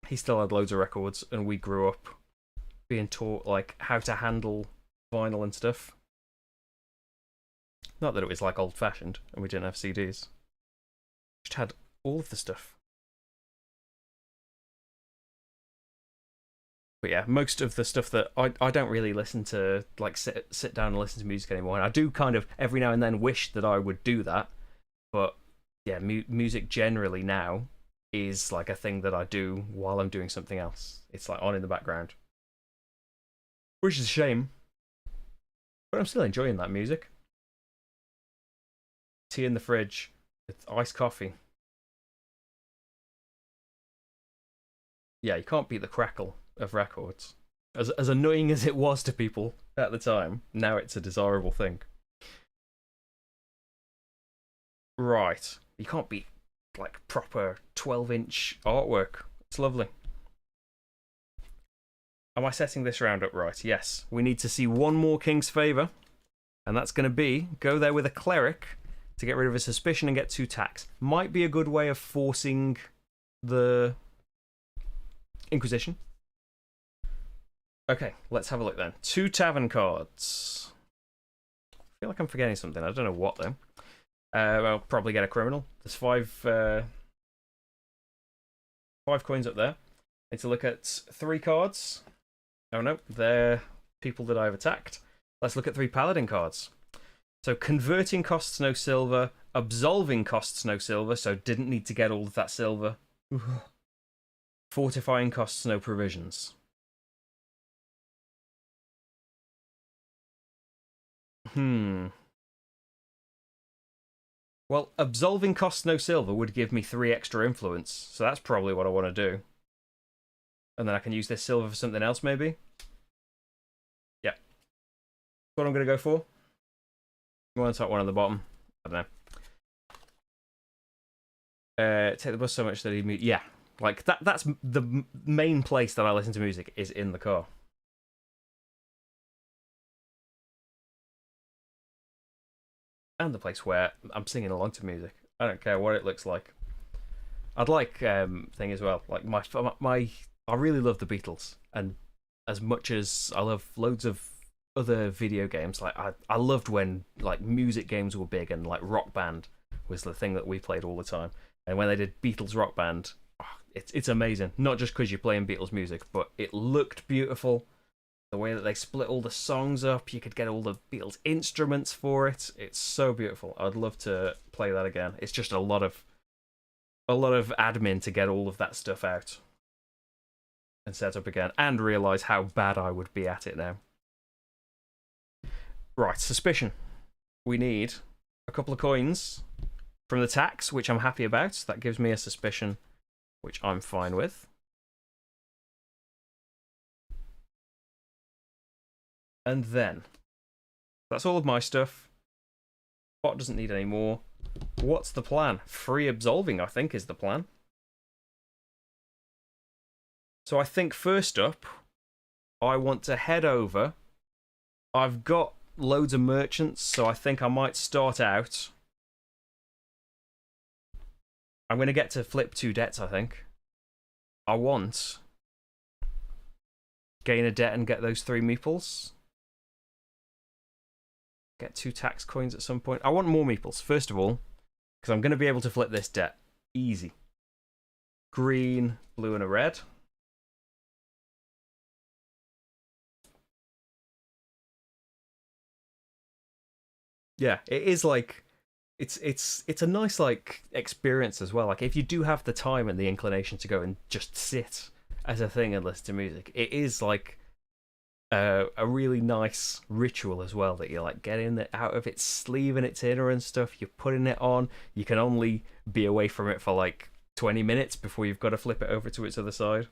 he still had loads of records, and we grew up being taught like how to handle vinyl and stuff. Not that it was like old-fashioned and we didn't have CDs. Just had all of the stuff. But yeah, most of the stuff that I don't really listen to, like sit down and listen to music anymore. And I do kind of every now and then wish that I would do that. But yeah, music generally now is like a thing that I do while I'm doing something else. It's like on in the background. Which is a shame. But I'm still enjoying that music. Tea in the fridge with iced coffee. Yeah, you can't beat the crackle of records. As annoying as it was to people at the time, now it's a desirable thing. Right. You can't beat like proper 12-inch artwork. It's lovely. Am I setting this round up right? Yes. We need to see 1 more King's Favour. And that's going to be go there with a cleric to get rid of a suspicion and get 2 tax. Might be a good way of forcing the Inquisition. Okay, let's have a look then. 2 tavern cards. I feel like I'm forgetting something. I don't know what though. I'll probably get a criminal. There's 5 coins up there. Need to look at 3 cards. Oh no, they're people that I've attacked. Let's look at 3 Paladin cards. So converting costs no silver, absolving costs no silver, so didn't need to get all of that silver. Fortifying costs no provisions. Well, absolving costs no silver would give me 3 extra influence, so that's probably what I want to do. And then I can use this silver for something else, maybe? Yeah. That's what I'm going to go for. One on top, one on the bottom. I don't know. Take the bus so much that he... Yeah. Like, that's the main place that I listen to music, is in the car. And the place where I'm singing along to music. I don't care what it looks like. I'd like thing as well. Like I really love the Beatles, and as much as I love loads of other video games, like I loved when like music games were big, and like Rock Band was the thing that we played all the time. And when they did Beatles Rock Band, it's amazing. Not just because you're playing Beatles music, but it looked beautiful. The way that they split all the songs up, you could get all the Beatles instruments for it. It's so beautiful. I'd love to play that again. It's just a lot of admin to get all of that stuff out and set up again, and realize how bad I would be at it now. Right, suspicion. We need a couple of coins from the tax, which I'm happy about. That gives me a suspicion, which I'm fine with. And then, that's all of my stuff. Bot doesn't need any more. What's the plan? Free absolving, I think, is the plan. So I think first up, I want to head over. I've got loads of merchants, so I think I might start out. I'm going to get to flip 2 debts, I think. I want gain a debt and get those 3 meeples. Get 2 tax coins at some point. I want more meeples, first of all, because I'm going to be able to flip this debt. Easy. Green, blue, and a red. Yeah, it is like... It's a nice like experience as well. Like if you do have the time and the inclination to go and just sit as a thing and listen to music, it is like a really nice ritual as well, that you're like getting it out of its sleeve and its inner and stuff. You're putting it on. You can only be away from it for like 20 minutes before you've got to flip it over to its other side.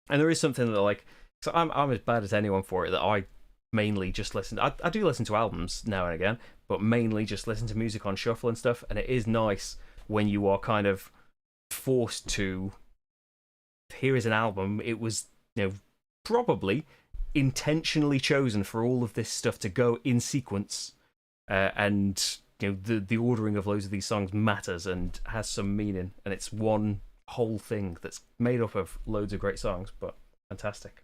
And there is something that like, so I'm as bad as anyone for it, that I mainly just listen. I do listen to albums now and again, but mainly just listen to music on shuffle and stuff. And it is nice when you are kind of forced to. Here is an album. It was, probably intentionally chosen for all of this stuff to go in sequence, and the ordering of loads of these songs matters and has some meaning, and it's one whole thing that's made up of loads of great songs. But fantastic.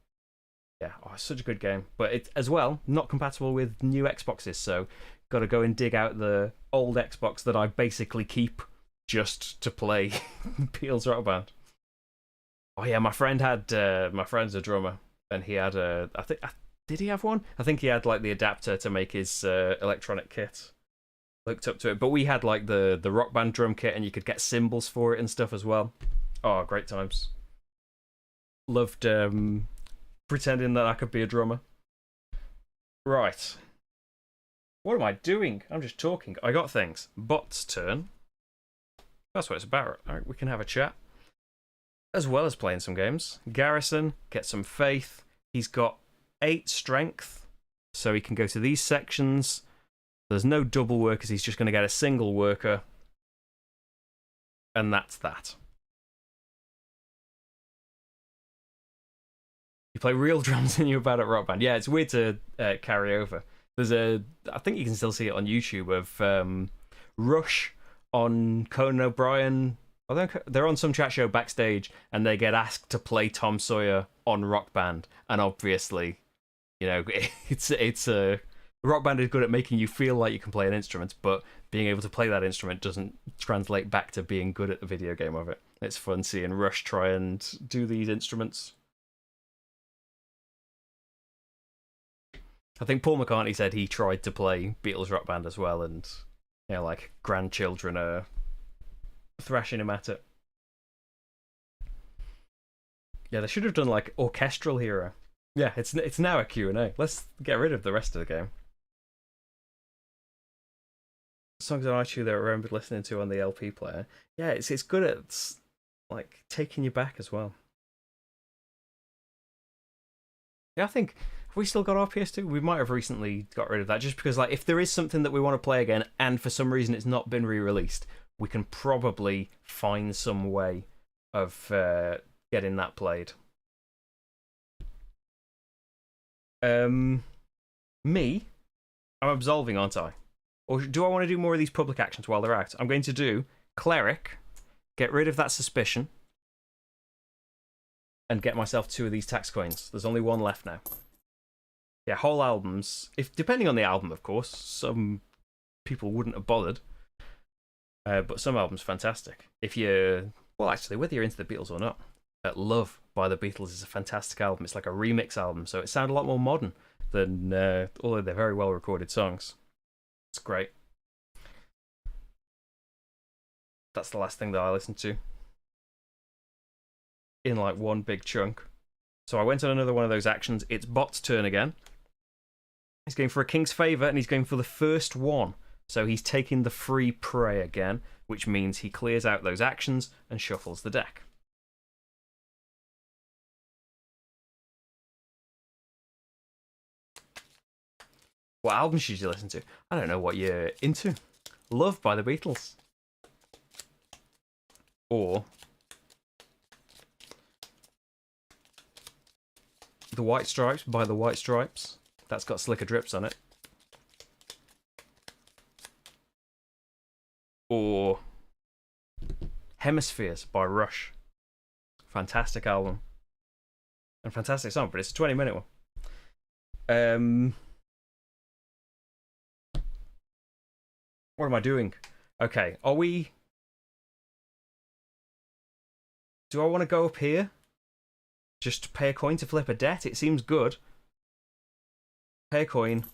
Yeah, it's such a good game. But it as well not compatible with new Xboxes, so got to go and dig out the old Xbox that I basically keep just to play Beatles Rock Band. Oh yeah, my friend's a drummer, and he had did he have one? I think he had like the adapter to make his electronic kit. Looked up to it, but we had like the Rock Band drum kit, and you could get cymbals for it and stuff as well. Oh, great times. Loved pretending that I could be a drummer. Right. What am I doing? I'm just talking. I got things. Bot's turn. That's what it's about. All right, we can have a chat. As well as playing some games. Garrison, get some faith. He's got 8 strength, so he can go to these sections. There's no double workers. He's just going to get a single worker. And that's that. You play real drums and you're bad at Rock Band. Yeah, it's weird to carry over. I think you can still see it on YouTube, of Rush on Conan O'Brien. They're on some chat show backstage, and they get asked to play Tom Sawyer on Rock Band, and obviously, it's Rock Band is good at making you feel like you can play an instrument, but being able to play that instrument doesn't translate back to being good at the video game of it. It's fun seeing Rush try and do these instruments. I think Paul McCartney said he tried to play Beatles Rock Band as well, and like grandchildren are thrashing him at it. Yeah, they should have done like Orchestral Hero. Yeah, it's now a Q&A. Let's get rid of the rest of the game. Songs on iTunes that I remembered listening to on the LP player. Yeah, it's good at like taking you back as well. Yeah, I think, have we still got our PS2? We might have recently got rid of that, just because like if there is something that we want to play again and for some reason it's not been re-released, we can probably find some way of getting that played. Me, I'm absolving, aren't I? Or do I want to do more of these public actions while they're out? I'm going to do Cleric, get rid of that suspicion, and get myself 2 of these tax coins. There's only 1 left now. Yeah, whole albums. Depending on the album, of course. Some people wouldn't have bothered. But some albums fantastic. Well, actually, whether you're into the Beatles or not, Love by the Beatles is a fantastic album. It's like a remix album, so it sounds a lot more modern than all of their very well recorded songs. It's great. That's the last thing that I listened to in like one big chunk. So I went on another one of those actions. It's Bot's turn again. He's going for a King's Favour, and he's going for the first one. So he's taking the free prey again, which means he clears out those actions and shuffles the deck. What album should you listen to? I don't know what you're into. Love by the Beatles. Or The White Stripes by the White Stripes. That's got Slicker Drips on it. Or Hemispheres by Rush. Fantastic album. And fantastic song, but it's a 20-minute one. What am I doing? Okay, are we... Do I want to go up here? Just pay a coin to flip a debt? It seems good. Pay a coin.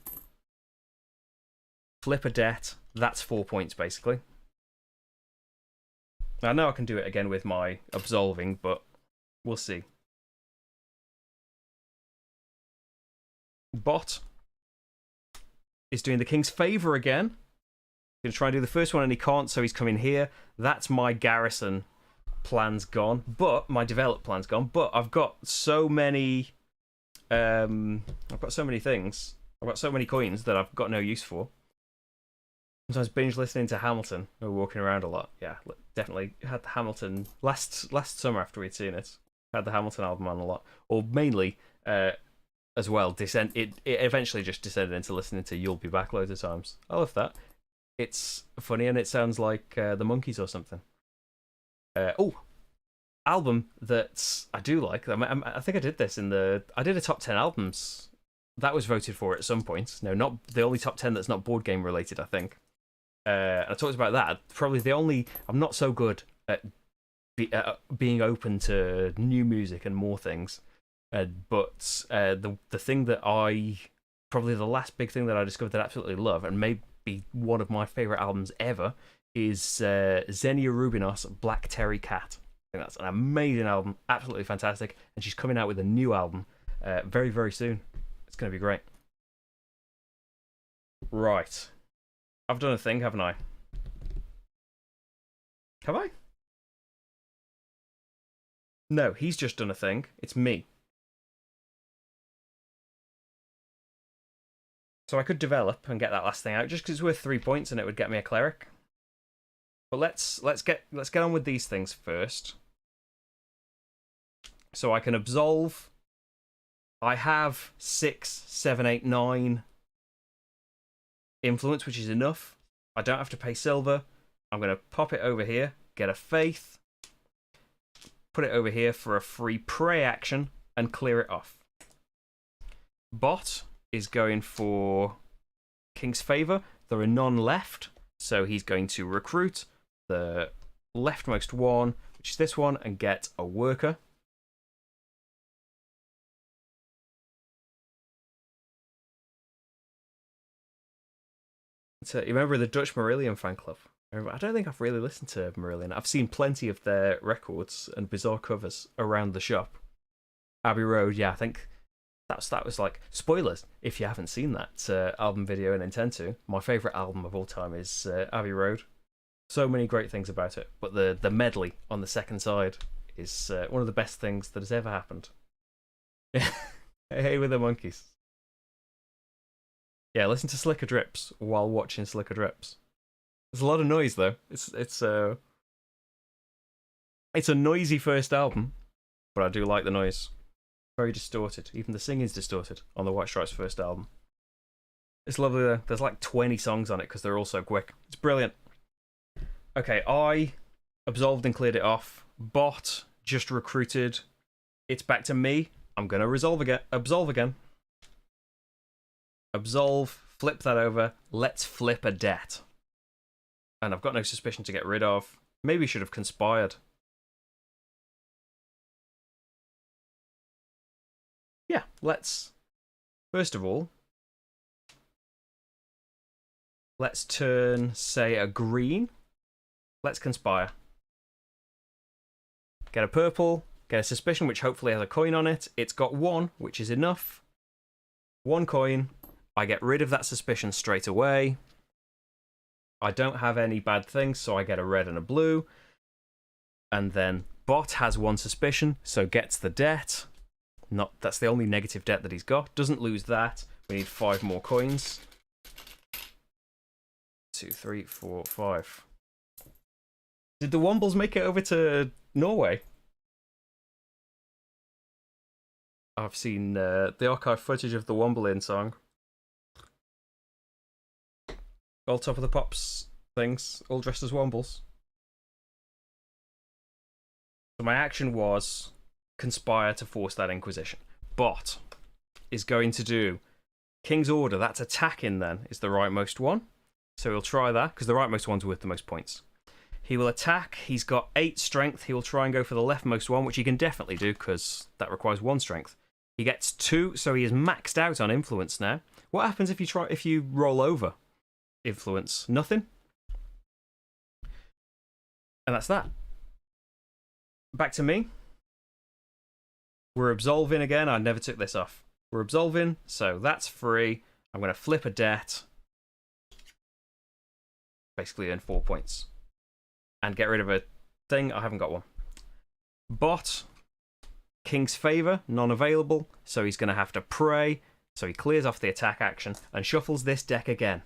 Flip a debt. That's 4 points, basically. I know I can do it again with my absolving, but we'll see. Bot is doing the King's Favour again. He's going to try and do the first one, and he can't, so he's coming here. That's my garrison plan's gone, but my develop plan's gone. But I've got so many... I've got so many things. I've got so many coins that I've got no use for. Sometimes binge listening to Hamilton. We're walking around a lot. Yeah, definitely had the Hamilton last summer after we'd seen it. Had the Hamilton album on a lot, or mainly as well. It eventually just descended into listening to "You'll Be Back" loads of times. I love that. It's funny and it sounds like the Monkees or something. Album that I do like. I think I did this I did a top 10 albums. That was voted for at some point. No, not the only top 10 that's not board game related, I think. I talked about that. Probably the only... I'm not so good at being open to new music and more things. But the thing that probably the last big thing that I discovered that I absolutely love, and maybe one of my favourite albums ever, is Xenia Rubinos' Black Terry Cat. I think that's an amazing album, absolutely fantastic, and she's coming out with a new album very, very soon. It's going to be great. Right. I've done a thing, haven't I? Have I? No, he's just done a thing. It's me. So I could develop and get that last thing out, just because it's worth 3 points and it would get me a cleric. But let's get on with these things first. So I can absolve. I have 6, 7, 8, 9 influence, which is enough. I don't have to pay silver. I'm going to pop it over here, get a faith, put it over here for a free prey action, and clear it off. Bot is going for King's Favour. There are none left, So he's going to recruit the leftmost one, which is this one, and get a worker. So, you remember the Dutch Marillion fan club? I don't think I've really listened to Marillion. I've seen plenty of their records and bizarre covers around the shop. Abbey Road, yeah, I think that was like spoilers if you haven't seen that album video and intend to. My favourite album of all time is Abbey Road. So many great things about it, but the medley on the second side is one of the best things that has ever happened. Hey with the monkeys. Yeah, listen to Slicker Drips while watching Slicker Drips. There's a lot of noise though. It's a noisy first album, but I do like the noise. Very distorted. Even the singing's distorted on the White Stripes first album. It's lovely though. There's like 20 songs on it because they're all so quick. It's brilliant. Okay, I absolved and cleared it off. Bot just recruited. It's back to me. I'm gonna absolve again. Absolve, flip that over. Let's flip a debt. And I've got no suspicion to get rid of. Maybe should have conspired. Yeah, let's... First of all, let's turn, say, a green. Let's conspire. Get a purple, get a suspicion, which hopefully has a coin on it. It's got one, which is enough. One coin. I get rid of that suspicion straight away. I don't have any bad things, so I get a red and a blue. And then Bot has one suspicion, so gets the debt. That's the only negative debt that he's got. Doesn't lose that. We need 5 more coins. 2, 3, 4, 5. Did the Wombles make it over to Norway? I've seen the archive footage of the Womblein song. All Top of the Pops things, all dressed as Wombles. So my action was conspire to force that Inquisition. Bot is going to do King's Order. That's attacking then, is the rightmost one. So he'll try that, because the rightmost one's worth the most points. He will attack. He's got 8 strength. He will try and go for the leftmost one, which he can definitely do, because that requires 1 strength. He gets 2, so he is maxed out on influence now. What happens if you roll over influence? Nothing. And that's that. Back to me. We're absolving again. I never took this off. We're absolving, so that's free. I'm going to flip a debt. Basically earn 4 points. And get rid of a thing. I haven't got one. Bot. King's Favour. Non-available. So he's going to have to pray. So he clears off the attack action and shuffles this deck again.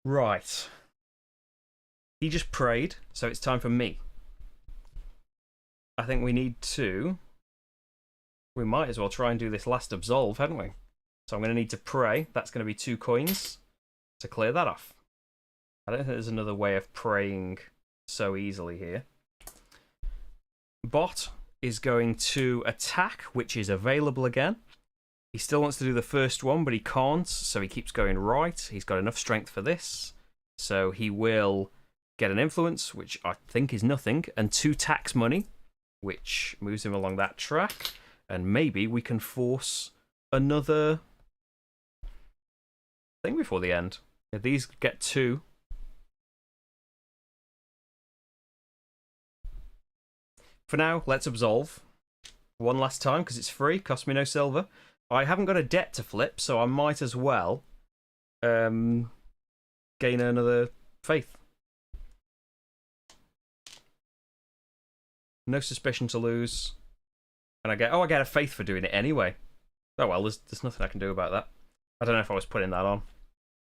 Right. He just prayed, so it's time for me. I think we need to... We might as well try and do this last absolve, hadn't we? So I'm going to need to pray. That's going to be 2 coins to clear that off. I don't think there's another way of praying so easily here. Bot is going to attack, which is available again. He still wants to do the first one, but he can't, so he keeps going right. He's got enough strength for this. So he will get an influence, which I think is nothing, and 2 tax money, which moves him along that track. And maybe we can force another thing before the end. If these get 2. For now, let's absolve. One last time, because it's free, costs me no silver. I haven't got a debt to flip, so I might as well gain another faith. No suspicion to lose. And I get a faith for doing it anyway. Oh well, there's nothing I can do about that. I don't know if I was putting that on.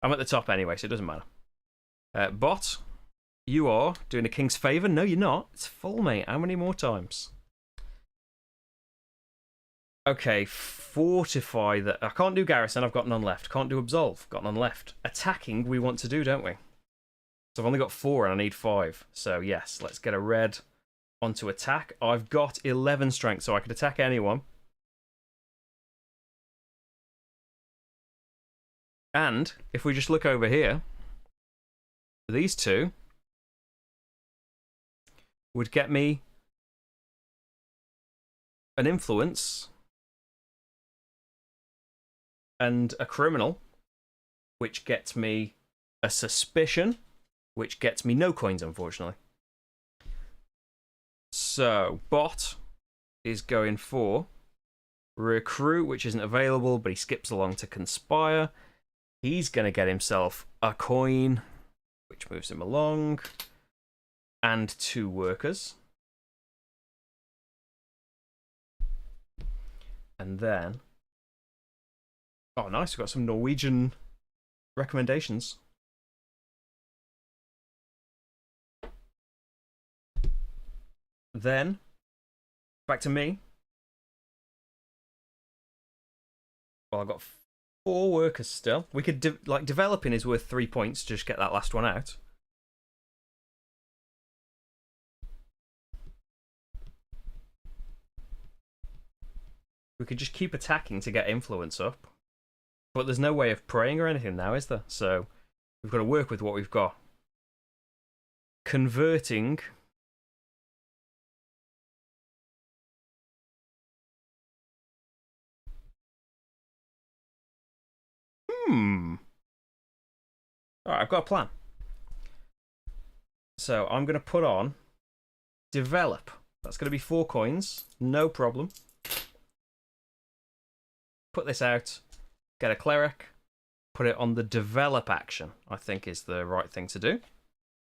I'm at the top anyway, so it doesn't matter. Bot, you are doing a King's Favour. No, you're not. It's full, mate. How many more times? Okay, fortify that. I can't do garrison, I've got none left. Can't do absolve, got none left. Attacking we want to do, don't we? So I've only got 4 and I need 5. So yes, let's get a red onto attack. I've got 11 strength, so I could attack anyone. And if we just look over here, these two would get me an influence and a criminal, which gets me a suspicion, which gets me no coins, unfortunately. So, bot is going for recruit, which isn't available, but he skips along to conspire. He's going to get himself a coin, which moves him along, and 2 workers. And then... oh, nice, we've got some Norwegian recommendations. Then, back to me. Well, I've got 4 workers still. We could, developing is worth 3 points, just get that last one out. We could just keep attacking to get influence up. But there's no way of praying or anything now, is there? So we've got to work with what we've got. Converting. Alright, I've got a plan. So I'm going to put on develop. That's going to be 4 coins. No problem. Put this out. Get a cleric. Put it on the develop action, I think is the right thing to do.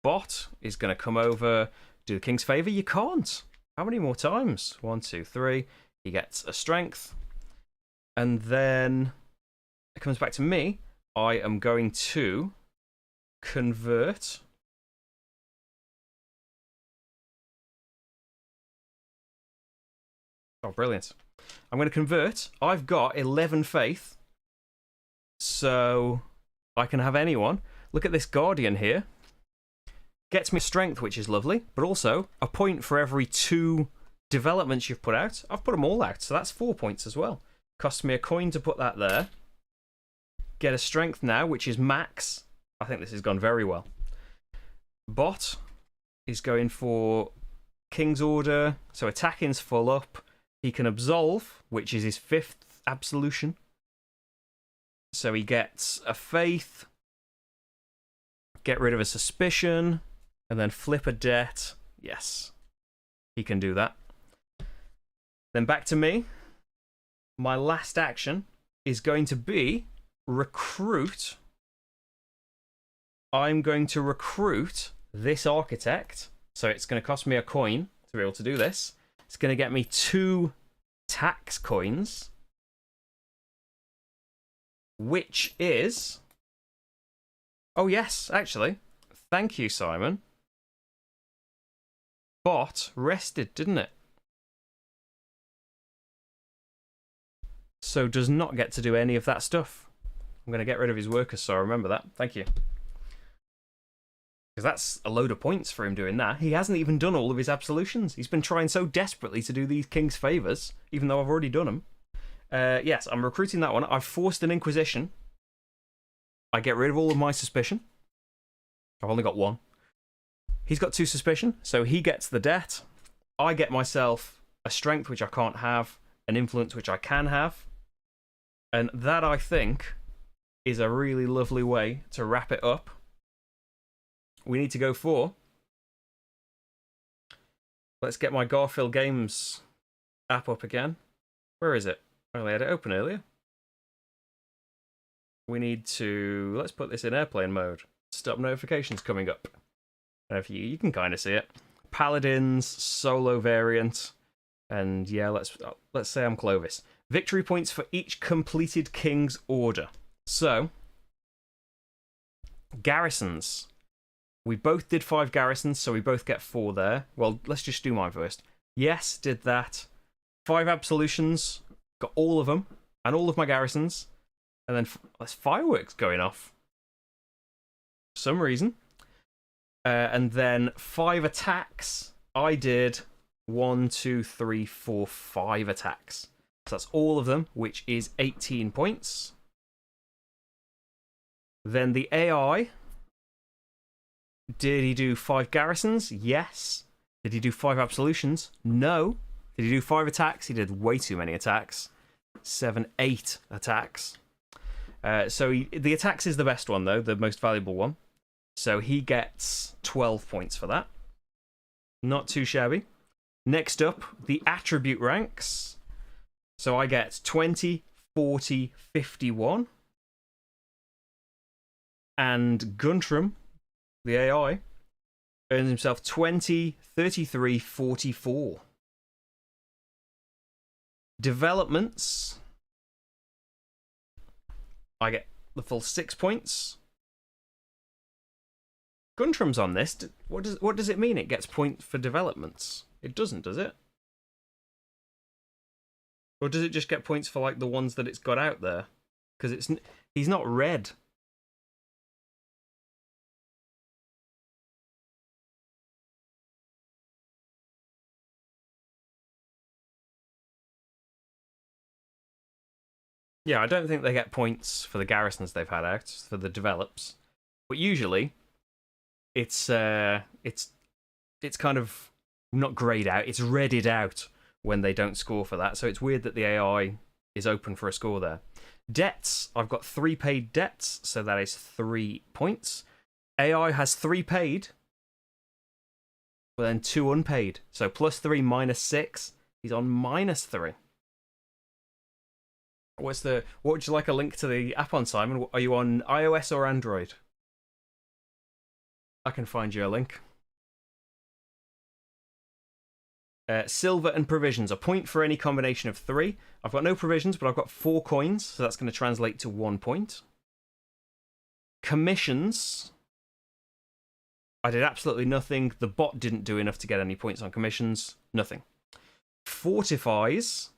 Bot is going to come over, do the king's favour. You can't. How many more times? 1, 2, 3. He gets a strength. And then it comes back to me. I am going to convert. Oh, brilliant. I'm going to convert. I've got 11 faith. So I can have anyone. Look at this guardian here. Gets me strength, which is lovely, but also a point for every 2 developments you've put out. I've put them all out, so that's 4 points as well. Costs me a coin to put that there. Get a strength now, which is max. I think this has gone very well. Bot is going for King's Order, so attacking's full up. He can absolve, which is his 5th absolution. So he gets a faith, get rid of a suspicion, and then flip a debt. Yes, he can do that. Then back to me. My last action is going to be recruit. I'm going to recruit this architect. So it's going to cost me a coin to be able to do this. It's going to get me 2 tax coins, which is... oh, yes, actually. Thank you, Simon. Bot rested, didn't it? So does not get to do any of that stuff. I'm going to get rid of his workers, so I remember that. Thank you. Because that's a load of points for him doing that. He hasn't even done all of his absolutions. He's been trying so desperately to do these king's favours, even though I've already done them. Yes, I'm recruiting that one. I've forced an inquisition. I get rid of all of my suspicion. I've only got 1. He's got 2 suspicion, so he gets the debt. I get myself a strength, which I can't have, an influence, which I can have. And that, I think, is a really lovely way to wrap it up. We need to go for... let's get my Garfield Games app up again. Where is it? I only had it open earlier. We need to... let's put this in airplane mode. Stop notifications coming up. And if you can kind of see it. Paladins, solo variant. And yeah, let's say I'm Clovis. Victory points for each completed king's order. So, garrisons. We both did 5 garrisons, so we both get 4 there. Well, let's just do mine first. Yes, did that. 5 absolutions. Got all of them and all of my garrisons, and then there's fireworks going off for some reason. And then 5 attacks. I did 1, 2, 3, 4, 5 attacks. So that's all of them, which is 18 points. Then the AI. Did he do 5 garrisons? Yes. Did he do 5 absolutions? No. Did he do 5 attacks? He did way too many attacks. 7, 8 attacks. So the attacks is the best one, though, the most valuable one. So he gets 12 points for that. Not too shabby. Next up, the attribute ranks. So I get 20, 40, 51. And Guntram, the AI, earns himself 20, 33, 44. Developments. I get the full 6 points. Guntram's on this. What does it mean it gets points for developments? It doesn't, does it? Or does it just get points for like the ones that it's got out there? Because he's not red. Yeah, I don't think they get points for the garrisons they've had out for the develops, but usually it's kind of not grayed out, it's redded out when they don't score for that. So it's weird that the AI is open for a score there. Debts, I've got 3 paid debts, so that is 3 points. AI has 3 paid, but then 2 unpaid. So +3 -6. He's on -3. What would you like a link to the app on, Simon? Are you on iOS or Android? I can find you a link. Silver and provisions. A point for any combination of 3. I've got no provisions, but I've got 4 coins, so that's going to translate to 1 point. Commissions. I did absolutely nothing. The bot didn't do enough to get any points on commissions. Nothing. Fortifies.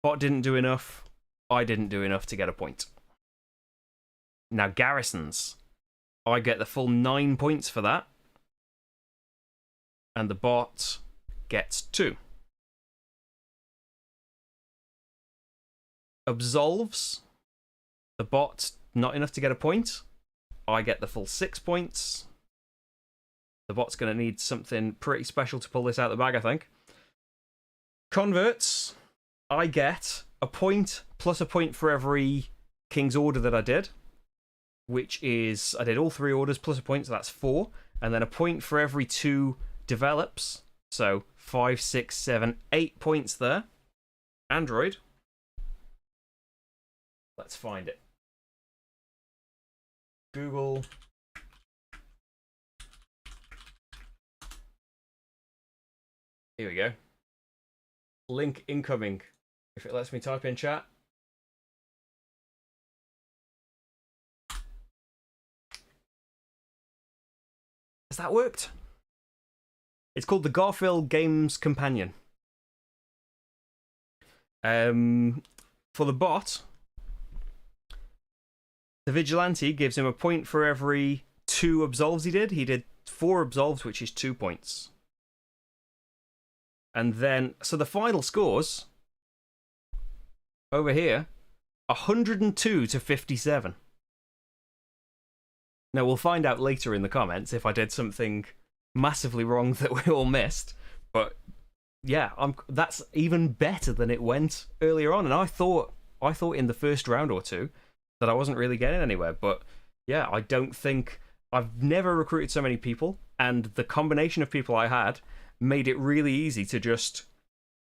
Bot didn't do enough. I didn't do enough to get a point. Now, garrisons. I get the full 9 points for that. And the bot gets 2. Absolves. The bot, not enough to get a point. I get the full 6 points. The bot's going to need something pretty special to pull this out of the bag, I think. Converts. I get a point plus a point for every King's Order that I did, which is, I did all 3 orders plus a point, so that's 4, and then a point for every 2 develops, so 5, 6, 7, 8 points there. Android. Let's find it. Google. Here we go. Link incoming. If it lets me type in chat. Has that worked? It's called the Garfield Games Companion. For the bot, the Vigilante gives him a point for every 2 absolves he did. He did 4 absolves, which is 2 points. And then, so the final scores over here, 102 to 57. Now, we'll find out later in the comments if I did something massively wrong that we all missed. But yeah, that's even better than it went earlier on. And I thought in the first round or 2 that I wasn't really getting anywhere. But yeah, I don't think I've never recruited so many people, and the combination of people I had made it really easy to just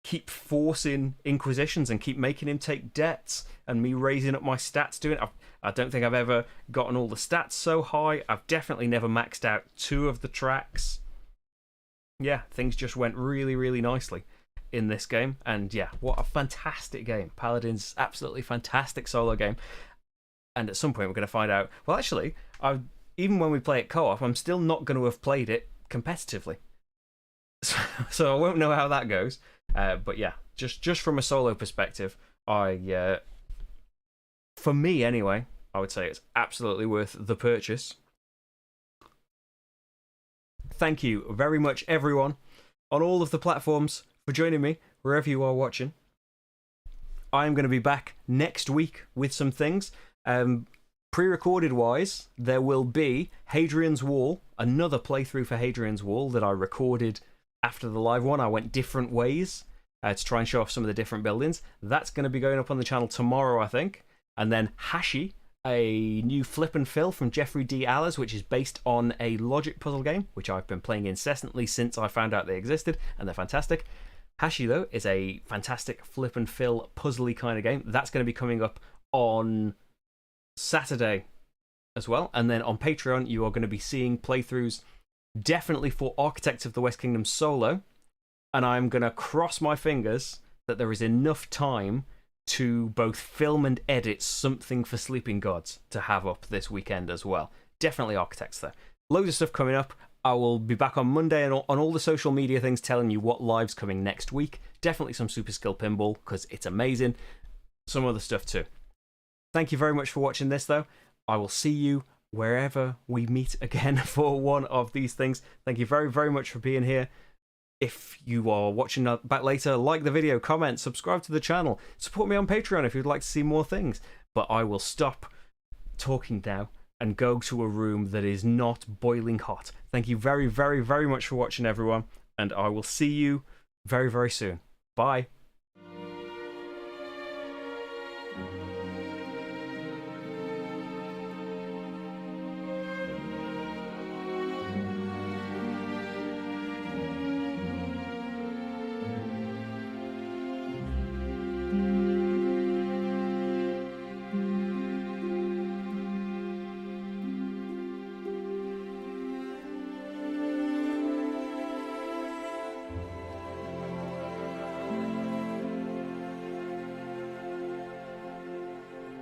keep forcing inquisitions and keep making him take debts, and me raising up my stats doing it. I don't think I've ever gotten all the stats so high. I've definitely never maxed out 2 of the tracks. Yeah, things just went really, really nicely in this game. And yeah, what a fantastic game. Paladins, absolutely fantastic solo game. And at some point we're going to find out, well, actually, even when we play it co-op, I'm still not going to have played it competitively. So I won't know how that goes. But yeah, just from a solo perspective, for me anyway, I would say it's absolutely worth the purchase. Thank you very much, everyone, on all of the platforms for joining me, wherever you are watching. I am going to be back next week with some things. Pre-recorded wise, there will be Hadrian's Wall, another playthrough for Hadrian's Wall that I recorded after the live one. I went different ways to try and show off some of the different buildings. That's going to be going up on the channel tomorrow, I think. And then Hashi, a new flip and fill from Jeffrey D. Allers, which is based on a logic puzzle game, which I've been playing incessantly since I found out they existed, and they're fantastic. Hashi, though, is a fantastic flip and fill puzzly kind of game. That's going to be coming up on Saturday as well. And then on Patreon, you are going to be seeing playthroughs definitely for Architects of the West Kingdom solo. And I'm going to cross my fingers that there is enough time to both film and edit something for Sleeping Gods to have up this weekend as well. Definitely Architects, though. Loads of stuff coming up. I will be back on Monday and on all the social media things telling you what live's coming next week. Definitely some Super Skill Pinball, because it's amazing. Some other stuff too. Thank you very much for watching this, though. I will see you wherever we meet again for one of these things. Thank you very, very much for being here. If you are watching back later, like the video, comment, subscribe to the channel. Support me on Patreon if you'd like to see more things. But I will stop talking now and go to a room that is not boiling hot. Thank you very, very, very much for watching, everyone. And I will see you very, very soon. Bye.